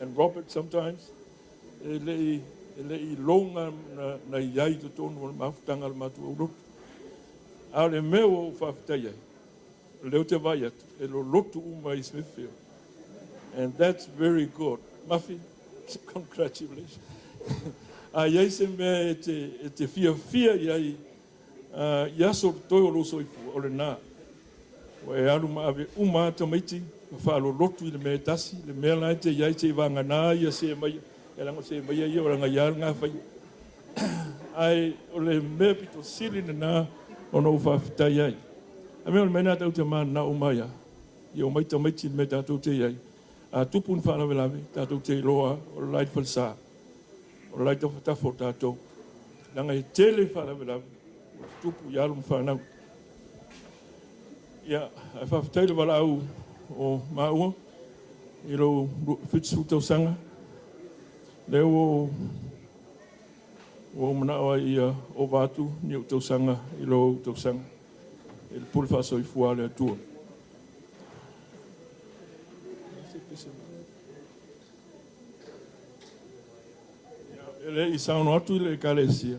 H: and Robert sometimes. Ele longa na iai to tonu mafutanga al matu uru. Ale meu o whafutaya. Leo te vai atu. E lo lotu uma i Smithfield. And that's very good. Mafi, congratulations. A iai se mea e te fia iai iaso toi o loso ifu o le nā. O e alu ma ave uma tamaiti. Ma whaalo lotu i le mea tasi. Le mea lai te iai te wanga nā ia se mai. E lango se mai ia o ranga iar ngā whai. Ai o le mea pito sili na nā o no whawhitai ai. A mea o le mea nā tau te maa nā o mai a. I o mai tamaiti le mea tātou te iai. A tupun whanau lawe, tātou te loa o le laiti whalsā. O le laiti whatafo tātou. Nanga e tele whanau lawe. Tupu i alum whanau. Ia, a whawhitai le wala au o maua. I lo whitsuta o sanga. Leo o manawa i o watu ni o tau sanga i lo tau sanga. E le pulwhaso i fua le atua. Ele i sauno atu i le ekalesia.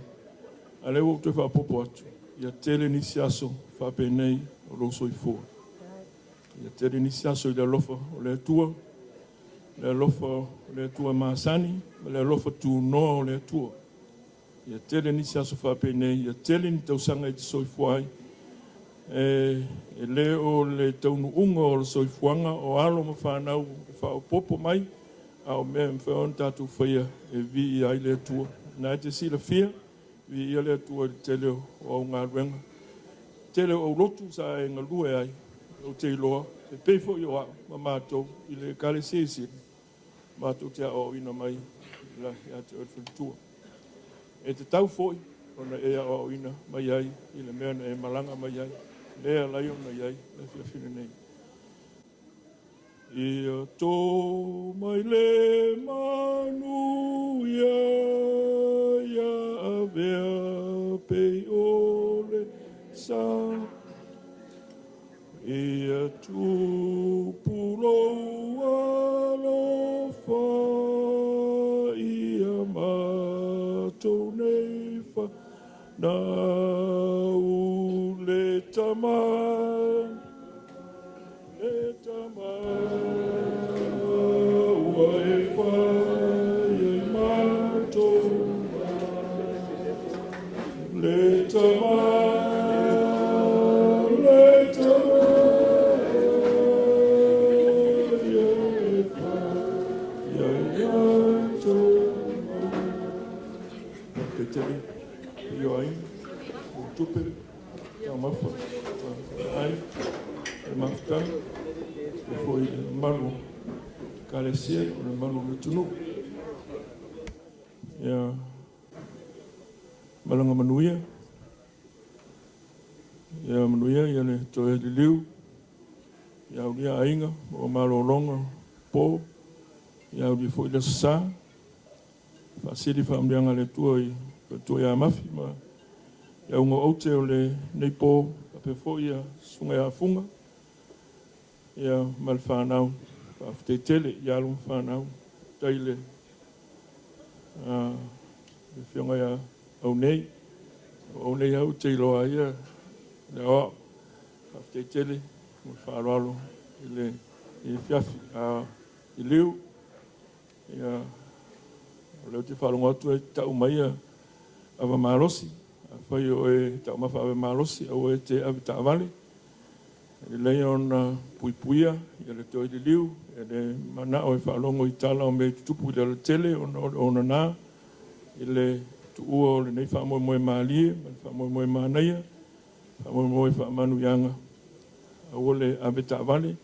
H: A leo o te whapopo atu. Ia tele nisi aso whapenei o loso i fua. Ia tele nisi aso i le lofa o le atua. Le lofa o le atua maasani. Le lofa tu no o le atua. Ia tele nisi aso whapenei. Ia tele ni tausanga i te soifuai. E leo le taunu unga o le soifuanga o alo ma whanau whao popo mai. Au mea mwhaon tātou whaia e vi i ai le atua. Nā te sila fia, vi i le atua le tele o au ngā ruenga. Tele o lotu sa e ngā lue ai, o te iloa. E peifo i o au, ma mātou, i le kare sesi. Mātou te o ina mai, la i ate o le whatua. E te tau foi, ona e a o ina mai ai i le mea na e malanga mai ai lea lai ona iai le whiawhine nei ia tō mai le manu ia a vea pei o le sa ia tūpulo alofa ia mātou nei wha na u le tama ua e whai e mātou le tama tupe ya mafa ai e mafta e foi malu kalesia o malu tunu ya malanga manuia ya le to e liu ya ulia ainga o malo longa po ya uli foi le sa fasili fambianga le tuoi to ya mafi ma ya unga ote o le nei pō pe fo ia sunga ya funga ia mal whanau te tele ia lum whanau taile le whionga ya au nei au te iloa ia le o te tele mo whaaralo i whiafi i liu ia leo te wharonga atu e tau mai awa marosi fai o e tau mawha awe marosi au e te awe taawale. E lei ona puipuia, i le toi li liu, e le mana o e whaalongo i tala o me tutupu i le tele, ona nā, i le tuua o le nei whaamoe moe maalie, whaamoe moe maanaia, whaamoe moe whaamanu ianga. Au le awe taawale,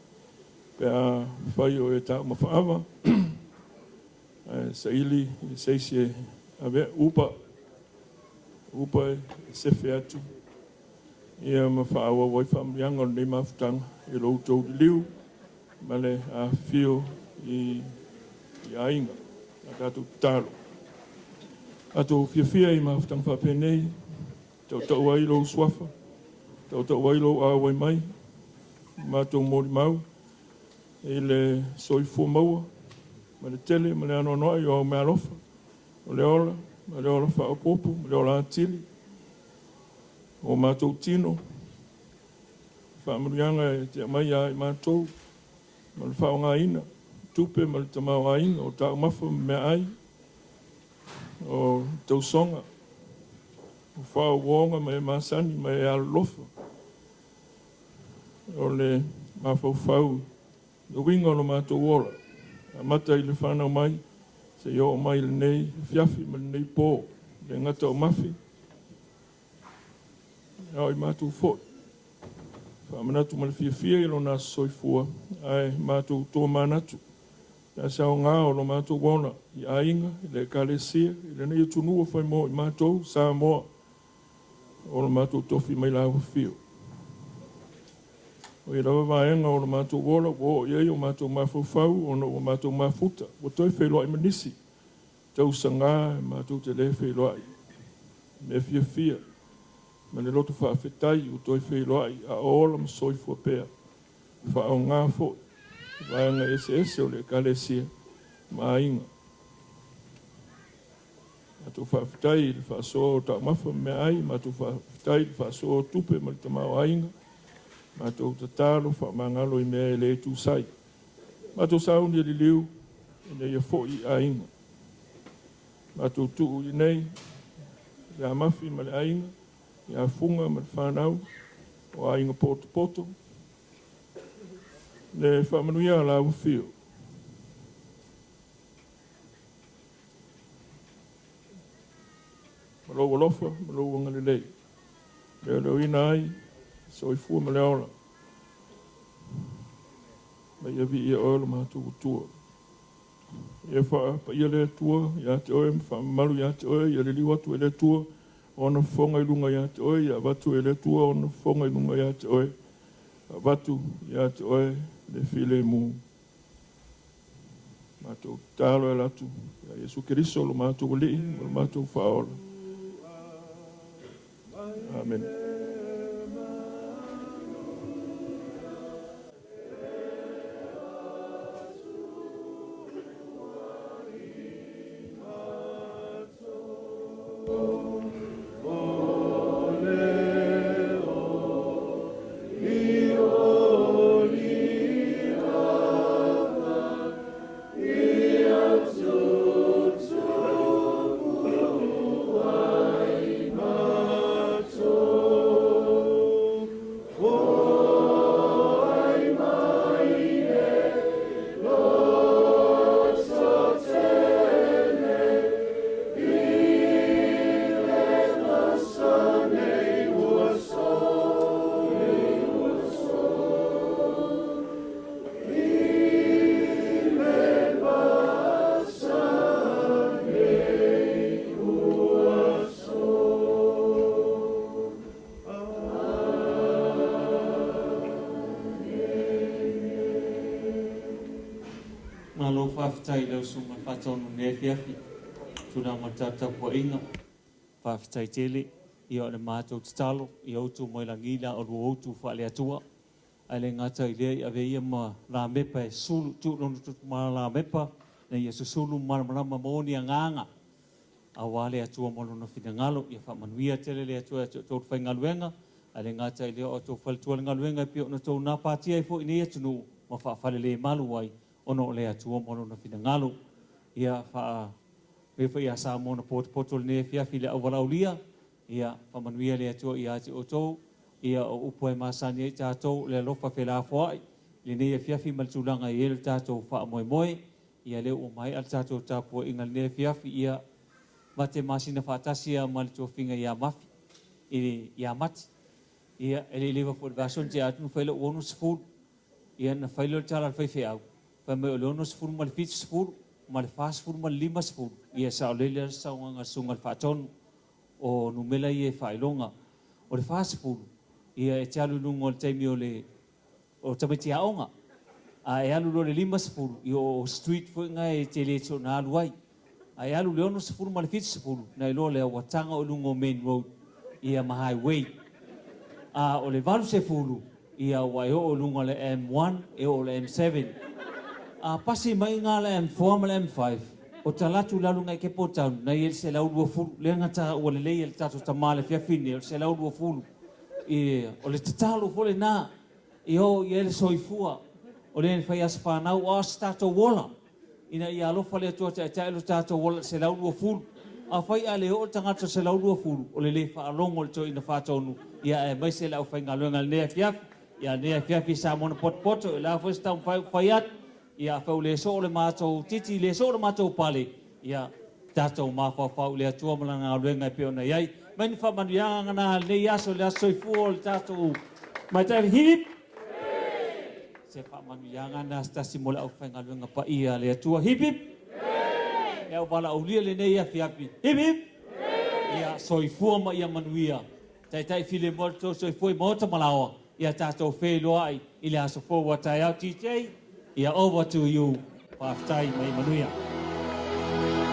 H: pe a fai o e tau mawha awa, sa ili, i seisi awe upa e sefe atu. Ia mawhaawa wai whaamrianga o nei mawhutanga i loutou li liu, ma le a whio i ainga, a tātou talo. Ato whiawhia i mawhutanga whapenei, tau ai lou swafa, tau ai lou awai mai, mātou mori mau, e le soifua maua, ma le tele, ma le anoanoa i o au mea lofa, o le ola, ma le ola whaopopo, ma le ola atili, o mātou tino, whaamurianga e te mai a i mātou, ma le whao ngā ina, tupe ma le tamau ngā ina, o tāu mawha mea ai, o tau songa, o whao wonga ma e māsani, ma e alofa, o le mawhau whau, no winga o mātou ola, a mata i le whanau mai, se yo o mai le nei, fiafi ma le nei pō, le ngata o mawhi, au i mātou fōi. Whaamanatu ma le whiawhia i lo nā soifua, ai mātou tō mānatu. Nā sao ngā o lo mātou wona, i ainga, i le kālesia, i le nei tunua whai mō i mātou, sā moa, o lo mātou tofi mai lau whio. O i rawa vāenga o lo mātou wola, o iei o mātou mawhauwhau, o mātou mawhuta, o toi whailoi manisi. Tau sangā, mātou te le whailoi. Me whiawhia. Ma le loto whaafetai o toi whailoi, a ola ma soifua pēr. Whaao ngā fōi. Vāenga SS o le kālesia, ma inga. Mātou whaafetai le whaasoa o tau mawha me ai, mātou whaafetai le whaasoa o tupe ma le tamau ainga. Mātou tatalo whaamangalo i mea e le tu sai. Mātou sauni li liu, e nei a fōi a inga. Mātou tuu i nei, le a mafi ma le a inga, le a funga ma le whanau, o a inga poto poto. Le whaamanuia la uwhio. Malo lofa, malo wangalelei. Leo ina ai, so i fua male ola. Ma ia vi ia ola mātou tua. Ia wha pa ia le tua, ia te oe, wha malu ia te oe, ia le liwa tu e le tua, ona fonga i lunga ia te oe, ia watu e le tua ona fonga i lunga ia te oe, watu ia te oe, le file mu. Mātou tālo e latu, ia Yesu Keriso, lo mātou lii, lo mātou whaola. Amen.
A: Malo whawhitai lau sunga whatonu nefiafi. Tuna matata kua inga. Whawhitai tele. Ia o le mātou tatalo. Ia outu moila ngila o lu outu whaale atua. Aile ngata i lea i ave ia ma la mepa e sulu. Tūrono tutu ma la mepa. Na ia susulu marama maoni a nganga. A wale atua mono na whina ngalo. Ia whamanuia tele le atua tōru whai ngaluenga. Aile ngata i lea o tō whalitua le ngaluenga i pio na tō nā pātia i fo i nea tunu. Ma whawhale le malu wai. Ono le atua mono na whina ngalo. Ia wha refa ia sa mona poto le nefia file awalaulia. Ia whamanuia le atua i ati o tō. Ia o upo e masani e tātou le lofa whela whaai. Le nea fiafi maltulanga i ele tātou wha moe moe. Ia leo o mai al tātou tāpua inga le nea fiafi ia mate masina whaatasia malito whinga ia mafi. Ia mati. Ia ele lewa for vason te atunu whaila uonu sifuru. Ia na whaila le tala whai au. Whamai o leono sifuru mali fitu sifuru. Mali wha sifuru mali lima sifuru. Ia sa o lele saunga sunga le whaatonu. O numela i e whailonga. O le wha sifuru. Ia e te alu lungo le taimi o le o tamiti aonga. A e alu lo le lima sifuru. I o street fuinga e te le tō na alu ai. A e alu leono sifuru mali fitu sifuru. Na ilo le watanga o lungo main road. Ia ma highway. A o le valu se furu. Ia wa e o lungo le M1 e o le M7. A pasi mai ngā le M4 ma le M5. O talatu lalu ngai ke potau. Na i se lau lua furu. Le ngata o le leia le tato tamale fiafine. O se lau lua furu. O le tatalo fole nā. I o i ele soifua. O le whai aspanau o stato wola. Ina i alofa le atua te alo tato wola se lau lua furu. A whai a le o tangata se lau lua furu. O le le wha alongo le to ina whatonu. Ia e mai se lau whai ngā luenga le nea fiafi. Ia nea fiafi sa mona poto. I lau whai stau whai atu. Ia whau le so le mātou titi, le so le mātou pale. Ia tātou mawhawhau le atua malanga ngā luenga i peona iai. Maini whamanu ngana le aso le aso i fua o le tātou. Mai tai hip. Se whamanu ngana stasi mo le au whai ngā luenga pa ia le atua. Hip hip. Ia o wala au lia le nei a fiapi. Hip hip. Ia soifua ma ia manuia. Tai file mo le tō soifua i maota malaoa. Ia tātou wheloa i le aso fō wa tai au TJ. Ia over to you, Whaftai mai manuia.
B: Thank you.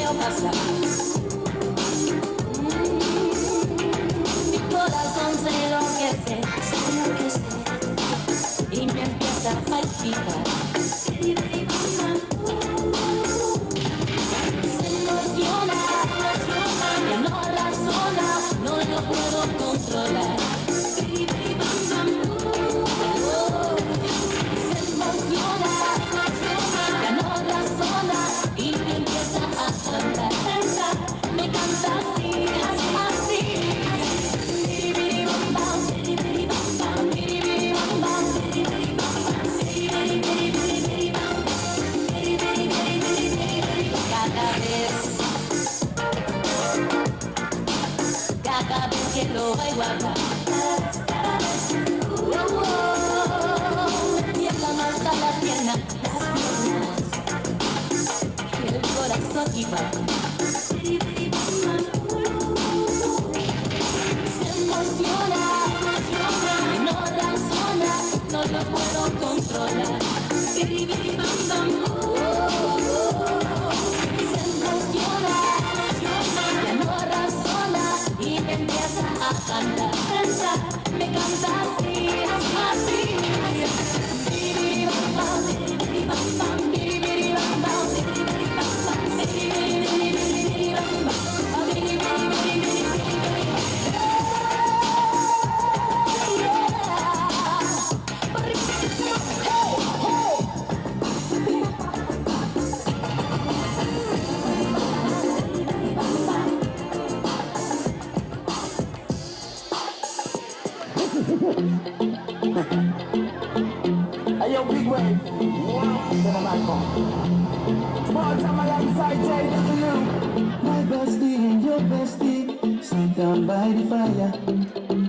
I: veo pasar. Mi corazón se enloquece y me empieza a palpitar. Se emociona, ya no razona, no lo puedo controlar. Se emociona, ya no razona y me empieza a cantar. Me canta así, así. Cada vez que lo oigo hablar, me tiembla más a la pierna, y el corazón igual. Se emociona, no razona, no lo puedo controlar. Se emociona, ya no razona y me empieza a cantar. Me canta así, así.
V: Hey, yo, big wave. Small time alongside JW. My bestie and your bestie sit down by the fire.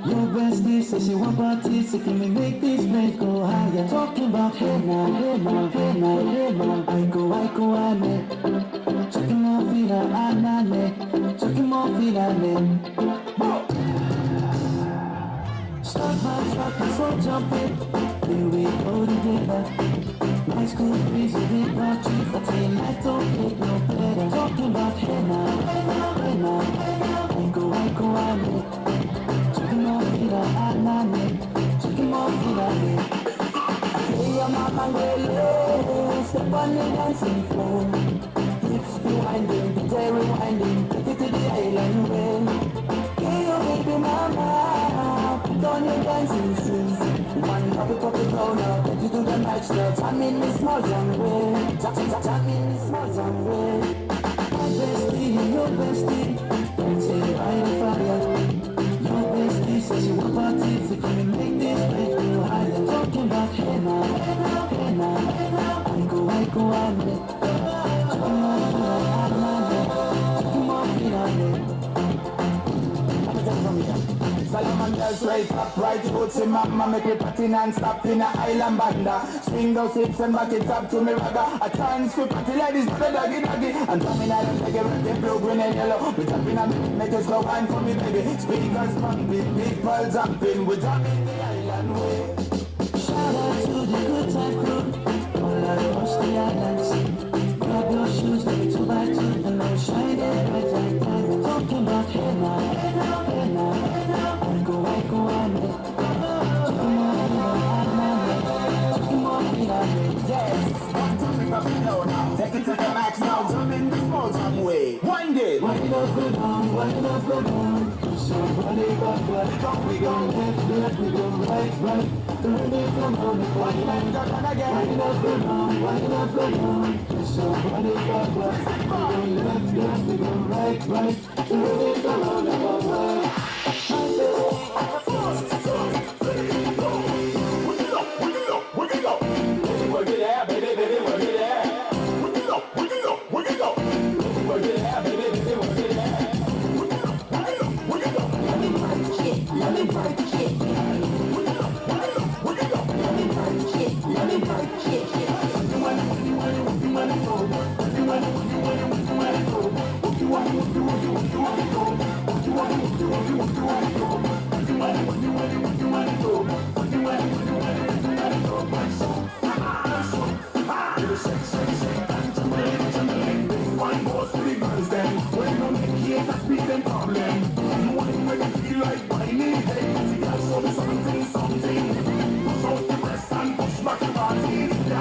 V: Your bestie says she want parties, so can we make this place go higher? Talking about hey now, hey now, hey now, hey now. I go, ane. Chucking more fila, anane. Chucking more fila, ane. Start my truck and slow jumping. Here we go together. Nice cool breeze and big party. I tell you life don't get no better. Talking about hey now, hey now, hey now, hey now. I go, ane. Chucking more fila, anane. Chucking more fila, ane. Hey, your mama will step on the dancing floor. Hips be winding, DJ rewinding. Take it to the island way. Hey, your baby mama. Put on your dancing shoes. One pop it down now. Take you to the night now. Jam in this small jam way. Jam in this small jam way. My bestie and your bestie dancing by the fire. Your bestie says you want parties, so can we make this place go higher? Talking about hey now, hey now, hey now, hey now. I go, ane. Chucking more fila, ane. Chucking more fila, ane. From here. Solomon girls right up, right roots in mama. Make it party non-stop in a island banda. Swing those hips and back it up to me ragga. A chance for party ladies to the doggy doggy. And coming out and take it red, blue, green and yellow. We jumping and make it slow wine for me baby. Speakers pumping, people jumping. We jumping the island way. Shout out to the good time crew all across the islands. Grab your shoes, let me 2x2 and I'll shine it right like diamond. Talking about hey now, hey now, hey now, hey now. I go, ane. Chucking more fila, ane. Chucking more fila, ane. Yes, one time we pop it low now. Take it to the max now. Jump in the small jam way. Wind it. Wind it up, go down, wind it up, go down. Somebody got what? We go left, we go right. Turn it from home, wind it up, go down again. Wind it up, go down, wind it up, go down. Somebody got what? We go left, we go right. Turn it around and over. Work it out, baby, work it out. Work it out, baby, work it out. Work it out. Let me break it. Let me break it. What you want to do?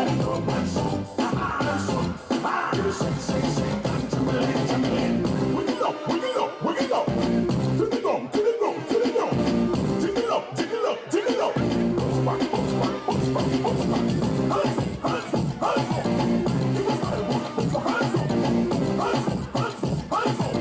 B: Everybody go one song, one song. Give it shake, shake, shake, and Timberland, Timberland. Wiggle it up, wiggle it up, wiggle it up. Till it go, till it go, till it go. Jiggle it up, jiggle it up, jiggle it up. Bounce back, bounce back, bounce back, bounce back. Hands up, hands up, hands up. Give us that one, put your hands up. Hands up, hands up, hands up.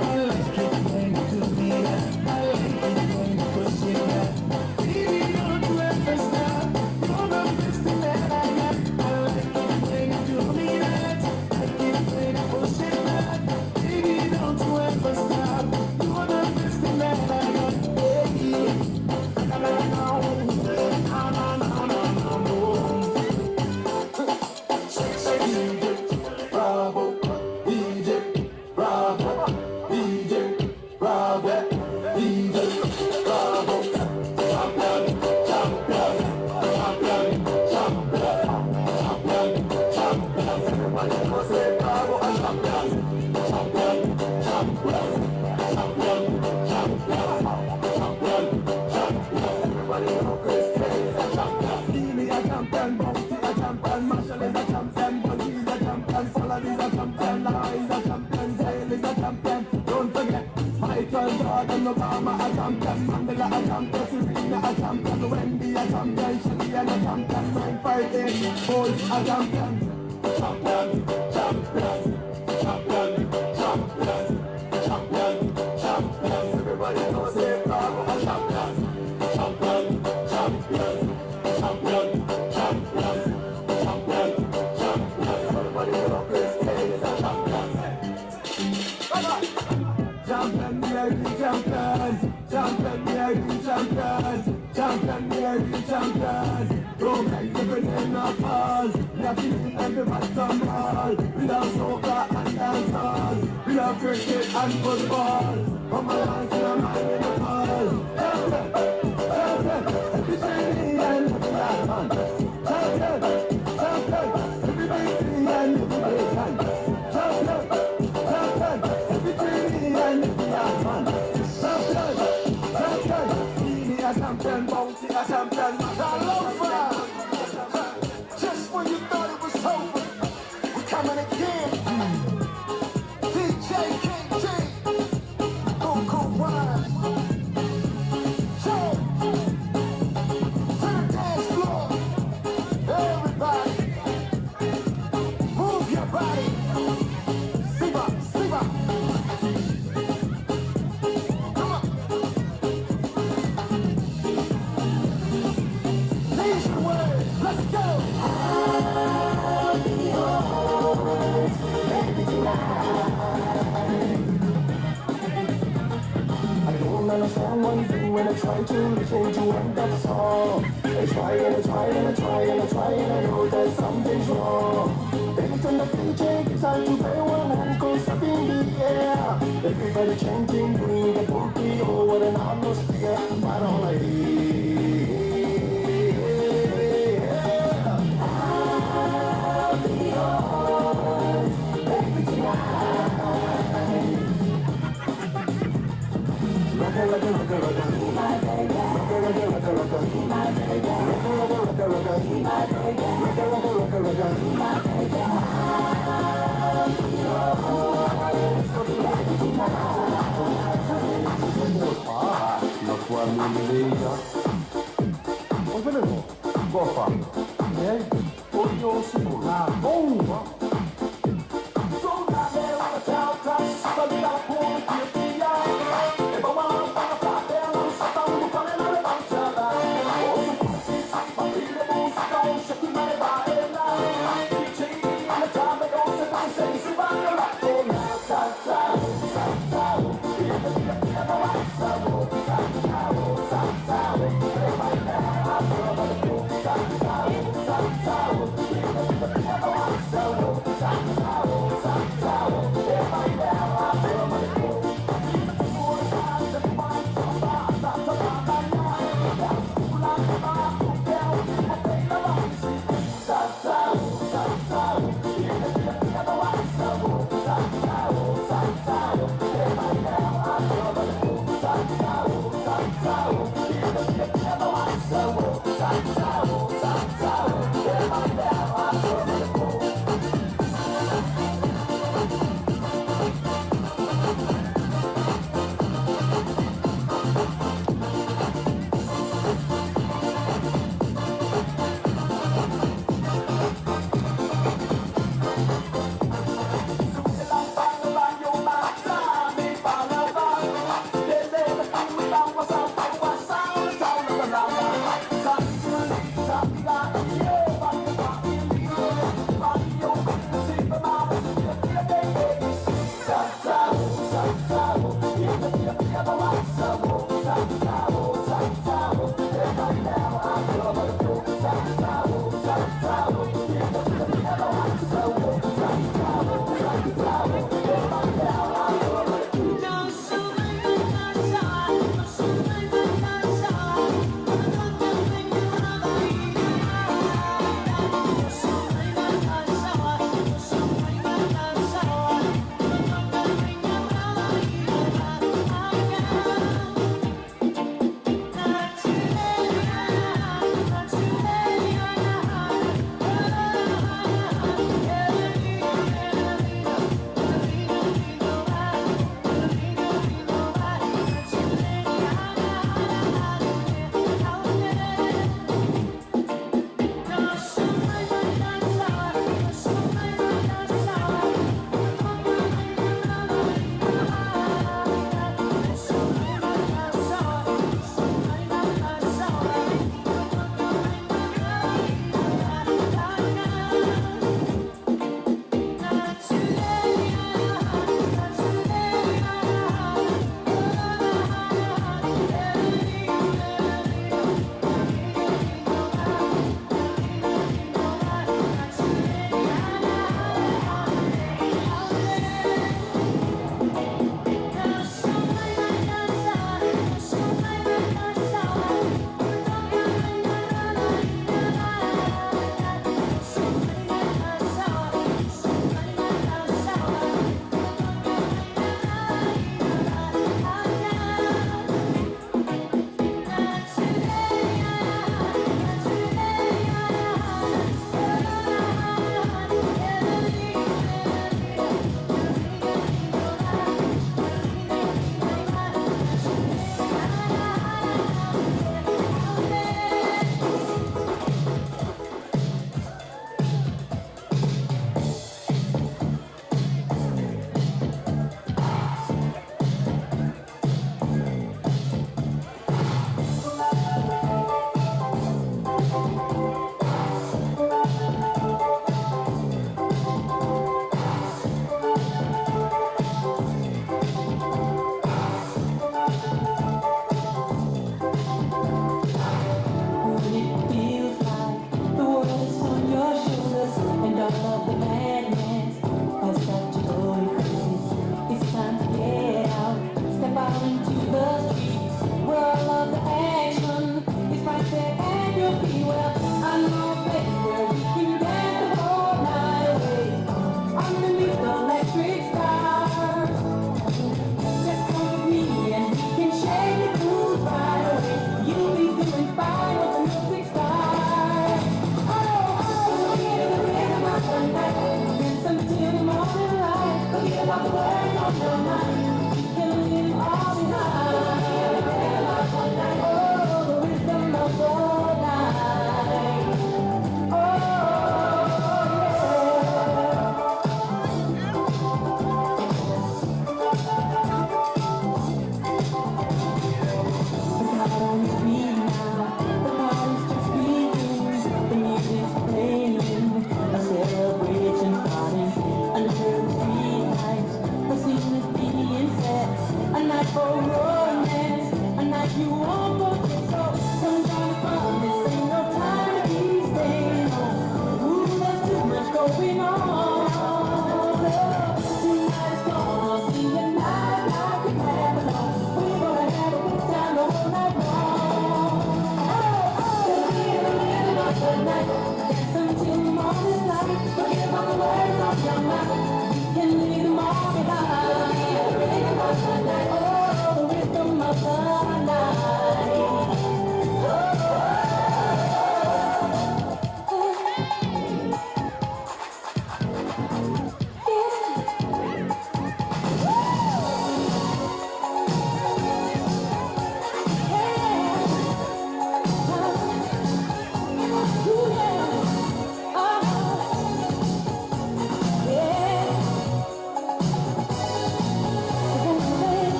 B: I like it when you do me that. I like it when you push it back. Baby, don't you ever stop. You're the best thing that I got. I like it when you do me that. I like it when you push it back. Baby, don't you ever stop. You're the best thing that I got. Bravo, DJ, bravo, DJ, bravo, DJ, bravo, champion, champion, champion, champion, champion, champion. Everybody must say bravo and champion, champion, champion, champion, champion, champion, champion. Everybody know Chris K is a champion. Neely a champion, Bounty a champion, Marshall is a champion, Bungie is a champion, Salad is a champion, Lara is a champion, Jail is a champion. Don't forget, Michael Jordan, Obama a champion, Mandela a champion, Serena a champion, Wendy a champion, Shelly a champion, 958, Boys a champion. Champion, champion, champion, champion, champion, champion. Everybody knows say bravo a champion. Champion, champion, champion, champion, champion, champion. Everybody know Chris K is a champion. Champion, the champion. Champion, the champion. Champion, the champion. Romance every day not pause. We are feeling everybody some ball. We love soccer and dancehall. We love cricket and football. From my hands to my mind in the ball. Every training and every man. Champion, champion. Every victory and every nation. Champion, champion. Every training and every man. Champion, champion. Neely a champion, Bounty a champion. I love that. Just when you thought it was over, we're coming again. DJ KG, Coco Wine. Show to the dance floor. Everybody, move your body. Siva, Siva. Come on. Nation word, let's go. I'll be yours, baby, tonight. I don't understand what you do when I try to listen to one that song. I try and I try and I try and I try and I know that something's wrong. Then it's on the DJ, decide to play one hand goes up in the air. Everybody chanting, bring the booty over an atmosphere. But all I hear. I'll be yours, baby, tonight. Rocka, rocka, rocka, rocka, my baby. Rocka, rocka, rocka, rocka, my baby. Rocka, rocka, rocka, rocka, my baby. Rocka, rocka, rocka, rocka, my baby. I'll be yours, baby, tonight. La tua melodia. Ovvero, bofa. Voglio sicuro. Bomba.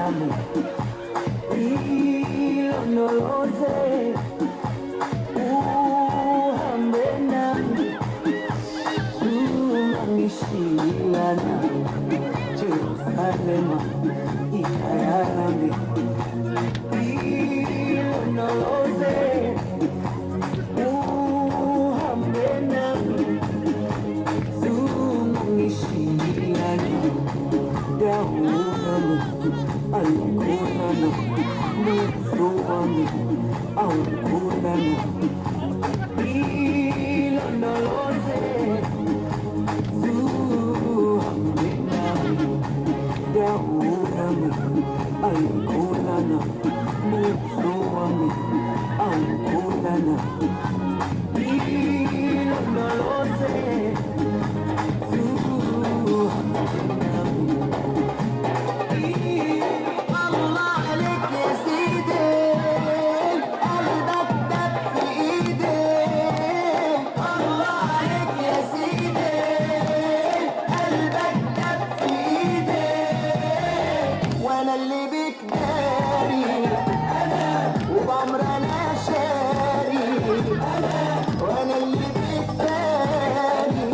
B: amo. Hilo no lo sé. Uhambe nami, tunanishilana. Jerusalema, ikaya nami. Hilo no lo sé. Uhambe nami, tunanishilana. Daunami, alukunana. Nusuami, aukunana. Hilo no lo sé. Uhambe nami, daunami, alukunana. Nusuami, aukunana. Hilo no lo sé. الله عليك يا سيدي، قلبك دب في ايدي. الله عليك يا سيدي، قلبك دب في ايدي. وانا اللي بيك داري وبعمر انا شاري. وانا اللي بيك داري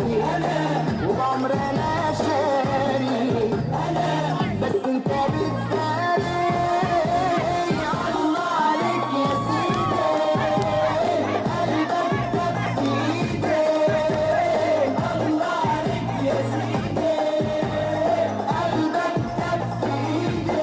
B: وبعمر انا شاري. بس انت بتداري. يا الله عليك يا سيدي، قلبك دب في ايدي. الله عليك يا سيدي، قلبك دب في ايدي.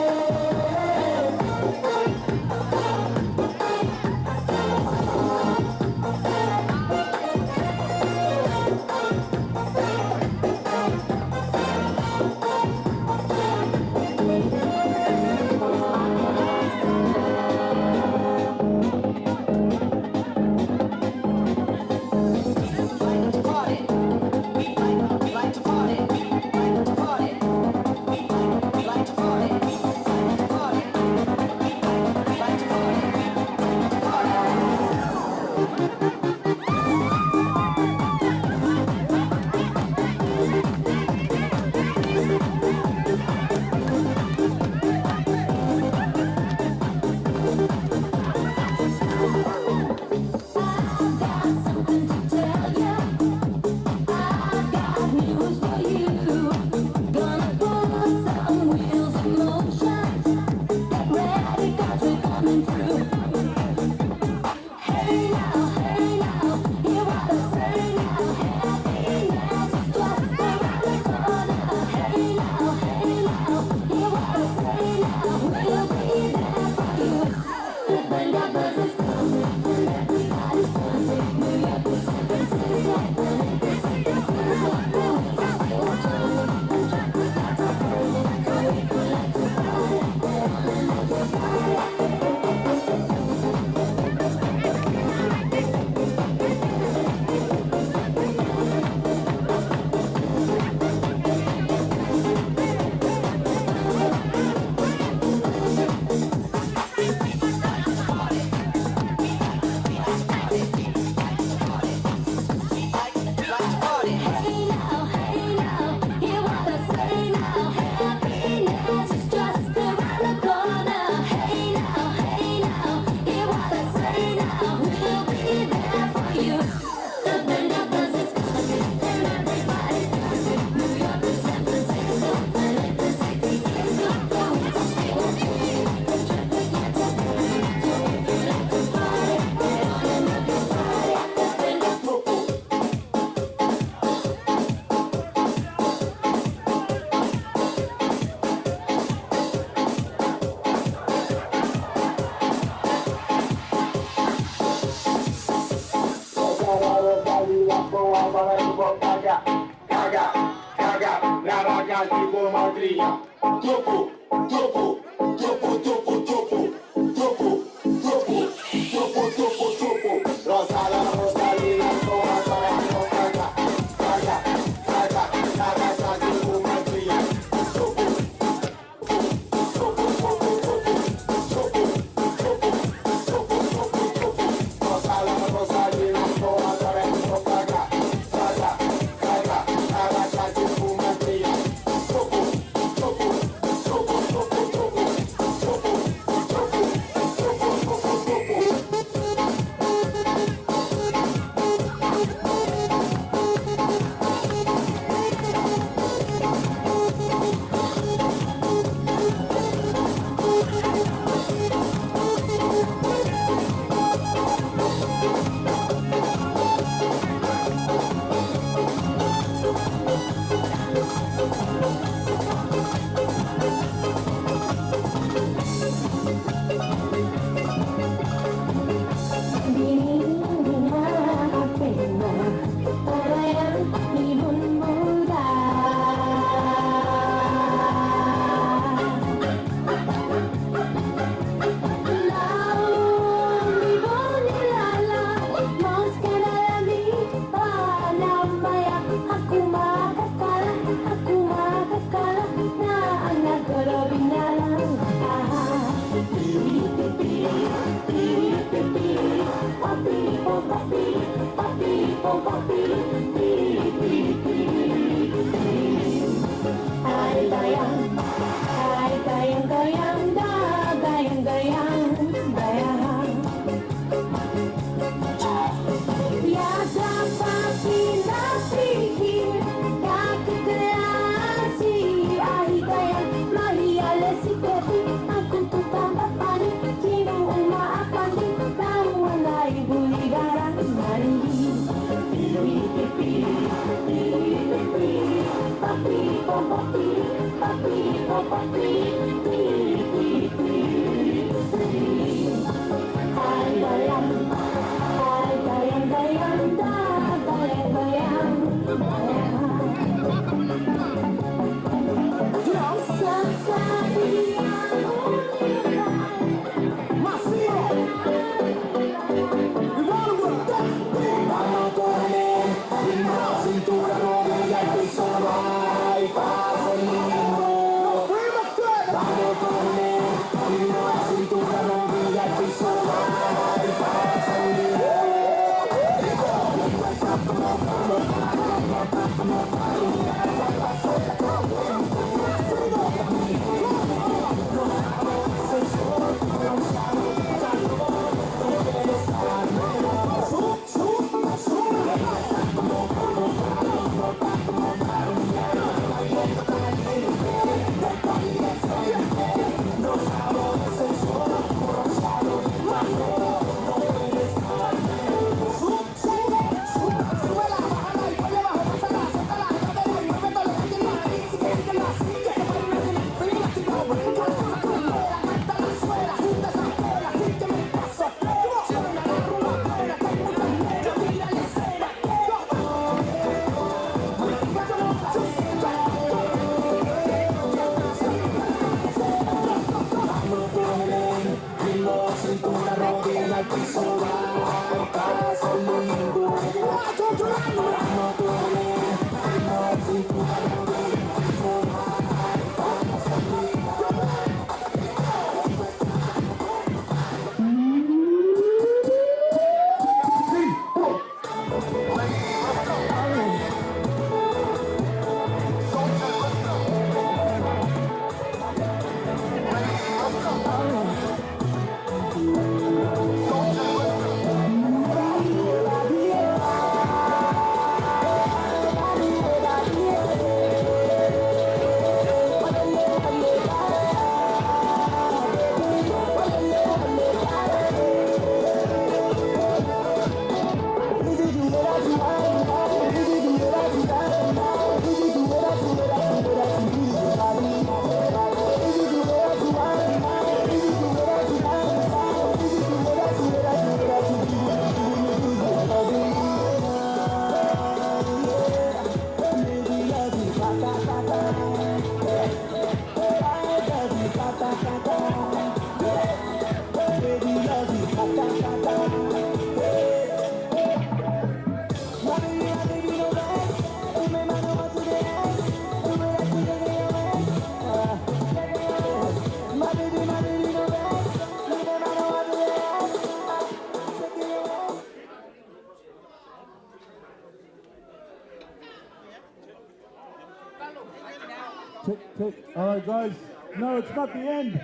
C: All right, guys. No, it's not the end.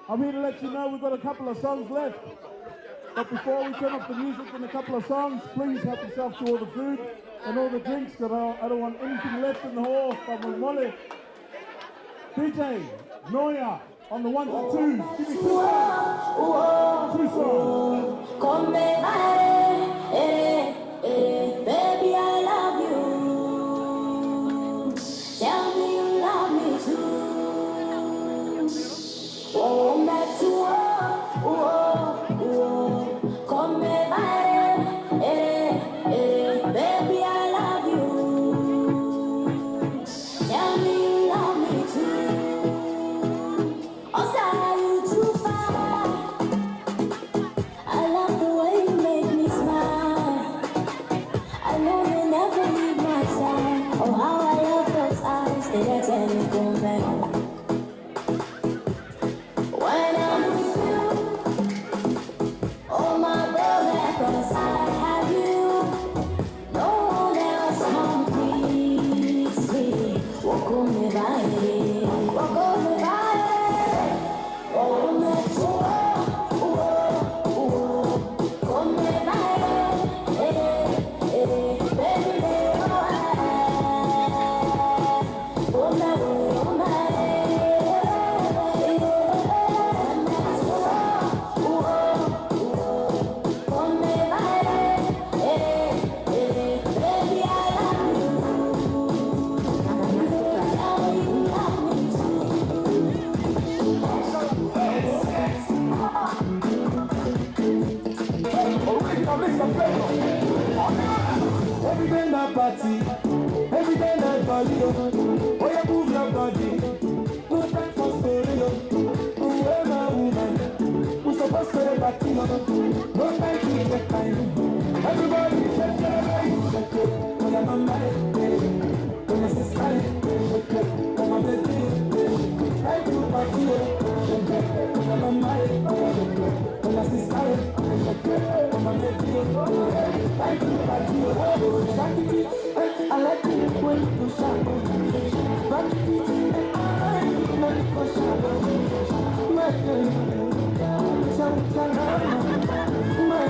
C: I'm here to let you know we've got a couple of songs left. But before we turn off the music in a couple of songs, please help yourself to all the food and all the drinks. I don't want anything left in the hall. DJ Noya on the 1 to 2. Give me 2 songs. 2 songs.
I: Baby, I love you. Tell me you love me too. Oh, that's come baby, I love you. Tell me you love me too. Oh, sorry, you too far. I love the way you make me smile. I know you never leave my side. Oh, how I love those eyes. They let me come back. When I'm with you, oh my brother, 'cause I have you. No one else completes me. Walk on me by, walk on me by. Oh, let's go. Come me by, baby, oh my, oh my.
B: Every day na party, every day na party. Oh, you move your body. No time for story. Oh, where my woman? We supposed to have party. No time to get time. Everybody shake it, shake it. Oh, you're my man. Oh, your sister. Shake it. Oh, my baby. Time to party. Shake it. Oh, you're my man. Oh, your sister. Shake it. Oh, my baby. Time to party. I like it when you push up. Back it, I like it when you push up. My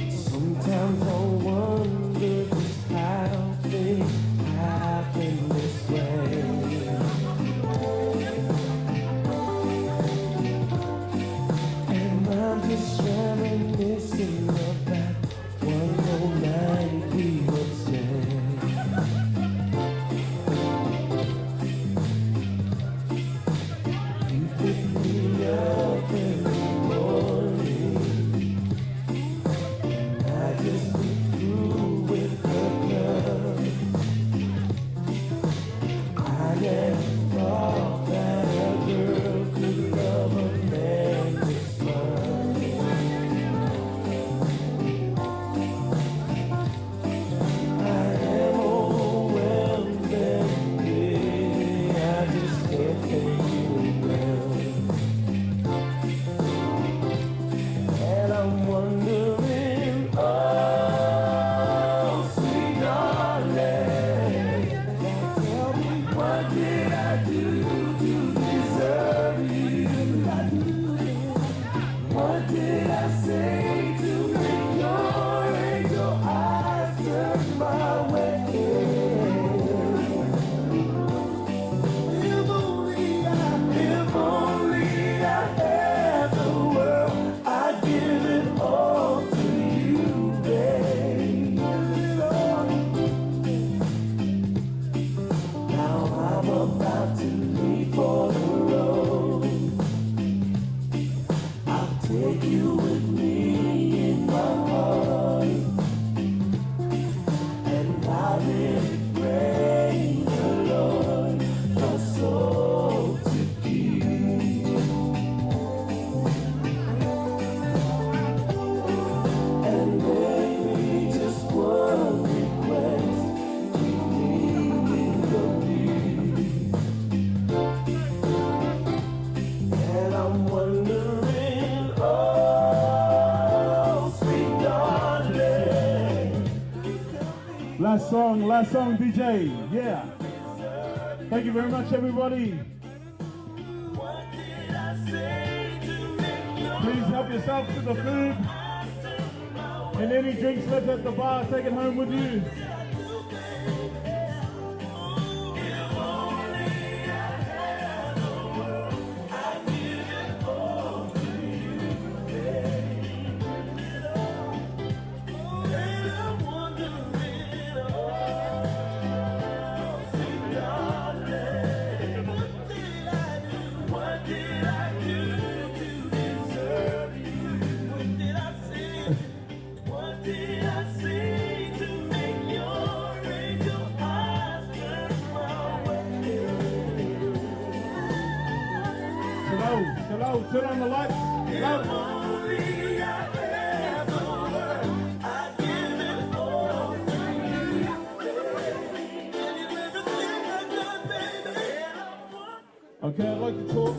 B: Sometimes I wonder just how things happen this way. And I'm just reminiscing of that one whole night we would spend. You pick me up in the morning, I just went through with the club. I never thought that a girl could love a man this much. I am overwhelmed and baby, I just can't take you around. And I'm wondering, oh, sweet darling, tell me what did I do to deserve you? What did I say to make your angel eyes turn my way? If only I had the world, I'd give it all to you, babe. Now I'm about to leave for the road. I'll take you with me in my heart, and I'll really pray the Lord your soul to keep. And baby, just one request, keep me in your view. And I'm wondering, oh, sweet darling.
C: Last song, DJ. Yeah. Thank you very much, everybody. Please help yourself to the food. And any drinks left at the bar, take it home with you.
B: What did I do to deserve you? What did I say? What did I say to make your angel eyes turn my way?
C: Hello, turn on the lights.
B: If only I had the world, I'd give it all to you. Give everything I got, baby.
C: Okay, I'd like to talk.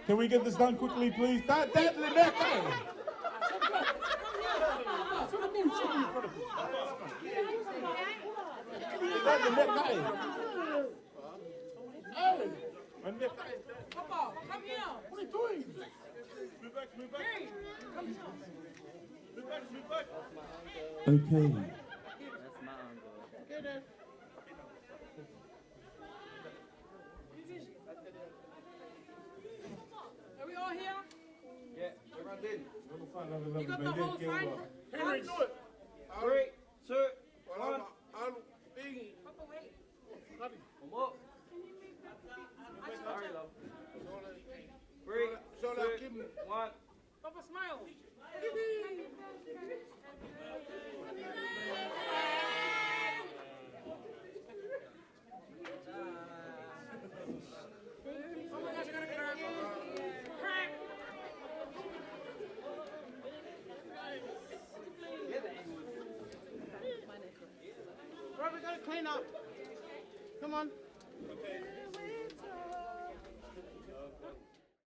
C: Can we get this done quickly, please? That Lynette, hey. That Lynette, hey. Hey, Lynette, hey.
B: Papa, come here. What are you doing?
C: Move back.
B: Hey, come here.
C: Move back.
B: Okay. Are we all here?
J: Yeah.
C: You
J: got the whole sign?
G: Henry, do it.
J: 3, 2,
G: Wala alu pingi.
J: Papa, wait. Come up. Sorry, love. 3, 2, 1. Papa, smile. Oh my gosh, I gotta get her. Crack. Bro, we gotta clean up. Come on.